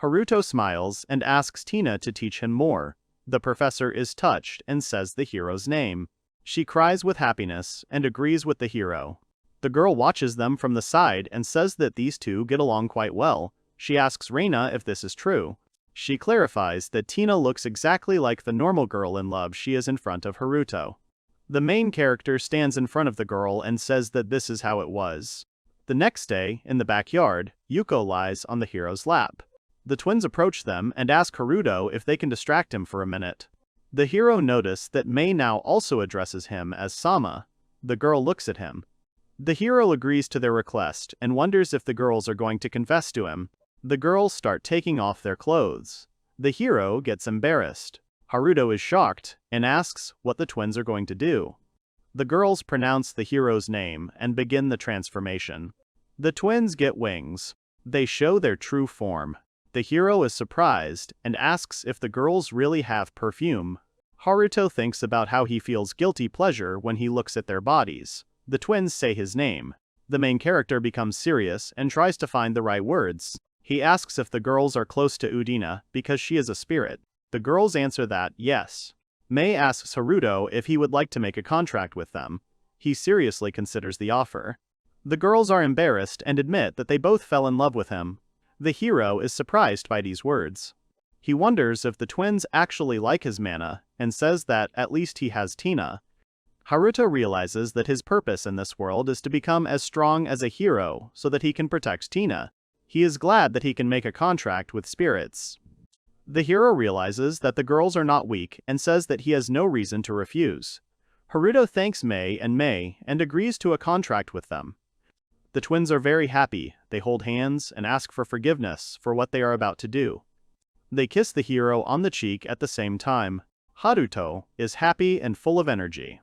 Haruto smiles and asks Tina to teach him more. The professor is touched and says the hero's name. She cries with happiness and agrees with the hero. The girl watches them from the side and says that these two get along quite well. She asks Reina if this is true. She clarifies that Tina looks exactly like the normal girl in love she is in front of Haruto. The main character stands in front of the girl and says that this is how it was. The next day, in the backyard, Yuko lies on the hero's lap. The twins approach them and ask Haruto if they can distract him for a minute. The hero notices that Mei now also addresses him as Sama. The girl looks at him. The hero agrees to their request and wonders if the girls are going to confess to him. The girls start taking off their clothes. The hero gets embarrassed. Haruto is shocked and asks what the twins are going to do. The girls pronounce the hero's name and begin the transformation. The twins get wings. They show their true form. The hero is surprised and asks if the girls really have perfume. Haruto thinks about how he feels guilty pleasure when he looks at their bodies. The twins say his name. The main character becomes serious and tries to find the right words. He asks if the girls are close to Udina because she is a spirit. The girls answer that, yes. Mei asks Haruto if he would like to make a contract with them. He seriously considers the offer. The girls are embarrassed and admit that they both fell in love with him. The hero is surprised by these words. He wonders if the twins actually like his mana and says that at least he has Tina. Haruto realizes that his purpose in this world is to become as strong as a hero so that he can protect Tina. He is glad that he can make a contract with spirits. The hero realizes that the girls are not weak and says that he has no reason to refuse. Haruto thanks Mei and agrees to a contract with them. The twins are very happy. They hold hands and ask for forgiveness for what they are about to do. They kiss the hero on the cheek at the same time. Haruto is happy and full of energy.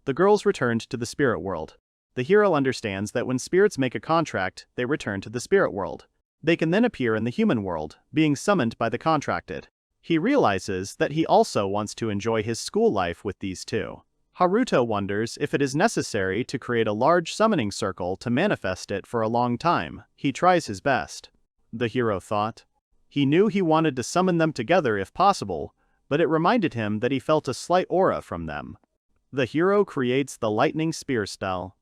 The girls returned to the spirit world. The hero understands that when spirits make a contract, they return to the spirit world. They can then appear in the human world, being summoned by the contracted. He realizes that he also wants to enjoy his school life with these two. Haruto wonders if it is necessary to create a large summoning circle to manifest it for a long time. He tries his best. The hero thought. He knew he wanted to summon them together if possible, but it reminded him that he felt a slight aura from them. The hero creates the lightning spear spell.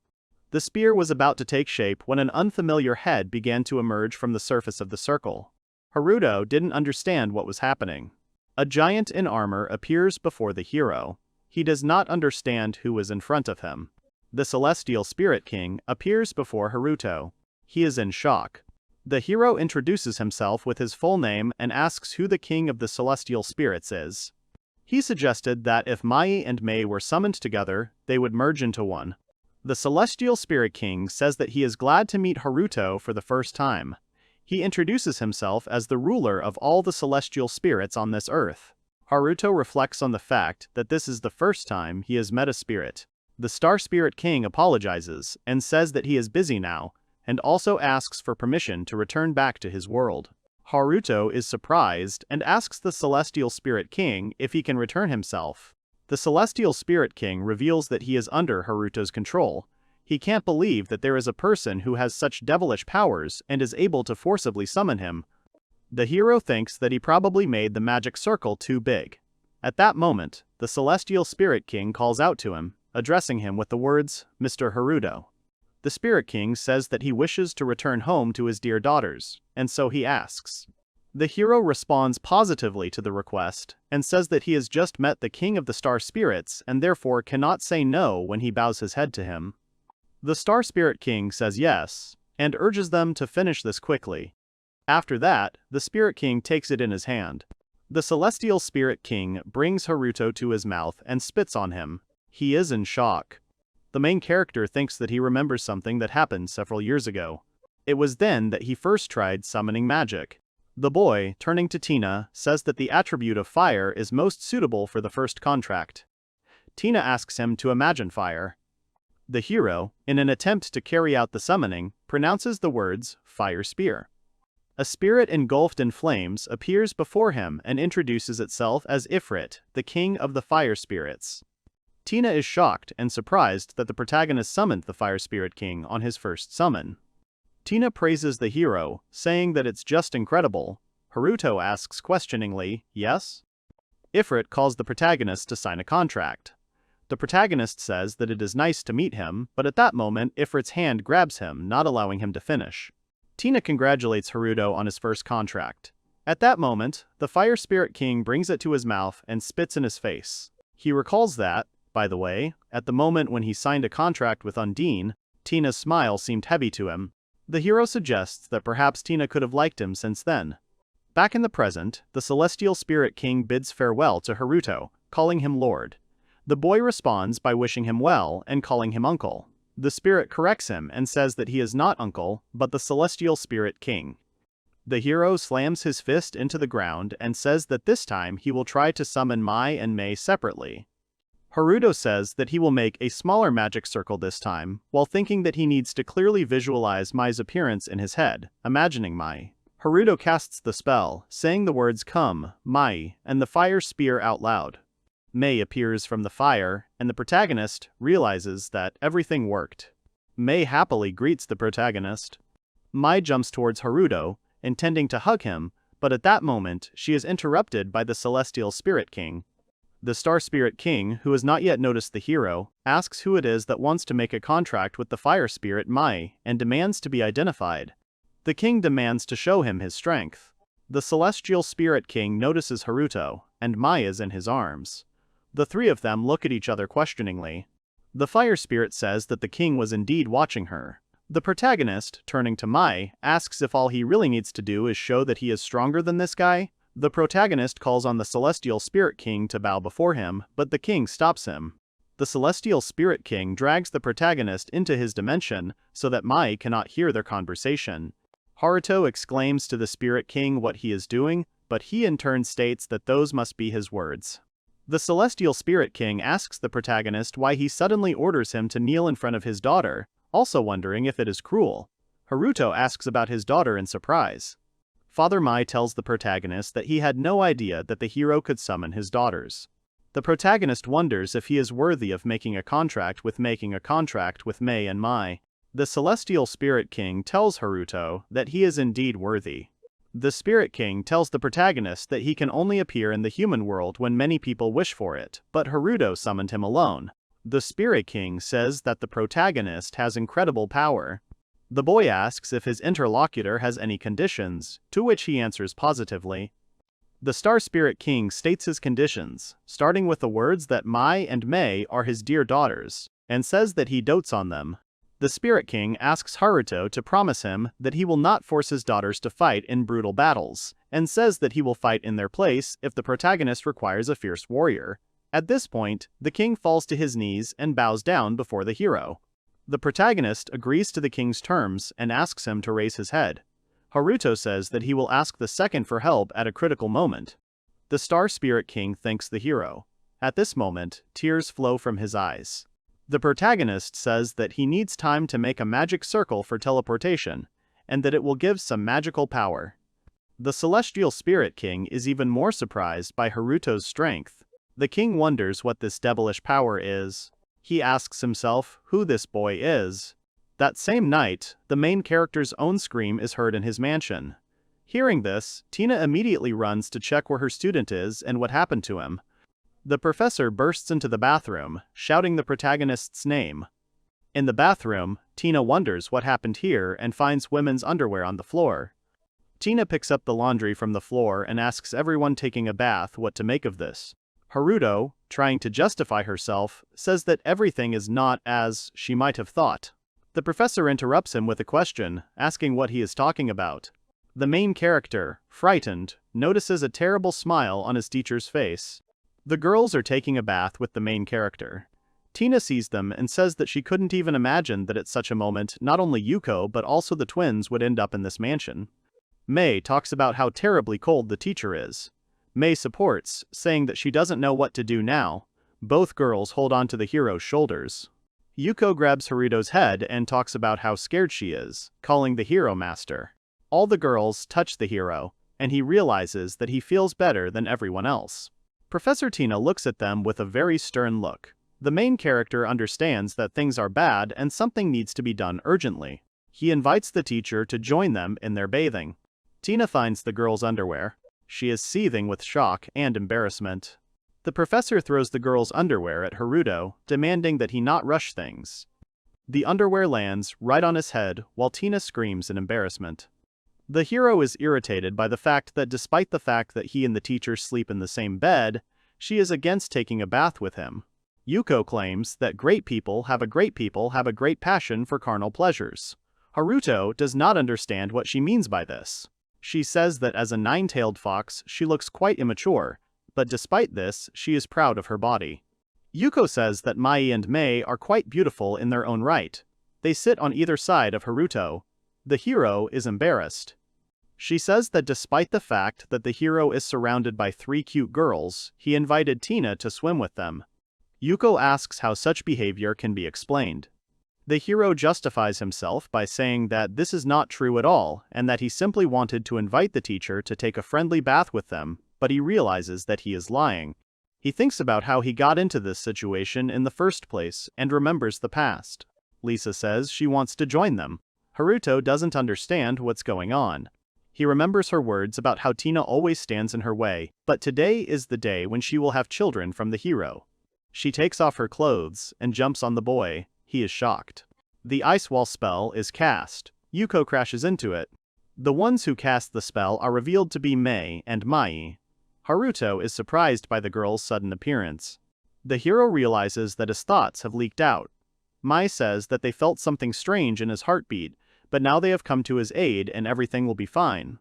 The spear was about to take shape when an unfamiliar head began to emerge from the surface of the circle. Haruto didn't understand what was happening. A giant in armor appears before the hero. He does not understand who is in front of him. The Celestial Spirit King appears before Haruto. He is in shock. The hero introduces himself with his full name and asks who the king of the celestial spirits is. He suggested that if Mai and Mei were summoned together, they would merge into one. The Celestial Spirit King says that he is glad to meet Haruto for the first time. He introduces himself as the ruler of all the celestial spirits on this earth. Haruto reflects on the fact that this is the first time he has met a spirit. The Star Spirit King apologizes and says that he is busy now, and also asks for permission to return back to his world. Haruto is surprised and asks the Celestial Spirit King if he can return himself. The Celestial Spirit King reveals that he is under Haruto's control. He can't believe that there is a person who has such devilish powers and is able to forcibly summon him. The hero thinks that he probably made the magic circle too big. At that moment, the Celestial Spirit King calls out to him, addressing him with the words, "Mr. Haruto." The Spirit King says that he wishes to return home to his dear daughters, and so he asks. The hero responds positively to the request, and says that he has just met the King of the Star Spirits and therefore cannot say no when he bows his head to him. The Star Spirit King says yes, and urges them to finish this quickly. After that, the Spirit King takes it in his hand. The Celestial Spirit King brings Haruto to his mouth and spits on him. He is in shock. The main character thinks that he remembers something that happened several years ago. It was then that he first tried summoning magic. The boy, turning to Tina, says that the attribute of fire is most suitable for the first contract. Tina asks him to imagine fire. The hero, in an attempt to carry out the summoning, pronounces the words, "Fire Spear." A spirit engulfed in flames appears before him and introduces itself as Ifrit, the king of the fire spirits. Tina is shocked and surprised that the protagonist summoned the Fire Spirit King on his first summon. Tina praises the hero, saying that it's just incredible. Haruto asks questioningly, "Yes?" Ifrit calls the protagonist to sign a contract. The protagonist says that it is nice to meet him, but at that moment Ifrit's hand grabs him, not allowing him to finish. Tina congratulates Haruto on his first contract. At that moment, the Fire Spirit King brings it to his mouth and spits in his face. He recalls that, by the way, at the moment when he signed a contract with Undine, Tina's smile seemed heavy to him. The hero suggests that perhaps Tina could have liked him since then. Back in the present, the Celestial Spirit King bids farewell to Haruto, calling him Lord. The boy responds by wishing him well and calling him uncle. The spirit corrects him and says that he is not uncle, but the celestial spirit king. The hero slams his fist into the ground and says that this time he will try to summon Mai and Mei separately. Haruto says that he will make a smaller magic circle this time, while thinking that he needs to clearly visualize Mai's appearance in his head, imagining Mai. Haruto casts the spell, saying the words "Come, Mai," and the fire spear out loud. Mei appears from the fire, and the protagonist realizes that everything worked. Mei happily greets the protagonist. Mai jumps towards Haruto, intending to hug him, but at that moment she is interrupted by the Celestial Spirit King. The Star Spirit King, who has not yet noticed the hero, asks who it is that wants to make a contract with the fire spirit Mai and demands to be identified. The king demands to show him his strength. The Celestial Spirit King notices Haruto, and Mai is in his arms. The three of them look at each other questioningly. The fire spirit says that the king was indeed watching her. The protagonist, turning to Mai, asks if all he really needs to do is show that he is stronger than this guy. The protagonist calls on the Celestial Spirit King to bow before him, but the king stops him. The Celestial Spirit King drags the protagonist into his dimension so that Mai cannot hear their conversation. Haruto exclaims to the Spirit King what he is doing, but he in turn states that those must be his words. The Celestial Spirit King asks the protagonist why he suddenly orders him to kneel in front of his daughter, also wondering if it is cruel. Haruto asks about his daughter in surprise. Father Mai tells the protagonist that he had no idea that the hero could summon his daughters. The protagonist wonders if he is worthy of making a contract with Mei and Mai. The Celestial Spirit King tells Haruto that he is indeed worthy. The Spirit King tells the protagonist that he can only appear in the human world when many people wish for it, but Haruto summoned him alone. The Spirit King says that the protagonist has incredible power. The boy asks if his interlocutor has any conditions, to which he answers positively. The Star Spirit King states his conditions, starting with the words that Mai and Mei are his dear daughters, and says that he dotes on them. The Spirit King asks Haruto to promise him that he will not force his daughters to fight in brutal battles, and says that he will fight in their place if the protagonist requires a fierce warrior. At this point, the king falls to his knees and bows down before the hero. The protagonist agrees to the king's terms and asks him to raise his head. Haruto says that he will ask the second for help at a critical moment. The Star Spirit King thanks the hero. At this moment, tears flow from his eyes. The protagonist says that he needs time to make a magic circle for teleportation, and that it will give some magical power. The Celestial Spirit King is even more surprised by Haruto's strength. The king wonders what this devilish power is. He asks himself who this boy is. That same night, the main character's own scream is heard in his mansion. Hearing this, Tina immediately runs to check where her student is and what happened to him. The professor bursts into the bathroom, shouting the protagonist's name. In the bathroom, Tina wonders what happened here and finds women's underwear on the floor. Tina picks up the laundry from the floor and asks everyone taking a bath what to make of this. Haruto, trying to justify herself, says that everything is not as she might have thought. The professor interrupts him with a question, asking what he is talking about. The main character, frightened, notices a terrible smile on his teacher's face. The girls are taking a bath with the main character. Tina sees them and says that she couldn't even imagine that at such a moment not only Yuko but also the twins would end up in this mansion. Mei talks about how terribly cold the teacher is. Mei supports, saying that she doesn't know what to do now. Both girls hold on to the hero's shoulders. Yuko grabs Haruto's head and talks about how scared she is, calling the hero master. All the girls touch the hero, and he realizes that he feels better than everyone else. Professor Tina looks at them with a very stern look. The main character understands that things are bad and something needs to be done urgently. He invites the teacher to join them in their bathing. Tina finds the girl's underwear. She is seething with shock and embarrassment. The professor throws the girl's underwear at Haruto, demanding that he not rush things. The underwear lands right on his head while Tina screams in embarrassment. The hero is irritated by the fact that despite the fact that he and the teacher sleep in the same bed, she is against taking a bath with him. Yuko claims that great people have a great passion for carnal pleasures. Haruto does not understand what she means by this. She says that as a nine-tailed fox she looks quite immature, but despite this, she is proud of her body. Yuko says that Mai and Mei are quite beautiful in their own right. They sit on either side of Haruto. The hero is embarrassed. She says that despite the fact that the hero is surrounded by 3 cute girls, he invited Tina to swim with them. Yuko asks how such behavior can be explained. The hero justifies himself by saying that this is not true at all and that he simply wanted to invite the teacher to take a friendly bath with them, but he realizes that he is lying. He thinks about how he got into this situation in the first place and remembers the past. Lisa says she wants to join them. Haruto doesn't understand what's going on. He remembers her words about how Tina always stands in her way, but today is the day when she will have children from the hero. She takes off her clothes and jumps on the boy. He is shocked. The ice wall spell is cast. Yuko crashes into it. The ones who cast the spell are revealed to be Mei and Mai. Haruto is surprised by the girl's sudden appearance. The hero realizes that his thoughts have leaked out. Mai says that they felt something strange in his heartbeat, but now they have come to his aid and everything will be fine.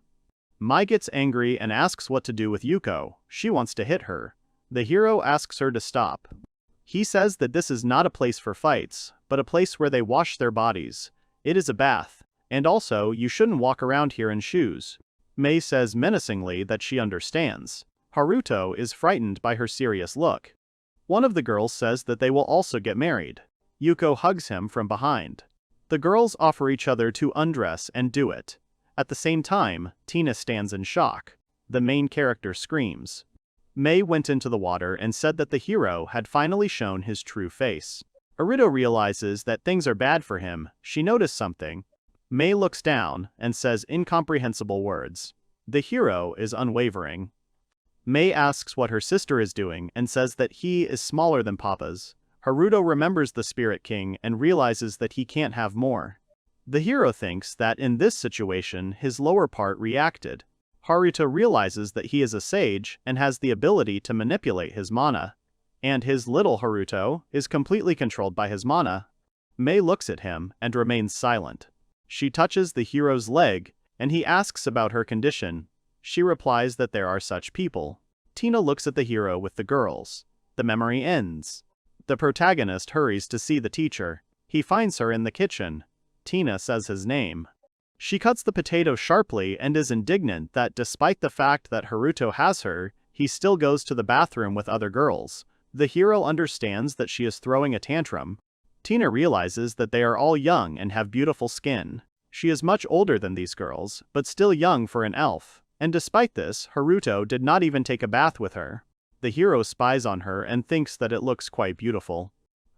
Mai gets angry and asks what to do with Yuko. She wants to hit her. The hero asks her to stop. He says that this is not a place for fights, but a place where they wash their bodies. It is a bath. And also, you shouldn't walk around here in shoes. Mei says menacingly that she understands. Haruto is frightened by her serious look. One of the girls says that they will also get married. Yuko hugs him from behind. The girls offer each other to undress and do it. At the same time, Tina stands in shock. The main character screams. Mei went into the water and said that the hero had finally shown his true face. Haruto realizes that things are bad for him. She noticed something. Mei looks down and says incomprehensible words. The hero is unwavering. Mei asks what her sister is doing and says that he is smaller than Papa's. Haruto remembers the Spirit King and realizes that he can't have more. The hero thinks that in this situation his lower part reacted. Haruto realizes that he is a sage and has the ability to manipulate his mana. And his little Haruto is completely controlled by his mana. Mei looks at him and remains silent. She touches the hero's leg, and he asks about her condition. She replies that there are such people. Tina looks at the hero with the girls. The memory ends. The protagonist hurries to see the teacher. He finds her in the kitchen. Tina says his name. She cuts the potato sharply and is indignant that despite the fact that Haruto has her, he still goes to the bathroom with other girls. The hero understands that she is throwing a tantrum. Tina realizes that they are all young and have beautiful skin. She is much older than these girls, but still young for an elf. And despite this, Haruto did not even take a bath with her. The hero spies on her and thinks that it looks quite beautiful.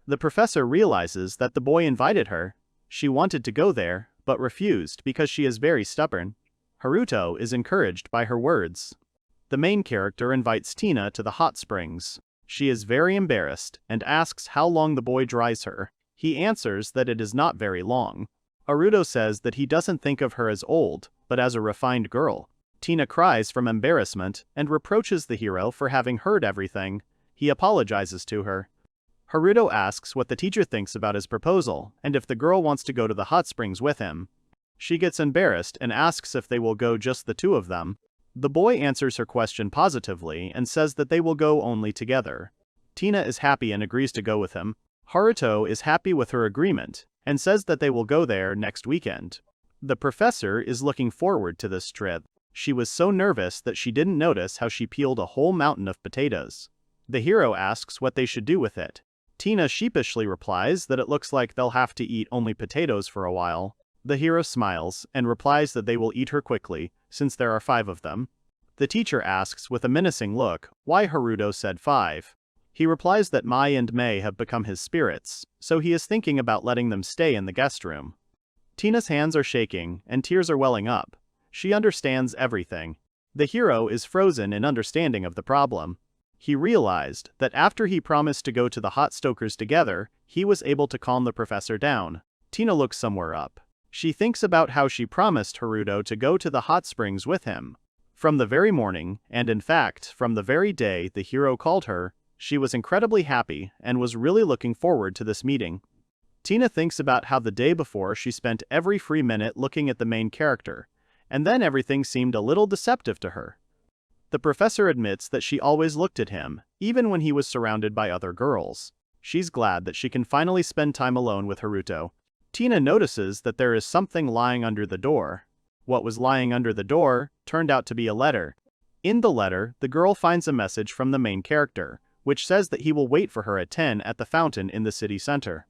The professor realizes that the boy invited her. She wanted to go there, but refused because she is very stubborn. Haruto is encouraged by her words. The main character invites Tina to the hot springs. She is very embarrassed and asks how long the boy dries her. He answers that it is not very long. Haruto says that he doesn't think of her as old, but as a refined girl. Tina cries from embarrassment and reproaches the hero for having heard everything. He apologizes to her. Haruto asks what the teacher thinks about his proposal and if the girl wants to go to the hot springs with him. She gets embarrassed and asks if they will go just the two of them. The boy answers her question positively and says that they will go only together. Tina is happy and agrees to go with him. Haruto is happy with her agreement and says that they will go there next weekend. The professor is looking forward to this trip. She was so nervous that she didn't notice how she peeled a whole mountain of potatoes. The hero asks what they should do with it. Tina sheepishly replies that it looks like they'll have to eat only potatoes for a while. The hero smiles and replies that they will eat her quickly, since there are 5 of them. The teacher asks with a menacing look why Haruto said 5. He replies that Mai and Mei have become his spirits, so he is thinking about letting them stay in the guest room. Tina's hands are shaking and tears are welling up. She understands everything. The hero is frozen in understanding of the problem. He realized that after he promised to go to the hot stokers together, he was able to calm the professor down. Tina looks somewhere up. She thinks about how she promised Haruto to go to the hot springs with him. From the very morning, and in fact, from the very day the hero called her, she was incredibly happy and was really looking forward to this meeting. Tina thinks about how the day before she spent every free minute looking at the main character, and then everything seemed a little deceptive to her. The professor admits that she always looked at him, even when he was surrounded by other girls. She's glad that she can finally spend time alone with Haruto. Tina notices that there is something lying under the door. What was lying under the door turned out to be a letter. In the letter, the girl finds a message from the main character, which says that he will wait for her at 10 at the fountain in the city center.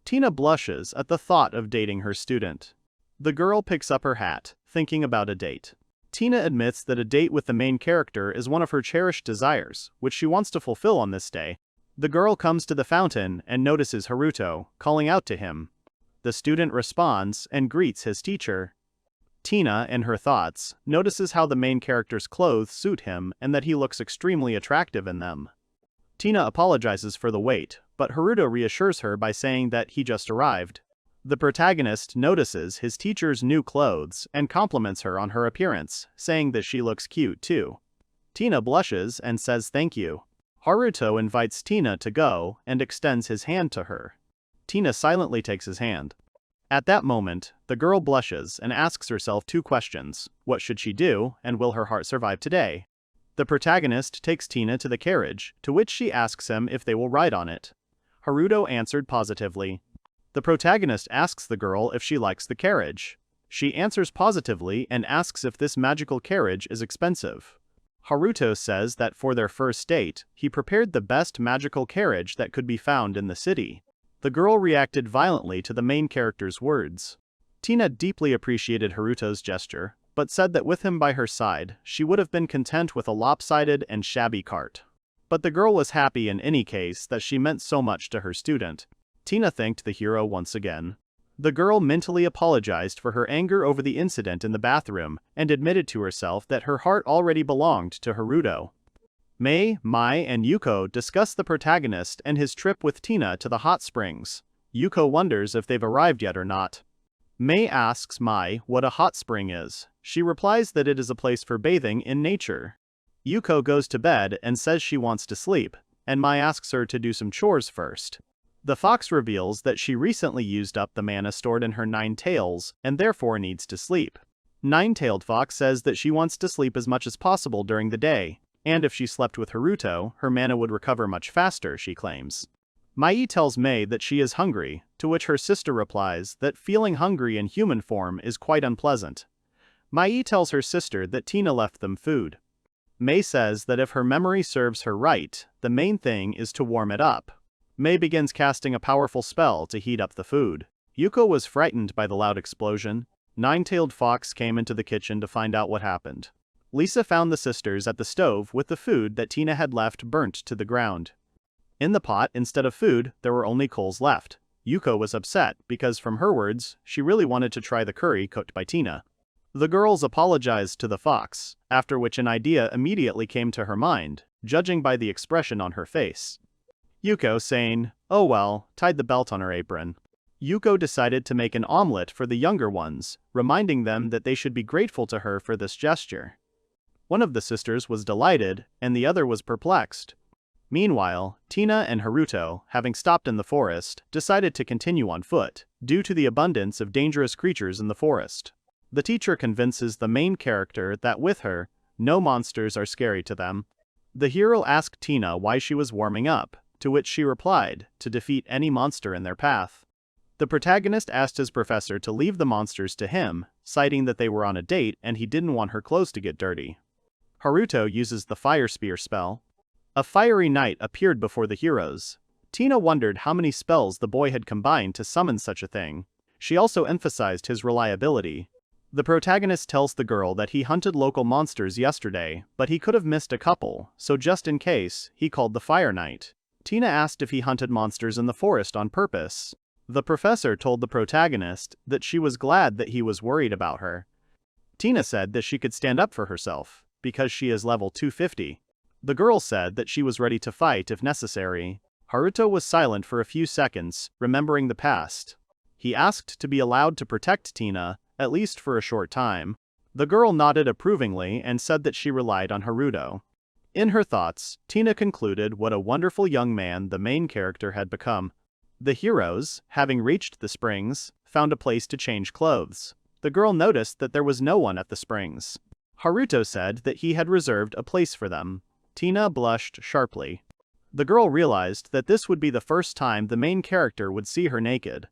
Tina blushes at the thought of dating her student. The girl picks up her hat, thinking about a date. Tina admits that a date with the main character is one of her cherished desires, which she wants to fulfill on this day. The girl comes to the fountain and notices Haruto, calling out to him. The student responds and greets his teacher. Tina, in her thoughts, notices how the main character's clothes suit him and that he looks extremely attractive in them. Tina apologizes for the wait, but Haruto reassures her by saying that he just arrived. The protagonist notices his teacher's new clothes and compliments her on her appearance, saying that she looks cute too. Tina blushes and says thank you. Haruto invites Tina to go and extends his hand to her. Tina silently takes his hand. At that moment, the girl blushes and asks herself two questions: what should she do, and will her heart survive today? The protagonist takes Tina to the carriage, to which she asks him if they will ride on it. Haruto answered positively. The protagonist asks the girl if she likes the carriage. She answers positively and asks if this magical carriage is expensive. Haruto says that for their first date, he prepared the best magical carriage that could be found in the city. The girl reacted violently to the main character's words. Tina deeply appreciated Haruto's gesture, but said that with him by her side, she would have been content with a lopsided and shabby cart. But the girl was happy in any case that she meant so much to her student. Tina thanked the hero once again. The girl mentally apologized for her anger over the incident in the bathroom and admitted to herself that her heart already belonged to Haruto. Mai, and Yuko discuss the protagonist and his trip with Tina to the hot springs. Yuko wonders if they've arrived yet or not. Mai asks Mai what a hot spring is. She replies that it is a place for bathing in nature. Yuko goes to bed and says she wants to sleep, and Mai asks her to do some chores first. The fox reveals that she recently used up the mana stored in her 9 tails and therefore needs to sleep. Nine-tailed fox says that she wants to sleep as much as possible during the day, and if she slept with Haruto, her mana would recover much faster, she claims. Mai tells Mai that she is hungry, to which her sister replies that feeling hungry in human form is quite unpleasant. Mai tells her sister that Tina left them food. Mai says that if her memory serves her right, the main thing is to warm it up. Mai begins casting a powerful spell to heat up the food. Yuko was frightened by the loud explosion. Nine-tailed fox came into the kitchen to find out what happened. Lisa found the sisters at the stove with the food that Tina had left burnt to the ground. In the pot, instead of food, there were only coals left. Yuko was upset because, from her words, she really wanted to try the curry cooked by Tina. The girls apologized to the fox, after which an idea immediately came to her mind, judging by the expression on her face. Yuko saying, "Oh well," tied the belt on her apron. Yuko decided to make an omelet for the younger ones, reminding them that they should be grateful to her for this gesture. One of the sisters was delighted, and the other was perplexed. Meanwhile, Tina and Haruto, having stopped in the forest, decided to continue on foot, due to the abundance of dangerous creatures in the forest. The teacher convinces the main character that with her, no monsters are scary to them. The hero asked Tina why she was warming up, to which she replied, to defeat any monster in their path. The protagonist asked his professor to leave the monsters to him, citing that they were on a date and he didn't want her clothes to get dirty. Haruto uses the fire spear spell. A fiery knight appeared before the heroes. Tina wondered how many spells the boy had combined to summon such a thing. She also emphasized his reliability. The protagonist tells the girl that he hunted local monsters yesterday, but he could have missed a couple, so just in case, he called the fire knight. Tina asked if he hunted monsters in the forest on purpose. The professor told the protagonist that she was glad that he was worried about her. Tina said that she could stand up for herself, because she is level 250. The girl said that she was ready to fight if necessary. Haruto was silent for a few seconds, remembering the past. He asked to be allowed to protect Tina, at least for a short time. The girl nodded approvingly and said that she relied on Haruto. In her thoughts, Tina concluded what a wonderful young man the main character had become. The heroes, having reached the springs, found a place to change clothes. The girl noticed that there was no one at the springs. Haruto said that he had reserved a place for them. Tina blushed sharply. The girl realized that this would be the first time the main character would see her naked.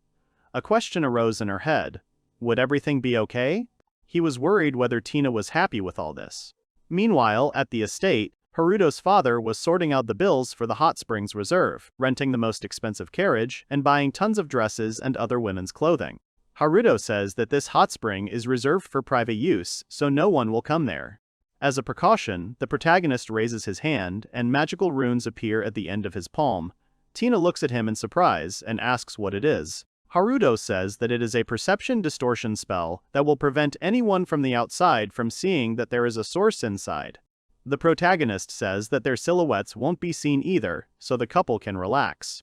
A question arose in her head. Would everything be okay? He was worried whether Tina was happy with all this. Meanwhile, at the estate, Haruto's father was sorting out the bills for the hot springs reserve, renting the most expensive carriage, and buying tons of dresses and other women's clothing. Haruto says that this hot spring is reserved for private use, so no one will come there. As a precaution, the protagonist raises his hand, and magical runes appear at the end of his palm. Tina looks at him in surprise and asks what it is. Haruto says that it is a perception distortion spell that will prevent anyone from the outside from seeing that there is a source inside. The protagonist says that their silhouettes won't be seen either, so the couple can relax.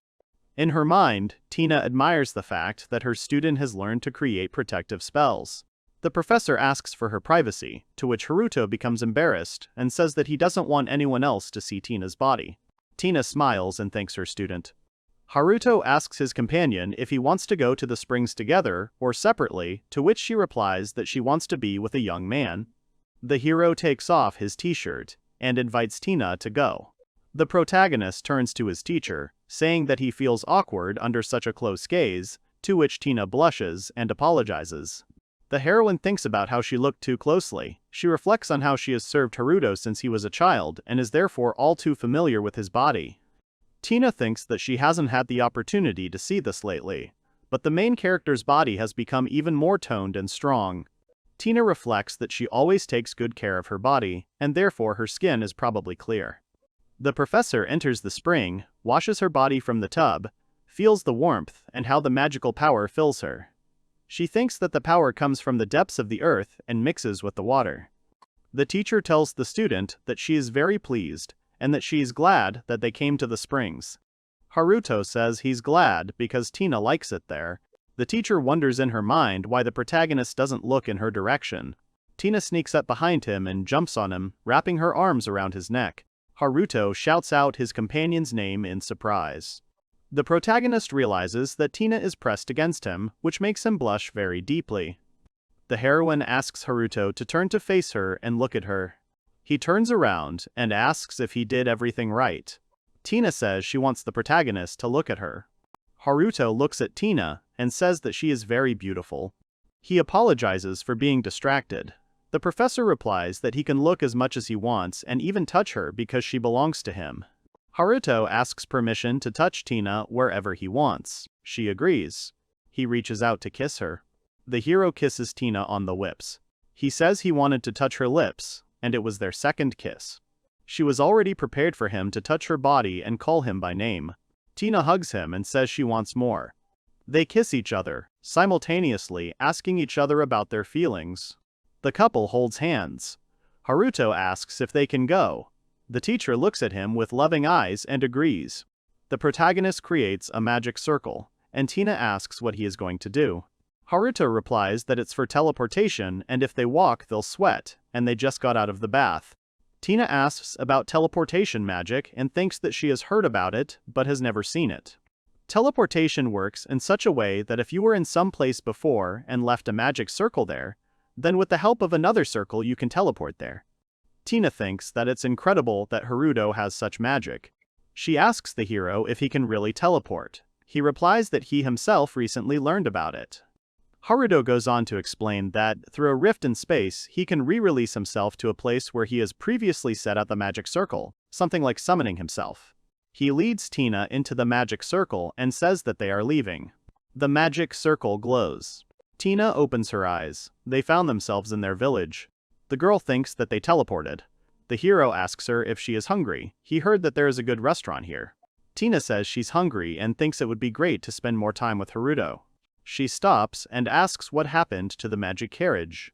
In her mind, Tina admires the fact that her student has learned to create protective spells. The professor asks for her privacy, to which Haruto becomes embarrassed and says that he doesn't want anyone else to see Tina's body. Tina smiles and thanks her student. Haruto asks his companion if he wants to go to the springs together or separately, to which she replies that she wants to be with a young man. The hero takes off his t-shirt and invites Tina to go. The protagonist turns to his teacher, saying that he feels awkward under such a close gaze, to which Tina blushes and apologizes. The heroine thinks about how she looked too closely. She reflects on how she has served Haruto since he was a child and is therefore all too familiar with his body. Tina thinks that she hasn't had the opportunity to see this lately, but the main character's body has become even more toned and strong. Tina reflects that she always takes good care of her body, and therefore her skin is probably clear. The professor enters the spring, washes her body from the tub, feels the warmth and how the magical power fills her. She thinks that the power comes from the depths of the earth and mixes with the water. The teacher tells the student that she is very pleased, and that she is glad that they came to the springs. Haruto says he's glad because Tina likes it there. The teacher wonders in her mind why the protagonist doesn't look in her direction. Tina sneaks up behind him and jumps on him, wrapping her arms around his neck. Haruto shouts out his companion's name in surprise. The protagonist realizes that Tina is pressed against him, which makes him blush very deeply. The heroine asks Haruto to turn to face her and look at her. He turns around and asks if he did everything right. Tina says she wants the protagonist to look at her. Haruto looks at Tina and says that she is very beautiful. He apologizes for being distracted. The professor replies that he can look as much as he wants and even touch her because she belongs to him. Haruto asks permission to touch Tina wherever he wants. She agrees. He reaches out to kiss her. The hero kisses Tina on the lips. He says he wanted to touch her lips, and it was their second kiss. She was already prepared for him to touch her body and call him by name. Tina hugs him and says she wants more. They kiss each other, simultaneously asking each other about their feelings. The couple holds hands. Haruto asks if they can go. The teacher looks at him with loving eyes and agrees. The protagonist creates a magic circle, and Tina asks what he is going to do. Haruto replies that it's for teleportation, and if they walk they'll sweat, and they just got out of the bath. Tina asks about teleportation magic and thinks that she has heard about it, but has never seen it. Teleportation works in such a way that if you were in some place before and left a magic circle there, then with the help of another circle you can teleport there. Tina thinks that it's incredible that Haruto has such magic. She asks the hero if he can really teleport. He replies that he himself recently learned about it. Haruto goes on to explain that, through a rift in space, he can re-release himself to a place where he has previously set out the magic circle, something like summoning himself. He leads Tina into the magic circle and says that they are leaving. The magic circle glows. Tina opens her eyes. They found themselves in their village. The girl thinks that they teleported. The hero asks her if she is hungry. He heard that there is a good restaurant here. Tina says she's hungry and thinks it would be great to spend more time with Haruto. She stops and asks what happened to the magic carriage.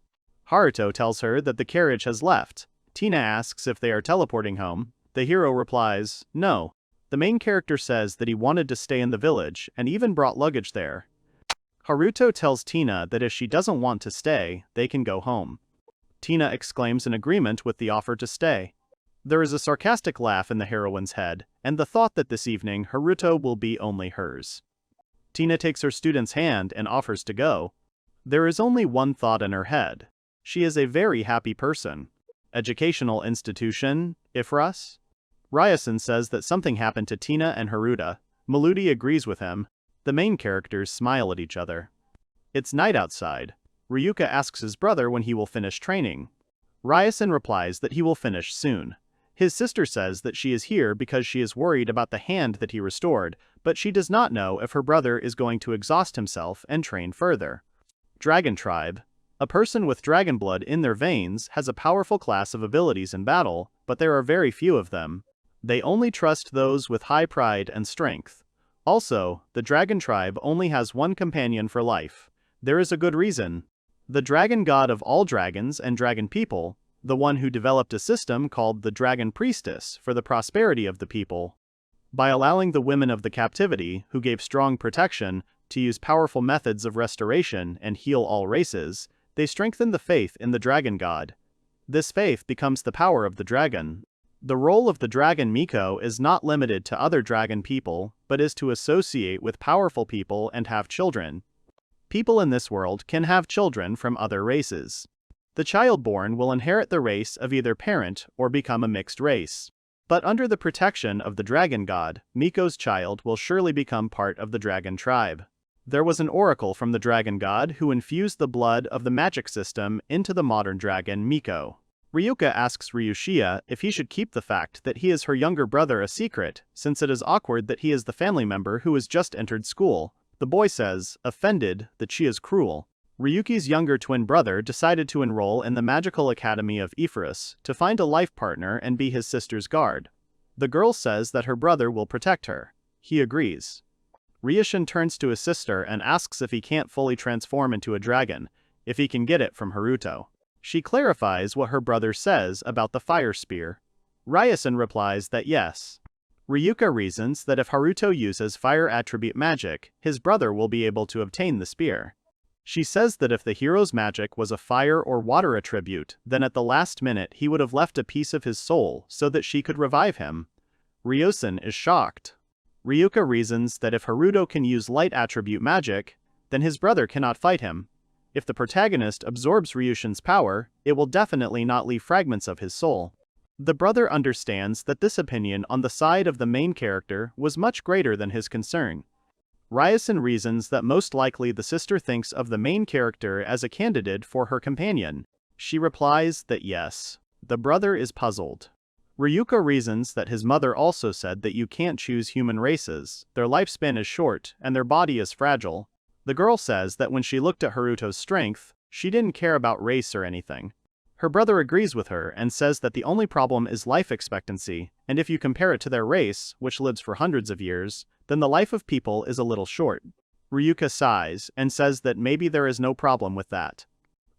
Haruto tells her that the carriage has left. Tina asks if they are teleporting home. The hero replies, no. The main character says that he wanted to stay in the village and even brought luggage there. Haruto tells Tina that if she doesn't want to stay, they can go home. Tina exclaims in agreement with the offer to stay. There is a sarcastic laugh in the heroine's head, and the thought that this evening Haruto will be only hers. Tina takes her student's hand and offers to go. There is only one thought in her head. She is a very happy person. Educational institution, Ifrus? Ryerson says that something happened to Tina and Haruta. Melody agrees with him. The main characters smile at each other. It's night outside. Ryuka asks his brother when he will finish training. Ryerson replies that he will finish soon. His sister says that she is here because she is worried about the hand that he restored, but she does not know if her brother is going to exhaust himself and train further. Dragon Tribe. A person with dragon blood in their veins has a powerful class of abilities in battle, but there are very few of them. They only trust those with high pride and strength. Also, the Dragon Tribe only has one companion for life. There is a good reason. The dragon god of all dragons and dragon people, the one who developed a system called the Dragon Priestess for the prosperity of the people. By allowing the women of the captivity, who gave strong protection, to use powerful methods of restoration and heal all races, they strengthen the faith in the dragon god. This faith becomes the power of the dragon. The role of the dragon Miko is not limited to other dragon people, but is to associate with powerful people and have children. People in this world can have children from other races. The child born will inherit the race of either parent or become a mixed race. But under the protection of the dragon god, Miko's child will surely become part of the dragon tribe. There was an oracle from the dragon god who infused the blood of the magic system into the modern dragon Miko. Ryuka asks Ryushia if he should keep the fact that he is her younger brother a secret, since it is awkward that he is the family member who has just entered school. The boy says, offended, that she is cruel. Ryuki's younger twin brother decided to enroll in the Magical Academy of Ifrus to find a life partner and be his sister's guard. The girl says that her brother will protect her. He agrees. Ryushin turns to his sister and asks if he can't fully transform into a dragon, if he can get it from Haruto. She clarifies what her brother says about the fire spear. Ryusin replies that yes. Ryuka reasons that if Haruto uses fire attribute magic, his brother will be able to obtain the spear. She says that if the hero's magic was a fire or water attribute, then at the last minute he would have left a piece of his soul so that she could revive him. Ryusin is shocked. Ryuka reasons that if Haruto can use light attribute magic, then his brother cannot fight him. If the protagonist absorbs Ryushin's power, it will definitely not leave fragments of his soul. The brother understands that this opinion on the side of the main character was much greater than his concern. Ryusin reasons that most likely the sister thinks of the main character as a candidate for her companion. She replies that yes. The brother is puzzled. Ryuka reasons that his mother also said that you can't choose human races, their lifespan is short, and their body is fragile. The girl says that when she looked at Haruto's strength, she didn't care about race or anything. Her brother agrees with her and says that the only problem is life expectancy, and if you compare it to their race, which lives for hundreds of years, then the life of people is a little short. Ryuka sighs and says that maybe there is no problem with that.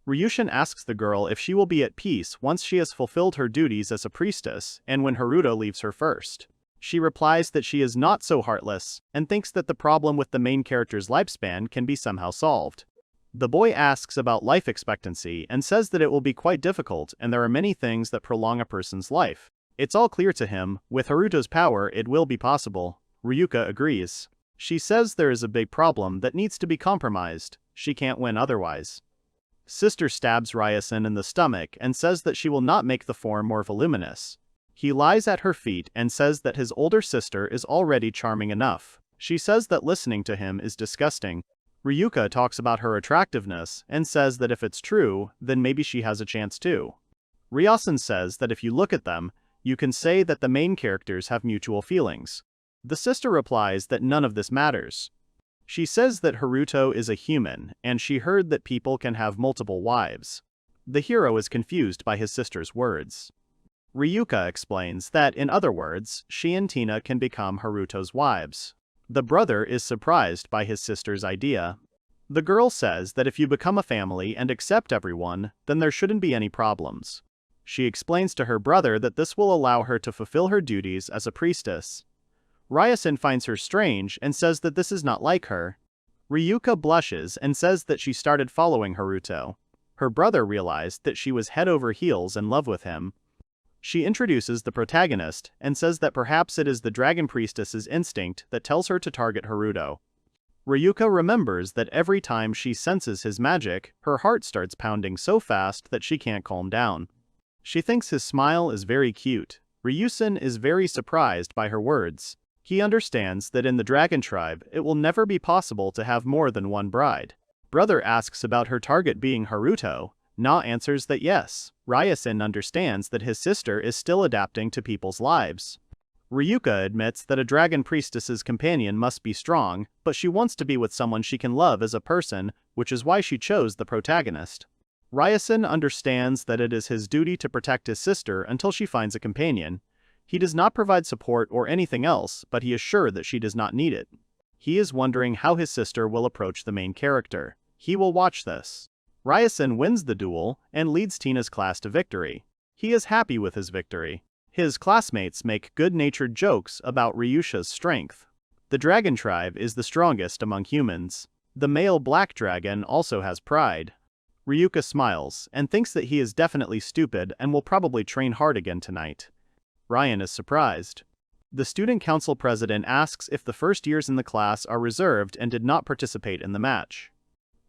Ryushin asks the girl if she will be at peace once she has fulfilled her duties as a priestess and when Haruto leaves her first. She replies that she is not so heartless and thinks that the problem with the main character's lifespan can be somehow solved. The boy asks about life expectancy and says that it will be quite difficult and there are many things that prolong a person's life. It's all clear to him, with Haruto's power it will be possible. Ryuka agrees. She says there is a big problem that needs to be compromised. She can't win otherwise. Sister stabs Ryusin in the stomach and says that she will not make the form more voluminous. He lies at her feet and says that his older sister is already charming enough. She says that listening to him is disgusting. Ryuka talks about her attractiveness and says that if it's true, then maybe she has a chance too. Ryusin says that if you look at them, you can say that the main characters have mutual feelings. The sister replies that none of this matters. She says that Haruto is a human, and she heard that people can have multiple wives. The hero is confused by his sister's words. Ryuka explains that, in other words, she and Tina can become Haruto's wives. The brother is surprised by his sister's idea. The girl says that if you become a family and accept everyone, then there shouldn't be any problems. She explains to her brother that this will allow her to fulfill her duties as a priestess. Ryusin finds her strange and says that this is not like her. Ryuka blushes and says that she started following Haruto. Her brother realized that she was head over heels in love with him. She introduces the protagonist and says that perhaps it is the dragon priestess's instinct that tells her to target Haruto. Ryuka remembers that every time she senses his magic, her heart starts pounding so fast that she can't calm down. She thinks his smile is very cute. Ryusen is very surprised by her words. He understands that in the dragon tribe, it will never be possible to have more than one bride. Brother asks about her target being Haruto. Na answers that yes. Ryusen understands that his sister is still adapting to people's lives. Ryuka admits that a dragon priestess's companion must be strong, but she wants to be with someone she can love as a person, which is why she chose the protagonist. Ryusen understands that it is his duty to protect his sister until she finds a companion. He does not provide support or anything else, but he is sure that she does not need it. He is wondering how his sister will approach the main character. He will watch this. Ryusen wins the duel and leads Tina's class to victory. He is happy with his victory. His classmates make good-natured jokes about Ryusha's strength. The dragon tribe is the strongest among humans. The male black dragon also has pride. Ryuka smiles and thinks that he is definitely stupid and will probably train hard again tonight. Ryan is surprised. The student council president asks if the first years in the class are reserved and did not participate in the match.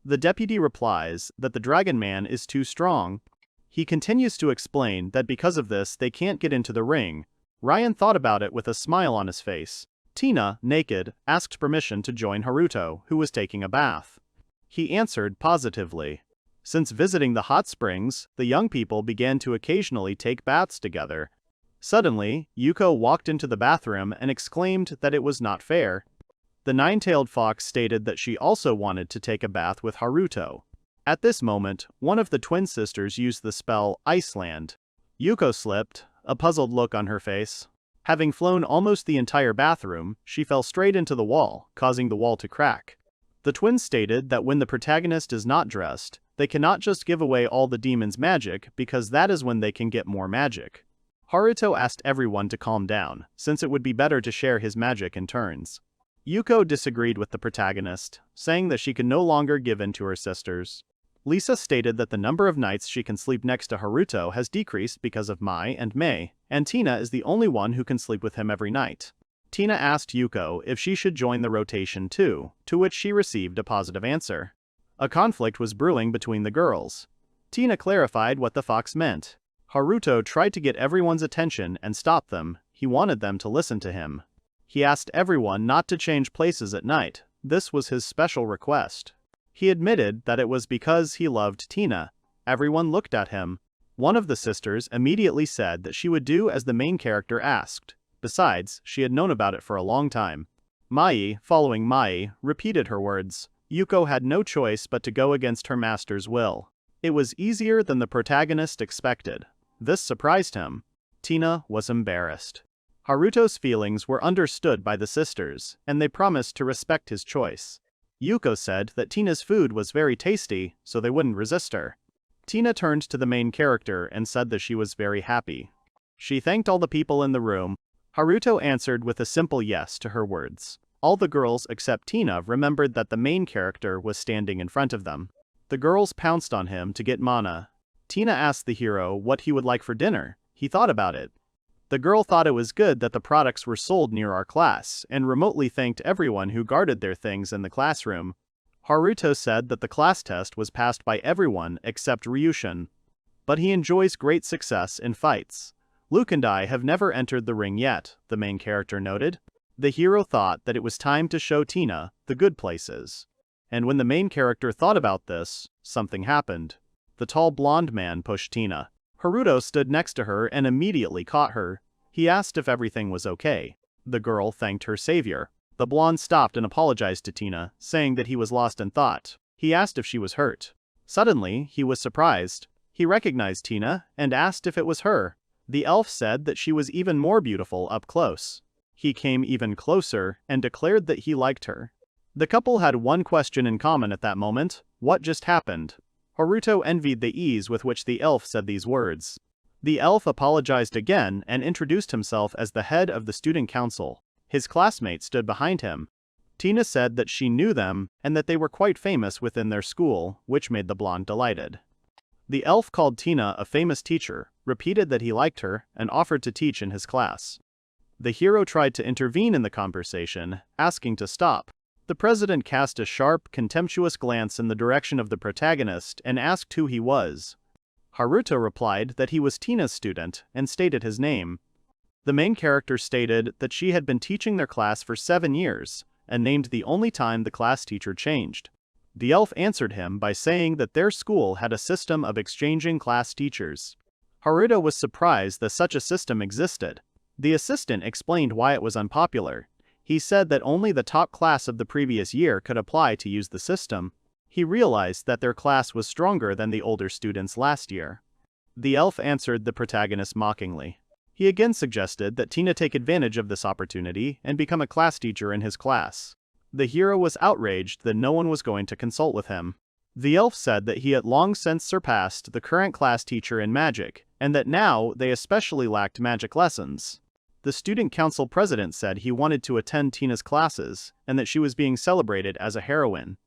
The deputy replies that the dragon man is too strong. He continues to explain that because of this they can't get into the ring. Ryan thought about it with a smile on his face. Tina, naked, asked permission to join Haruto, who was taking a bath. He answered positively. Since visiting the hot springs, the young people began to occasionally take baths together. Suddenly, Yuko walked into the bathroom and exclaimed that it was not fair. The nine-tailed fox stated that she also wanted to take a bath with Haruto. At this moment, one of the twin sisters used the spell Iceland. Yuko slipped, a puzzled look on her face. Having flown almost the entire bathroom, she fell straight into the wall, causing the wall to crack. The twins stated that when the protagonist is not dressed, they cannot just give away all the demon's magic because that is when they can get more magic. Haruto asked everyone to calm down, since it would be better to share his magic in turns. Yuko disagreed with the protagonist, saying that she could no longer give in to her sisters. Lisa stated that the number of nights she can sleep next to Haruto has decreased because of Mai and Mei, and Tina is the only one who can sleep with him every night. Tina asked Yuko if she should join the rotation too, to which she received a positive answer. A conflict was brewing between the girls. Tina clarified what the fox meant. Haruto tried to get everyone's attention and stop them. He wanted them to listen to him. He asked everyone not to change places at night. This was his special request. He admitted that it was because he loved Tina. Everyone looked at him. One of the sisters immediately said that she would do as the main character asked. Besides, she had known about it for a long time. Mai, following Mai, repeated her words. Yuko had no choice but to go against her master's will. It was easier than the protagonist expected. This surprised him. Tina was embarrassed. Haruto's feelings were understood by the sisters, and they promised to respect his choice. Yuko said that Tina's food was very tasty, so they wouldn't resist her. Tina turned to the main character and said that she was very happy. She thanked all the people in the room. Haruto answered with a simple yes to her words. All the girls except Tina remembered that the main character was standing in front of them. The girls pounced on him to get mana. Tina asked the hero what he would like for dinner. He thought about it. The girl thought it was good that the products were sold near our class, and remotely thanked everyone who guarded their things in the classroom. Haruto said that the class test was passed by everyone except Ryushin. But he enjoys great success in fights. Luke and I have never entered the ring yet, the main character noted. The hero thought that it was time to show Tina the good places. And when the main character thought about this, something happened. The tall blonde man pushed Tina. Haruto stood next to her and immediately caught her. He asked if everything was okay. The girl thanked her savior. The blonde stopped and apologized to Tina, saying that he was lost in thought. He asked if she was hurt. Suddenly, he was surprised. He recognized Tina and asked if it was her. The elf said that she was even more beautiful up close. He came even closer and declared that he liked her. The couple had one question in common at that moment. What just happened? Haruto envied the ease with which the elf said these words. The elf apologized again and introduced himself as the head of the student council. His classmates stood behind him. Tina said that she knew them and that they were quite famous within their school, which made the blonde delighted. The elf called Tina a famous teacher, repeated that he liked her, and offered to teach in his class. The hero tried to intervene in the conversation, asking to stop. The president cast a sharp, contemptuous glance in the direction of the protagonist and asked who he was. Haruto replied that he was Tina's student and stated his name. The main character stated that she had been teaching their class for 7 years, and named the only time the class teacher changed. The elf answered him by saying that their school had a system of exchanging class teachers. Haruto was surprised that such a system existed. The assistant explained why it was unpopular. He said that only the top class of the previous year could apply to use the system. He realized that their class was stronger than the older students last year. The elf answered the protagonist mockingly. He again suggested that Tina take advantage of this opportunity and become a class teacher in his class. The hero was outraged that no one was going to consult with him. The elf said that he had long since surpassed the current class teacher in magic, and that now they especially lacked magic lessons. The student council president said he wanted to attend Tina's classes, and that she was being celebrated as a heroine.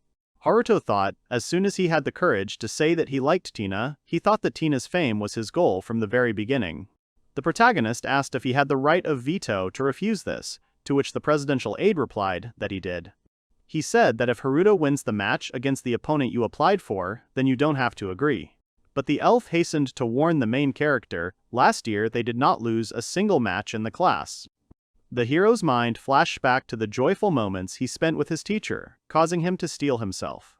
Haruto thought, as soon as he had the courage to say that he liked Tina, he thought that Tina's fame was his goal from the very beginning. The protagonist asked if he had the right of veto to refuse this, to which the presidential aide replied that he did. He said that if Haruto wins the match against the opponent you applied for, then you don't have to agree. But the elf hastened to warn the main character, last year they did not lose a single match in the class. The hero's mind flashed back to the joyful moments he spent with his teacher, causing him to steel himself.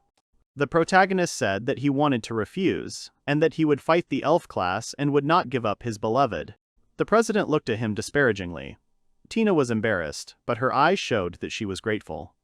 The protagonist said that he wanted to refuse, and that he would fight the elf class and would not give up his beloved. The president looked at him disparagingly. Tina was embarrassed, but her eyes showed that she was grateful.